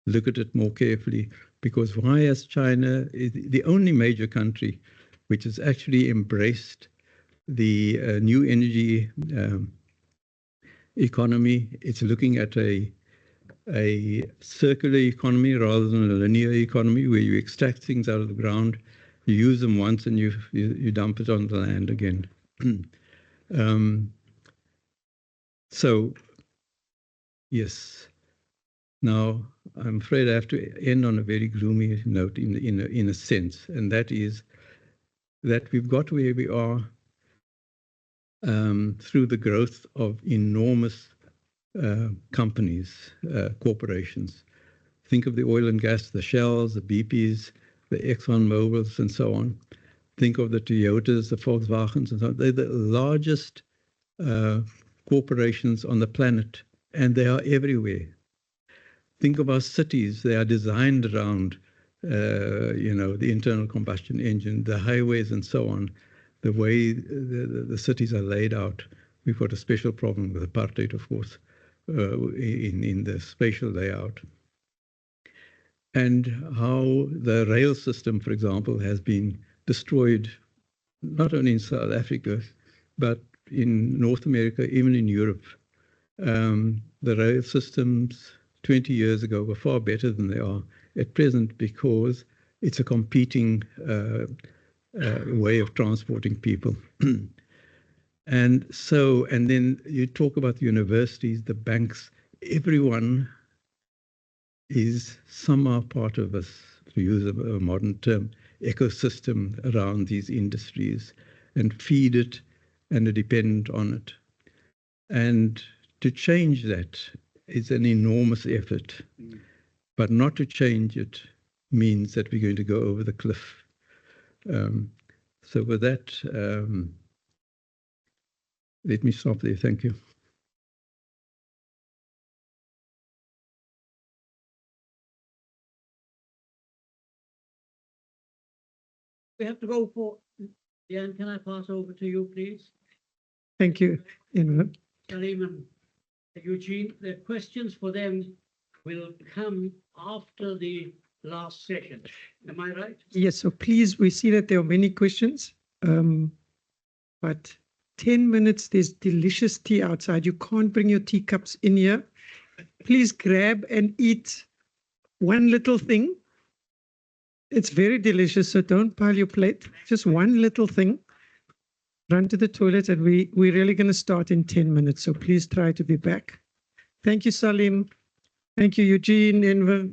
look at it more carefully, because why has China, the only major country which has actually embraced the new energy economy, it's looking at a circular economy rather than a linear economy where you extract things out of the ground, you use them once and you dump it on the land again. So, yes. Now, I'm afraid I have to end on a very gloomy note in a sense, and that is that we've got where we are through the growth of enormous companies, corporations. Think of the oil and gas, the Shells, the BPs, the Exxon Mobils, and so on. Think of the Toyotas, the Volkswagens, and so on. They're the largest corporations on the planet, and they are everywhere. Think of our cities. They are designed around, the internal combustion engine, the highways, and so on. The way the cities are laid out. We've got a special problem with apartheid, of course, in the spatial layout. And how the rail system, for example, has been destroyed, not only in South Africa, but in North America, even in Europe. The rail systems 20 years ago were far better than they are at present, because it's a competing way of transporting people. And then you talk about the universities, the banks, everyone is somehow part of us, to use a modern term, ecosystem around these industries, and feed it and are dependent on it. And to change that is an enormous effort, but not to change it means that we're going to go over the cliff. So with that, let me stop there. Thank you. We have to go for, Jan, can I pass over to you, please? Thank you, Enver. Karim and Eugene, the questions for them will come after the last session. Am I right? Yes, so please, we see that there are many questions, but 10 minutes, there's delicious tea outside. You can't bring your teacups in here. Please grab and eat one little thing. It's very delicious, so don't pile your plate. Just one little thing. Run to the toilet, and we're really going to start in 10 minutes, so please try to be back. Thank you, Salim. Thank you, Eugene, Enver.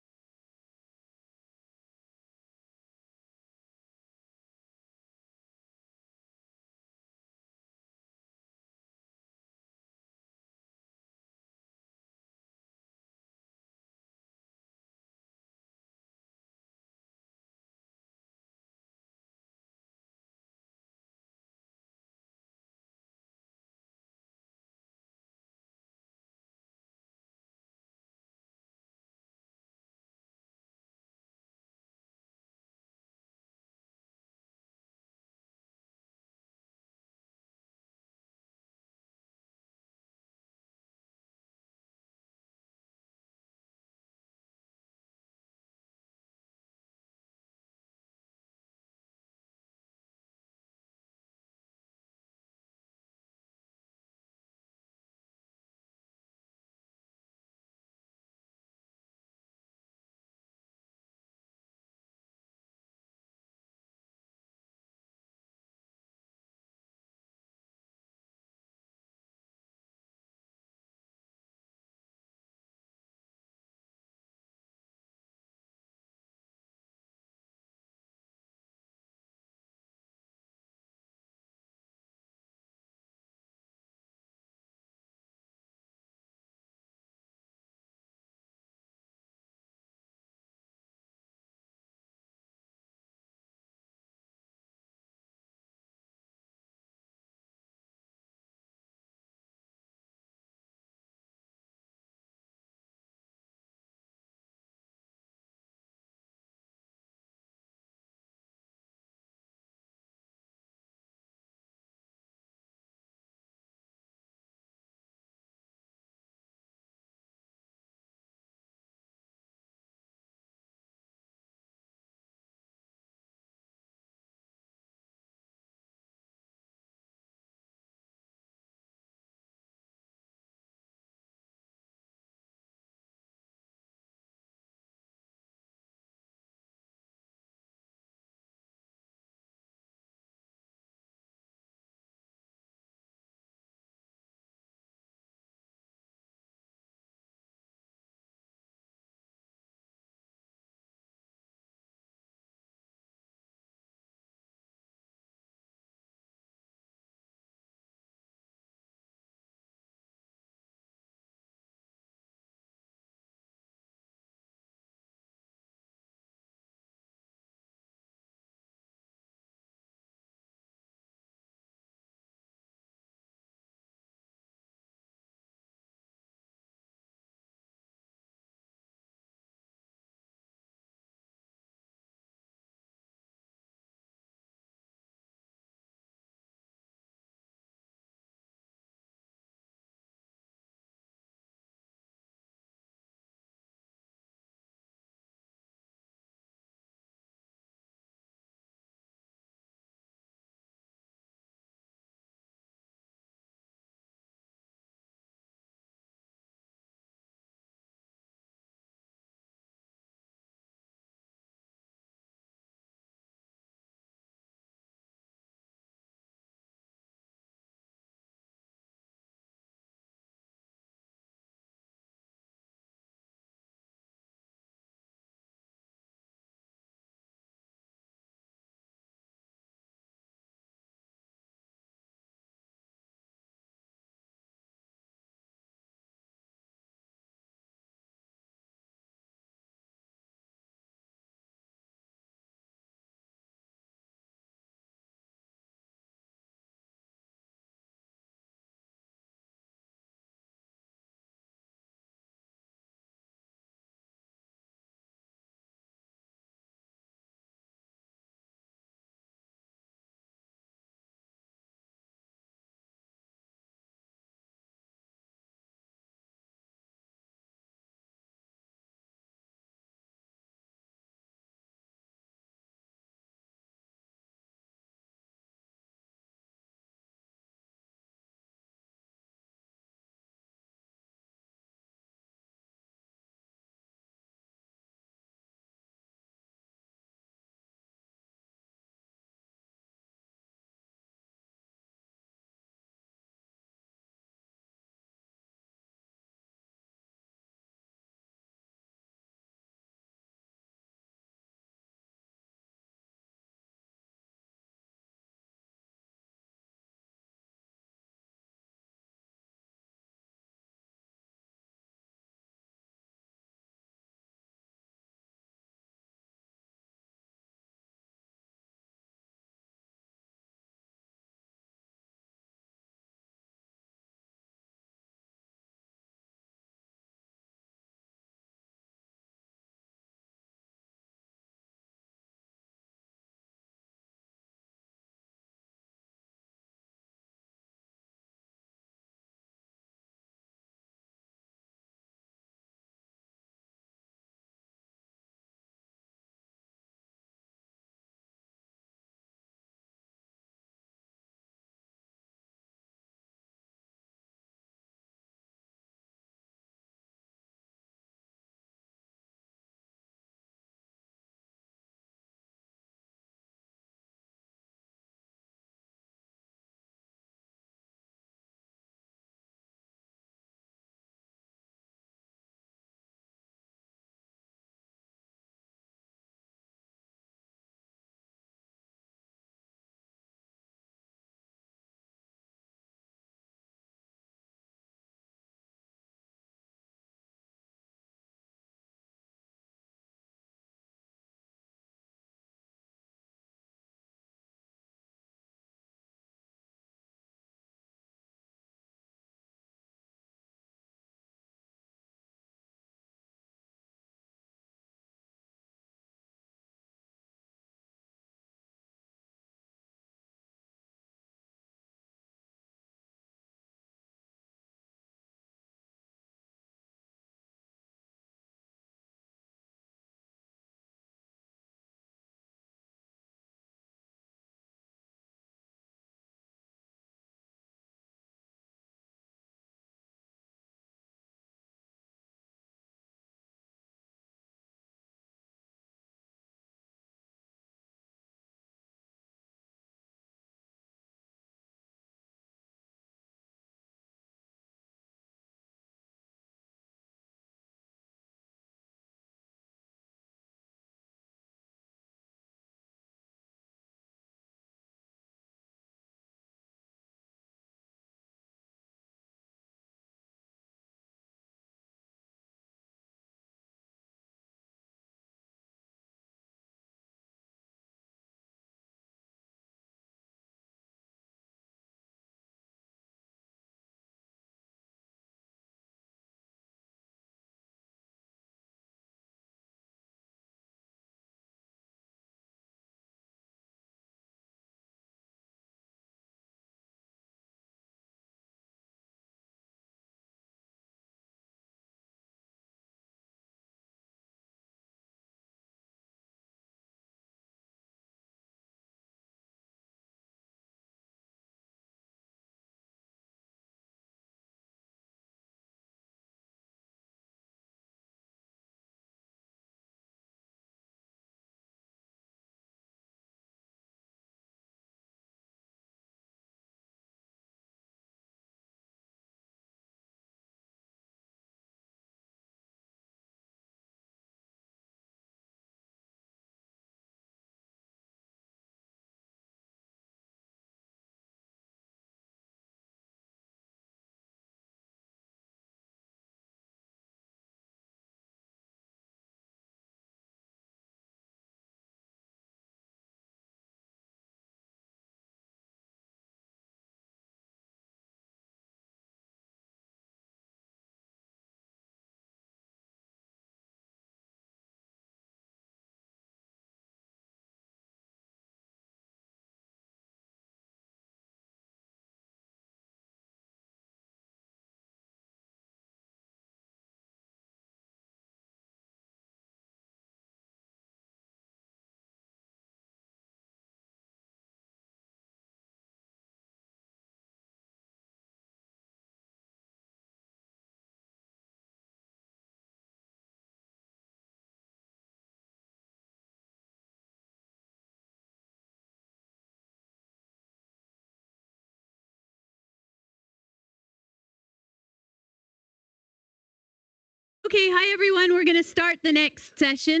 Okay, hi everyone. We're going to start the next session.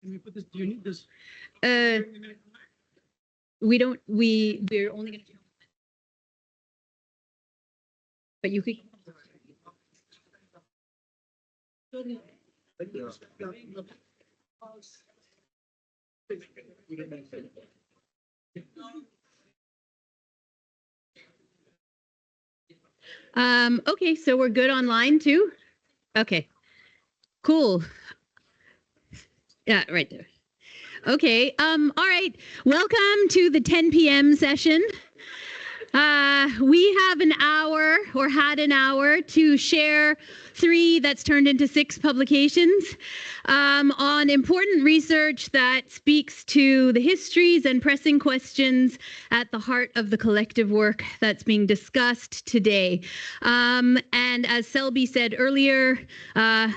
Can we put this? Do you need this? We're only going to. But you could. Okay, so we're good online too? Okay, cool. Yeah, right there. Okay, all right. Welcome to the 10 p.m. session. We have an hour, or had an hour, to share 3 that's turned into 6 publications on important research that speaks to the histories and pressing questions at the heart of the collective work that's being discussed today. And as Selby said earlier,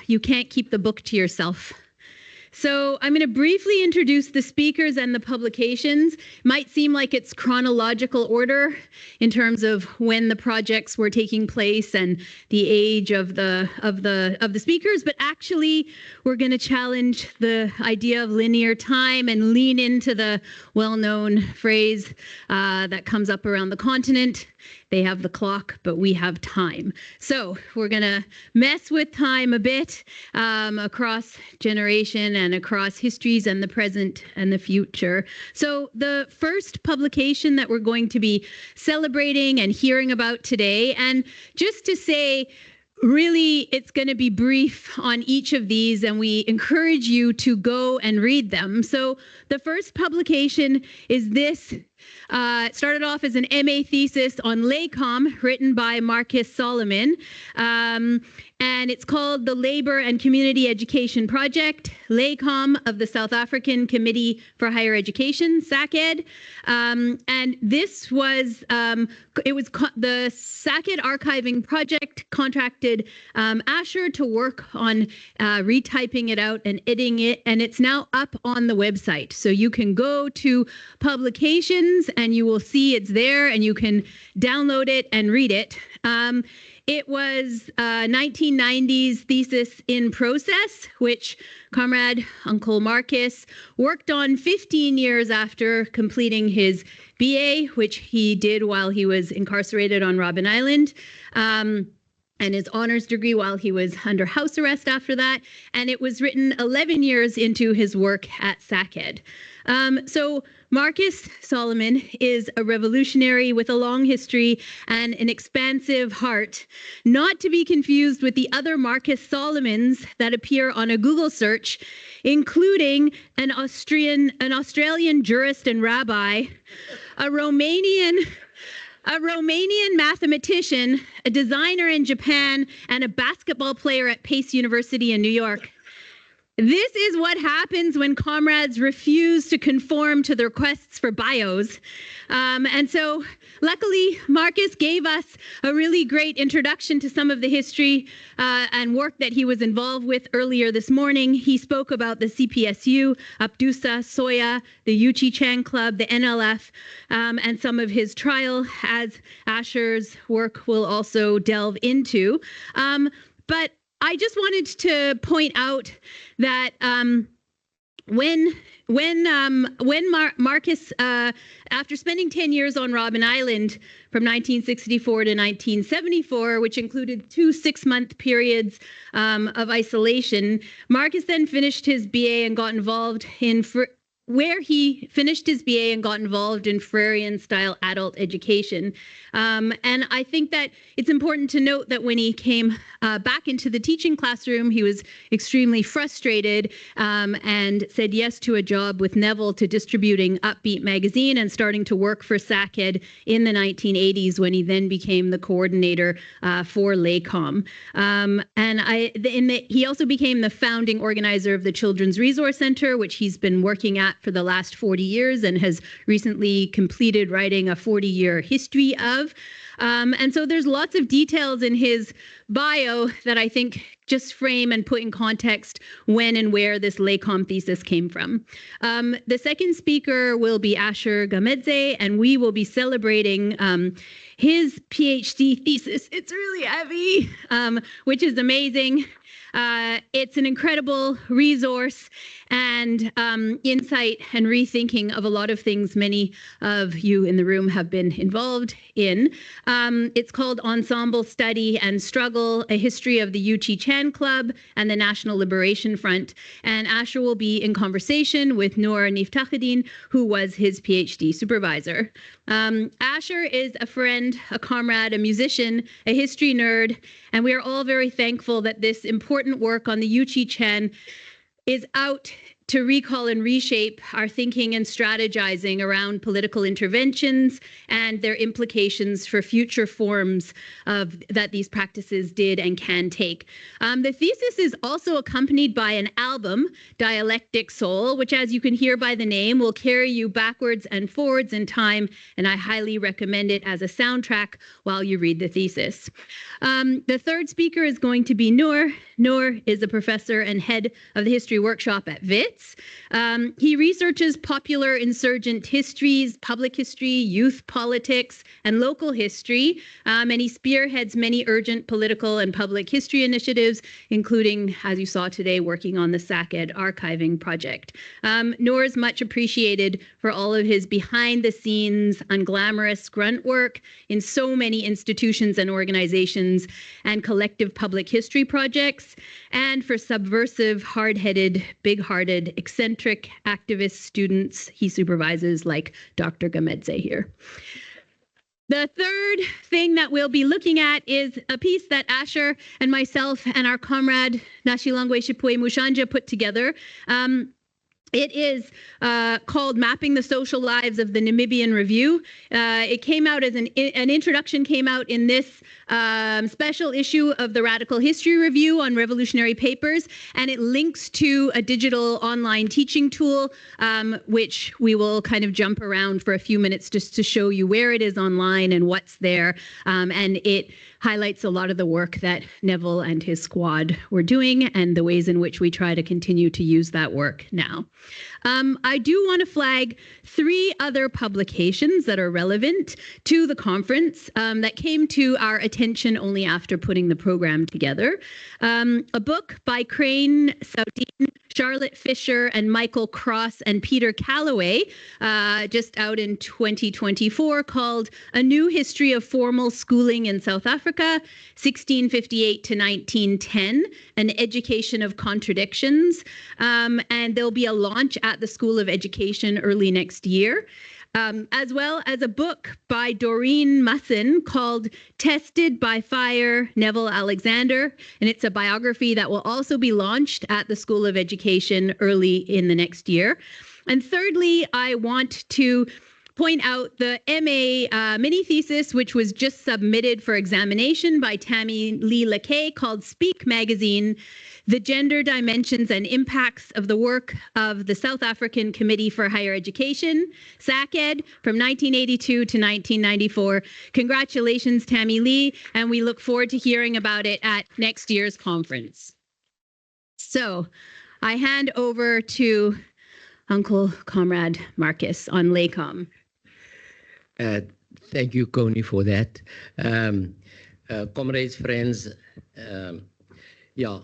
you can't keep the book to yourself. So I'm going to briefly introduce the speakers and the publications. Might seem like it's chronological order in terms of when the projects were taking place and the age of the speakers, but actually we're going to challenge the idea of linear time and lean into the well-known phrase that comes up around the continent. They have the clock, but we have time. So we're going to mess with time a bit across generation and across histories and the present and the future. So the first publication that we're going to be celebrating and hearing about today, and just to say, really, it's going to be brief on each of these, and we encourage you to go and read them. So the first publication is this. It started off as an MA thesis on LACOM, written by Marcus Solomon, and it's called The Labor and Community Education Project, LACOM of the South African Committee for Higher Education, SACED. And this was, the SACED Archiving Project contracted Asher to work on retyping it out and editing it, and it's now up on the website. So you can go to publications and you will see it's there, and you can download it and read it. It was 1990s thesis in process, which Comrade Uncle Marcus worked on 15 years after completing his BA, which he did while he was incarcerated on Robben Island. And his honors degree while he was under house arrest after that. And it was written 11 years into his work at SACED. So Marcus Solomon is a revolutionary with a long history and an expansive heart, not to be confused with the other Marcus Solomons that appear on a Google search, including an Australian jurist and rabbi, a Romanian mathematician, a designer in Japan, and a basketball player at Pace University in New York. This is what happens when comrades refuse to conform to the requests for bios. And so luckily, Marcus gave us a really great introduction to some of the history and work that he was involved with earlier this morning. He spoke about the CPSU, Abdusa, Soya, the Yuchi Chan Club, the NLF, and some of his trial, as Asher's work will also delve into. But I just wanted to point out that when Marcus, after spending 10 years on Robben Island from 1964 to 1974, which included 2 6-month periods of isolation, Marcus then finished his BA and got involved in Freirean-style adult education. And I think that it's important to note that when he came back into the teaching classroom, he was extremely frustrated and said yes to a job with Neville to distributing Upbeat magazine and starting to work for SACED in the 1980s, when he then became the coordinator for LACOM. He also became the founding organizer of the Children's Resource Center, which he's been working at for the last 40 years and has recently completed writing a 40-year history of. And so there's lots of details in his bio that I think just frame and put in context when and where this LACOM thesis came from. The second speaker will be Asher Gamedze, and we will be celebrating his PhD thesis. It's really heavy, which is amazing. It's an incredible resource and insight and rethinking of a lot of things many of you in the room have been involved in. It's called Ensemble Study and Struggle, A History of the Yuchi Chan Club and the National Liberation Front. And Asher will be in conversation with Noor Niftakhedin, who was his PhD supervisor. Asher is a friend, a comrade, a musician, a history nerd, and we are all very thankful that this important work on the Yuchi Chan is out to recall and reshape our thinking and strategizing around political interventions and their implications for future forms of that these practices did and can take. The thesis is also accompanied by an album, Dialectic Soul, which, as you can hear by the name, will carry you backwards and forwards in time, and I highly recommend it as a soundtrack while you read the thesis. The third speaker is going to be Noor. Noor is a professor and head of the history workshop at WITS. He researches popular insurgent histories, public history, youth politics, and local history, and he spearheads many urgent political and public history initiatives, including, as you saw today, working on the SACED archiving project. Noor is much appreciated for all of his behind-the-scenes, unglamorous grunt work in so many institutions and organizations and collective public history projects, and for subversive, hard-headed, big-hearted, eccentric activist students he supervises, like Dr. Gamedze here. The third thing that we'll be looking at is a piece that Asher and myself and our comrade Nashilangwe Shipwe Mushanja put together. It is called Mapping the Social Lives of the Namibian Review. It came out as an introduction came out in this special issue of the Radical History Review on revolutionary papers, and it links to a digital online teaching tool, which we will kind of jump around for a few minutes just to show you where it is online and what's there. And it highlights a lot of the work that Neville and his squad were doing and the ways in which we try to continue to use that work now. I do want to flag 3 other publications that are relevant to the conference that came to our attention only after putting the program together. A book by Crane Soudine, Charlotte Fisher, and Michael Cross and Peter Calloway, just out in 2024, called A New History of Formal Schooling in South Africa, 1658 to 1910, An Education of Contradictions. And there'll be a launch at the School of Education early next year. As well as a book by Doreen Musson called Tested by Fire, Neville Alexander, and it's a biography that will also be launched at the School of Education early in the next year. And thirdly, I want to point out the MA mini thesis, which was just submitted for examination by Tammy Lee Lakay, called Speak Magazine, The Gender Dimensions and Impacts of the Work of the South African Committee for Higher Education, SACED, from 1982 to 1994. Congratulations, Tammy Lee, and we look forward to hearing about it at next year's conference. So I hand over to Uncle Comrade Marcus on LACOM. Thank you, Connie, for that. Comrades, friends, yeah.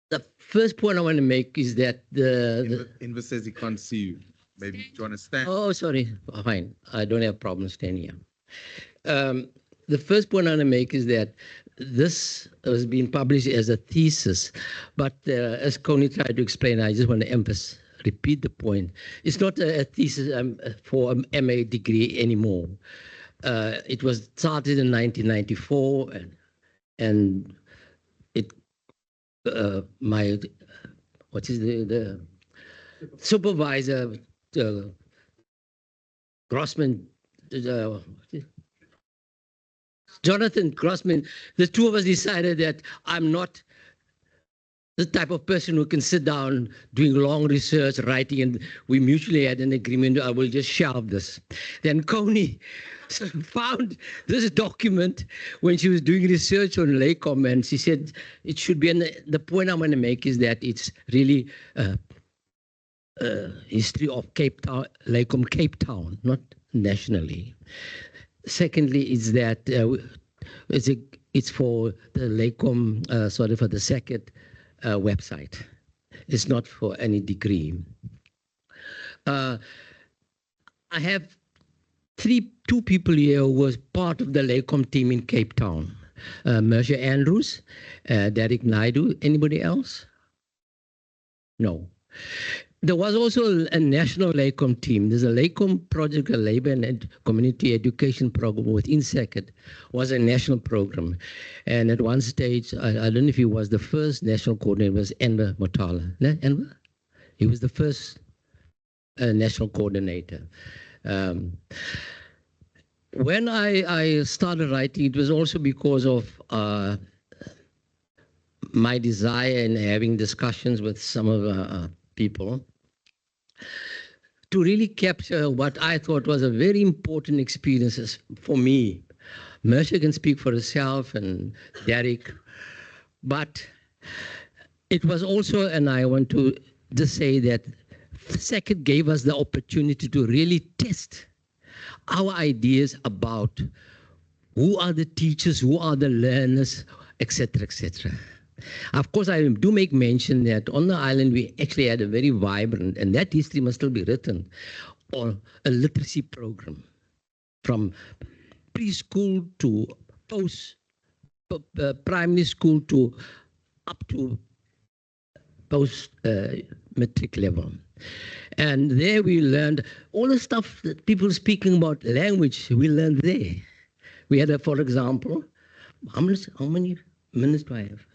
The first point I want to make is that Inver says he can't see you. Maybe do you want to stand? Oh, sorry. Fine. I don't have a problem standing here. The first point I want to make is that this has been published as a thesis, but as Connie tried to explain, I just want to repeat the point. It's not a thesis for a MA degree anymore. It was started in 1994, and it my the supervisor, Grossman, Jonathan Grossman, the two of us decided that I'm not the type of person who can sit down doing long research, writing, and we mutually had an agreement, I will just shelve this. Then Connie found this document when she was doing research on LACOM, and she said it should be, and the point I'm going to make is that it's really history of Cape Town, LACOM Cape Town, not nationally. Secondly, is that it's for the LACOM, sorry, for the second website. It's not for any degree. I have two people here who was part of the LACOM team in Cape Town. Mercia Andrews, Derek Naidu. Anybody else? No. There was also a national LACOM team. There's a LACOM project, a labor and community education program within SECIT, was a national program. And at one stage, I don't know if he was the first national coordinator, was Enver Motala. No, Enver? He was the first national coordinator. When I started writing, it was also because of my desire in having discussions with some of people to really capture what I thought was a very important experiences for me. Mercia can speak for herself and Derek, but it was also, and I want to just say that SECIT gave us the opportunity to really test our ideas about who are the teachers, who are the learners, etc., etc. Of course, I do make mention that on the island, we actually had a very vibrant, and that history must still be written, on a literacy program from preschool to primary school to up to post-matric level. And there we learned all the stuff that people speaking about language, we learned there. We had, for example, how many minutes do I have?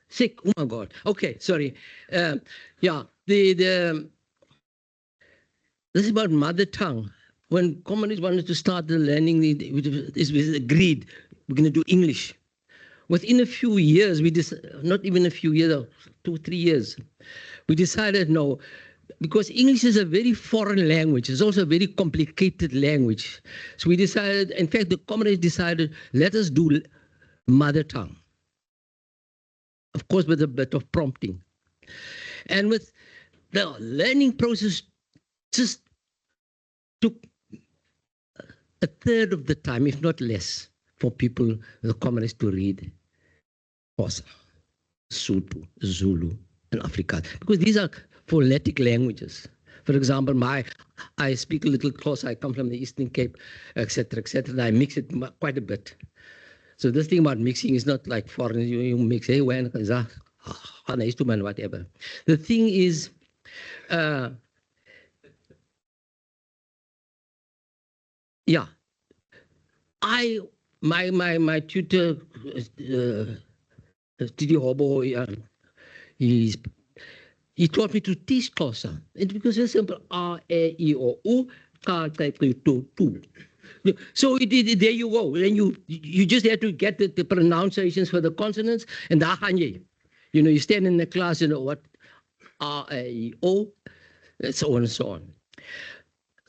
6. Oh my God. Okay, sorry. Yeah, this is about mother tongue. When communists wanted to start the learning, it was agreed we're going to do English. Within a few years, not even a few years, 2, 3 years, we decided no, because English is a very foreign language. It's also a very complicated language. So we decided, in fact, the communists decided, let us do mother tongue. Of course, with a bit of prompting. And with the learning process, just took a third of the time, if not less, for people, the communists, to read Xhosa, Sotho, Zulu, and Afrikaans, because these are phonetic languages. For example, I speak a little Xhosa, I come from the Eastern Cape, etc., etc., and I mix it quite a bit. So this thing about mixing is not like foreign, you mix, hey, when, whatever. The thing is, yeah, my tutor, Tidi Hobo, he taught me to teach Xhosa. It's because it's simple, R, A, E, O, U, Ka, Kai, Kui, Tu, Tu. So there you go. And you just have to get the pronunciations for the consonants, and you stand in the class, what R, A, E, O, and so on and so on.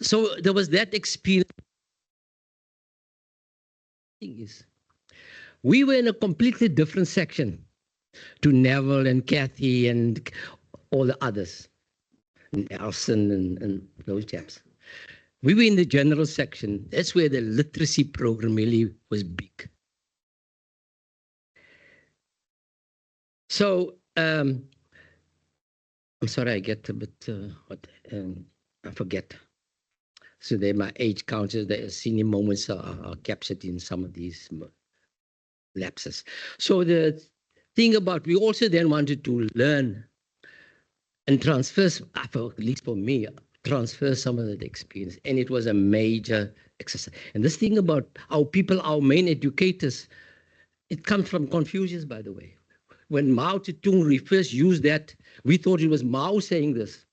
So there was that experience. We were in a completely different section to Neville and Kathy and all the others, Nelson and those chaps. We were in the general section. That's where the literacy program really was big. So I'm sorry, I get a bit, I forget. So my age counts, the senior moments are captured in some of these lapses. So the thing about, we also then wanted to learn and transfer, at least for me, transfer some of that experience. And it was a major exercise. And this thing about our people, our main educators, it comes from Confucius, by the way. When Mao Zedong first used that, we thought it was Mao saying this.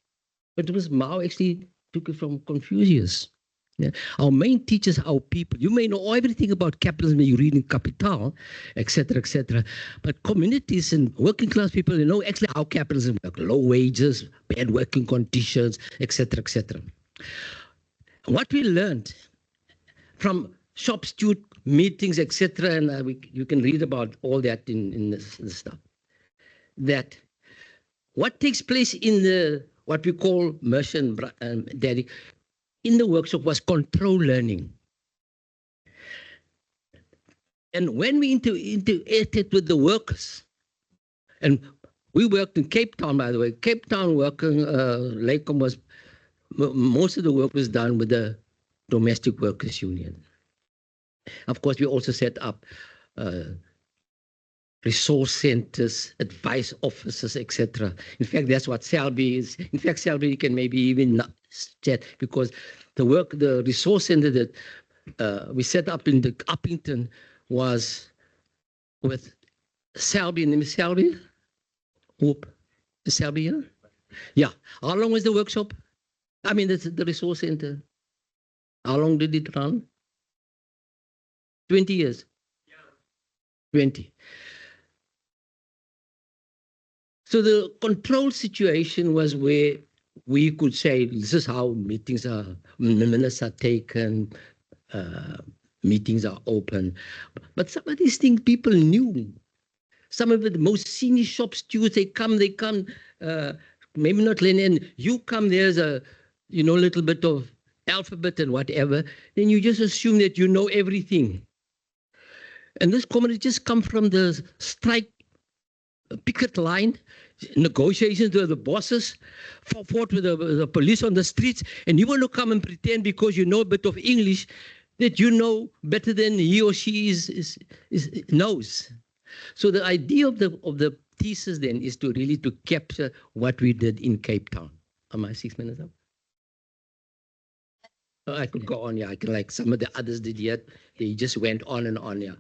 But it was Mao actually took it from Confucius. Yeah. Our main teachers are our people. You may know everything about capitalism, you read in Capital, etc., etc. But communities and working class people, they know actually how capitalism works: low wages, bad working conditions, etc., etc. What we learned from shop steward meetings, etc., and you can read about all that in this stuff, that what takes place in the what we call immersion, Daddy, in the workshop was control learning. And when we interacted with the workers, and we worked in Cape Town, by the way, Cape Town working, Lakem was, most of the work was done with the Domestic Workers Union. Of course, we also set up resource centers, advice offices, etc. In fact, that's what Selby is. In fact, Selby can maybe even chat, because the resource center that we set up in the Uppington was with Selby. Name is Selby? Whoop. Is Selby here? Yeah. How long was the workshop? I mean, the resource center. How long did it run? 20 years. 20. So the control situation was where we could say, this is how meetings are, minutes are taken, meetings are open. But some of these things people knew. Some of the most senior shop stewards, they come, maybe not Lenin, you come, there's a, little bit of alphabet and whatever, then you just assume that you know everything. And this comedy just come from the strike picket line, negotiations with the bosses, fought with the police on the streets, and you want to come and pretend because you know a bit of English that you know better than he or she knows. So the idea of the thesis then is to really to capture what we did in Cape Town. Am I 6 minutes up? Oh, I could go on, yeah. I could, like some of the others did yet. They just went on and on, yeah.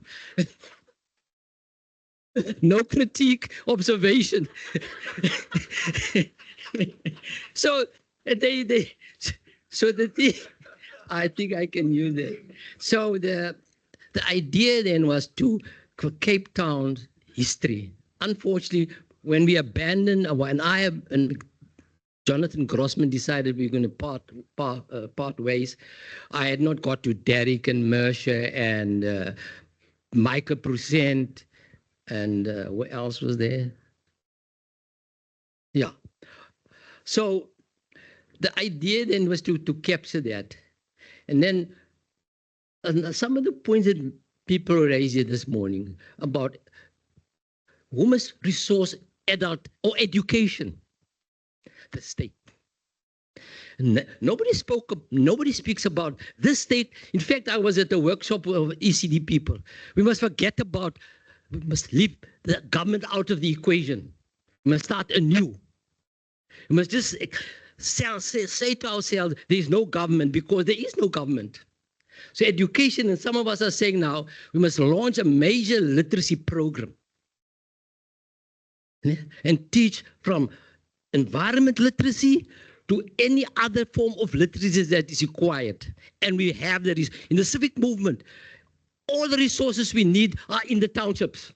No critique, observation. So I think I can use it. So the idea then was for Cape Town's history. Unfortunately, when we abandoned, and Jonathan Grossman decided we were going to part ways, I had not got to Derrick and Mercer and Micah Prucent, and what else was there? Yeah. So the idea then was to capture that. And then some of the points that people raised here this morning about who must resource adult or education, the state. Nobody speaks about this state. In fact, I was at a workshop of ECD people. We must leave the government out of the equation. We must start anew. We must just say to ourselves, there is no government, because there is no government. So education, and some of us are saying now, we must launch a major literacy program and teach from environment literacy to any other form of literacy that is required. And we have that in the civic movement. All the resources we need are in the townships.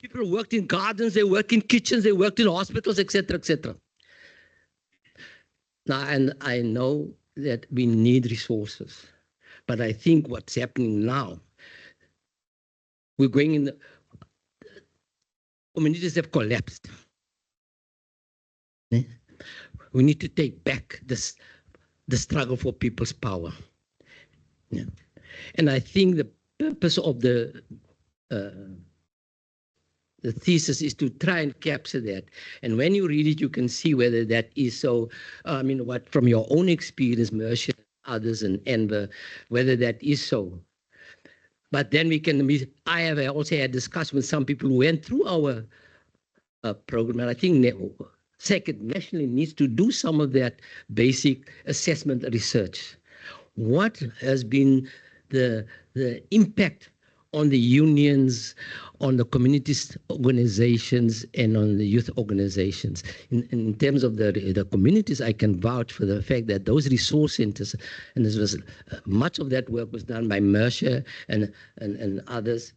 People worked in gardens, they work in kitchens, they worked in hospitals, etc., etc. Now, and I know that we need resources, but I think what's happening now, we're going in the communities have collapsed. We need to take back the struggle for people's power. Yeah. And I think the purpose of the thesis is to try and capture that. And when you read it, you can see whether that is so, what from your own experience, Mercer, others, and Enver, whether that is so. But then I have also had discussion with some people who went through our program, and I think SECIT nationally needs to do some of that basic assessment research. What has been the impact on the unions, on the community organizations, and on the youth organizations. In terms of the communities, I can vouch for the fact that those resource centers, and this was much of that work was done by Mercer and others,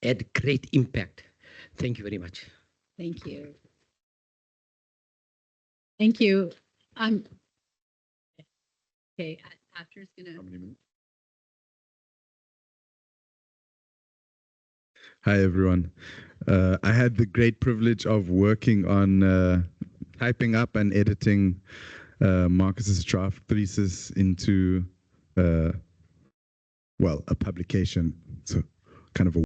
had great impact. Thank you very much. Thank you. Thank you. Okay, After's gonna. Hi, everyone. I had the great privilege of working on typing up and editing Marcus's draft thesis into, well, a publication. So kind of a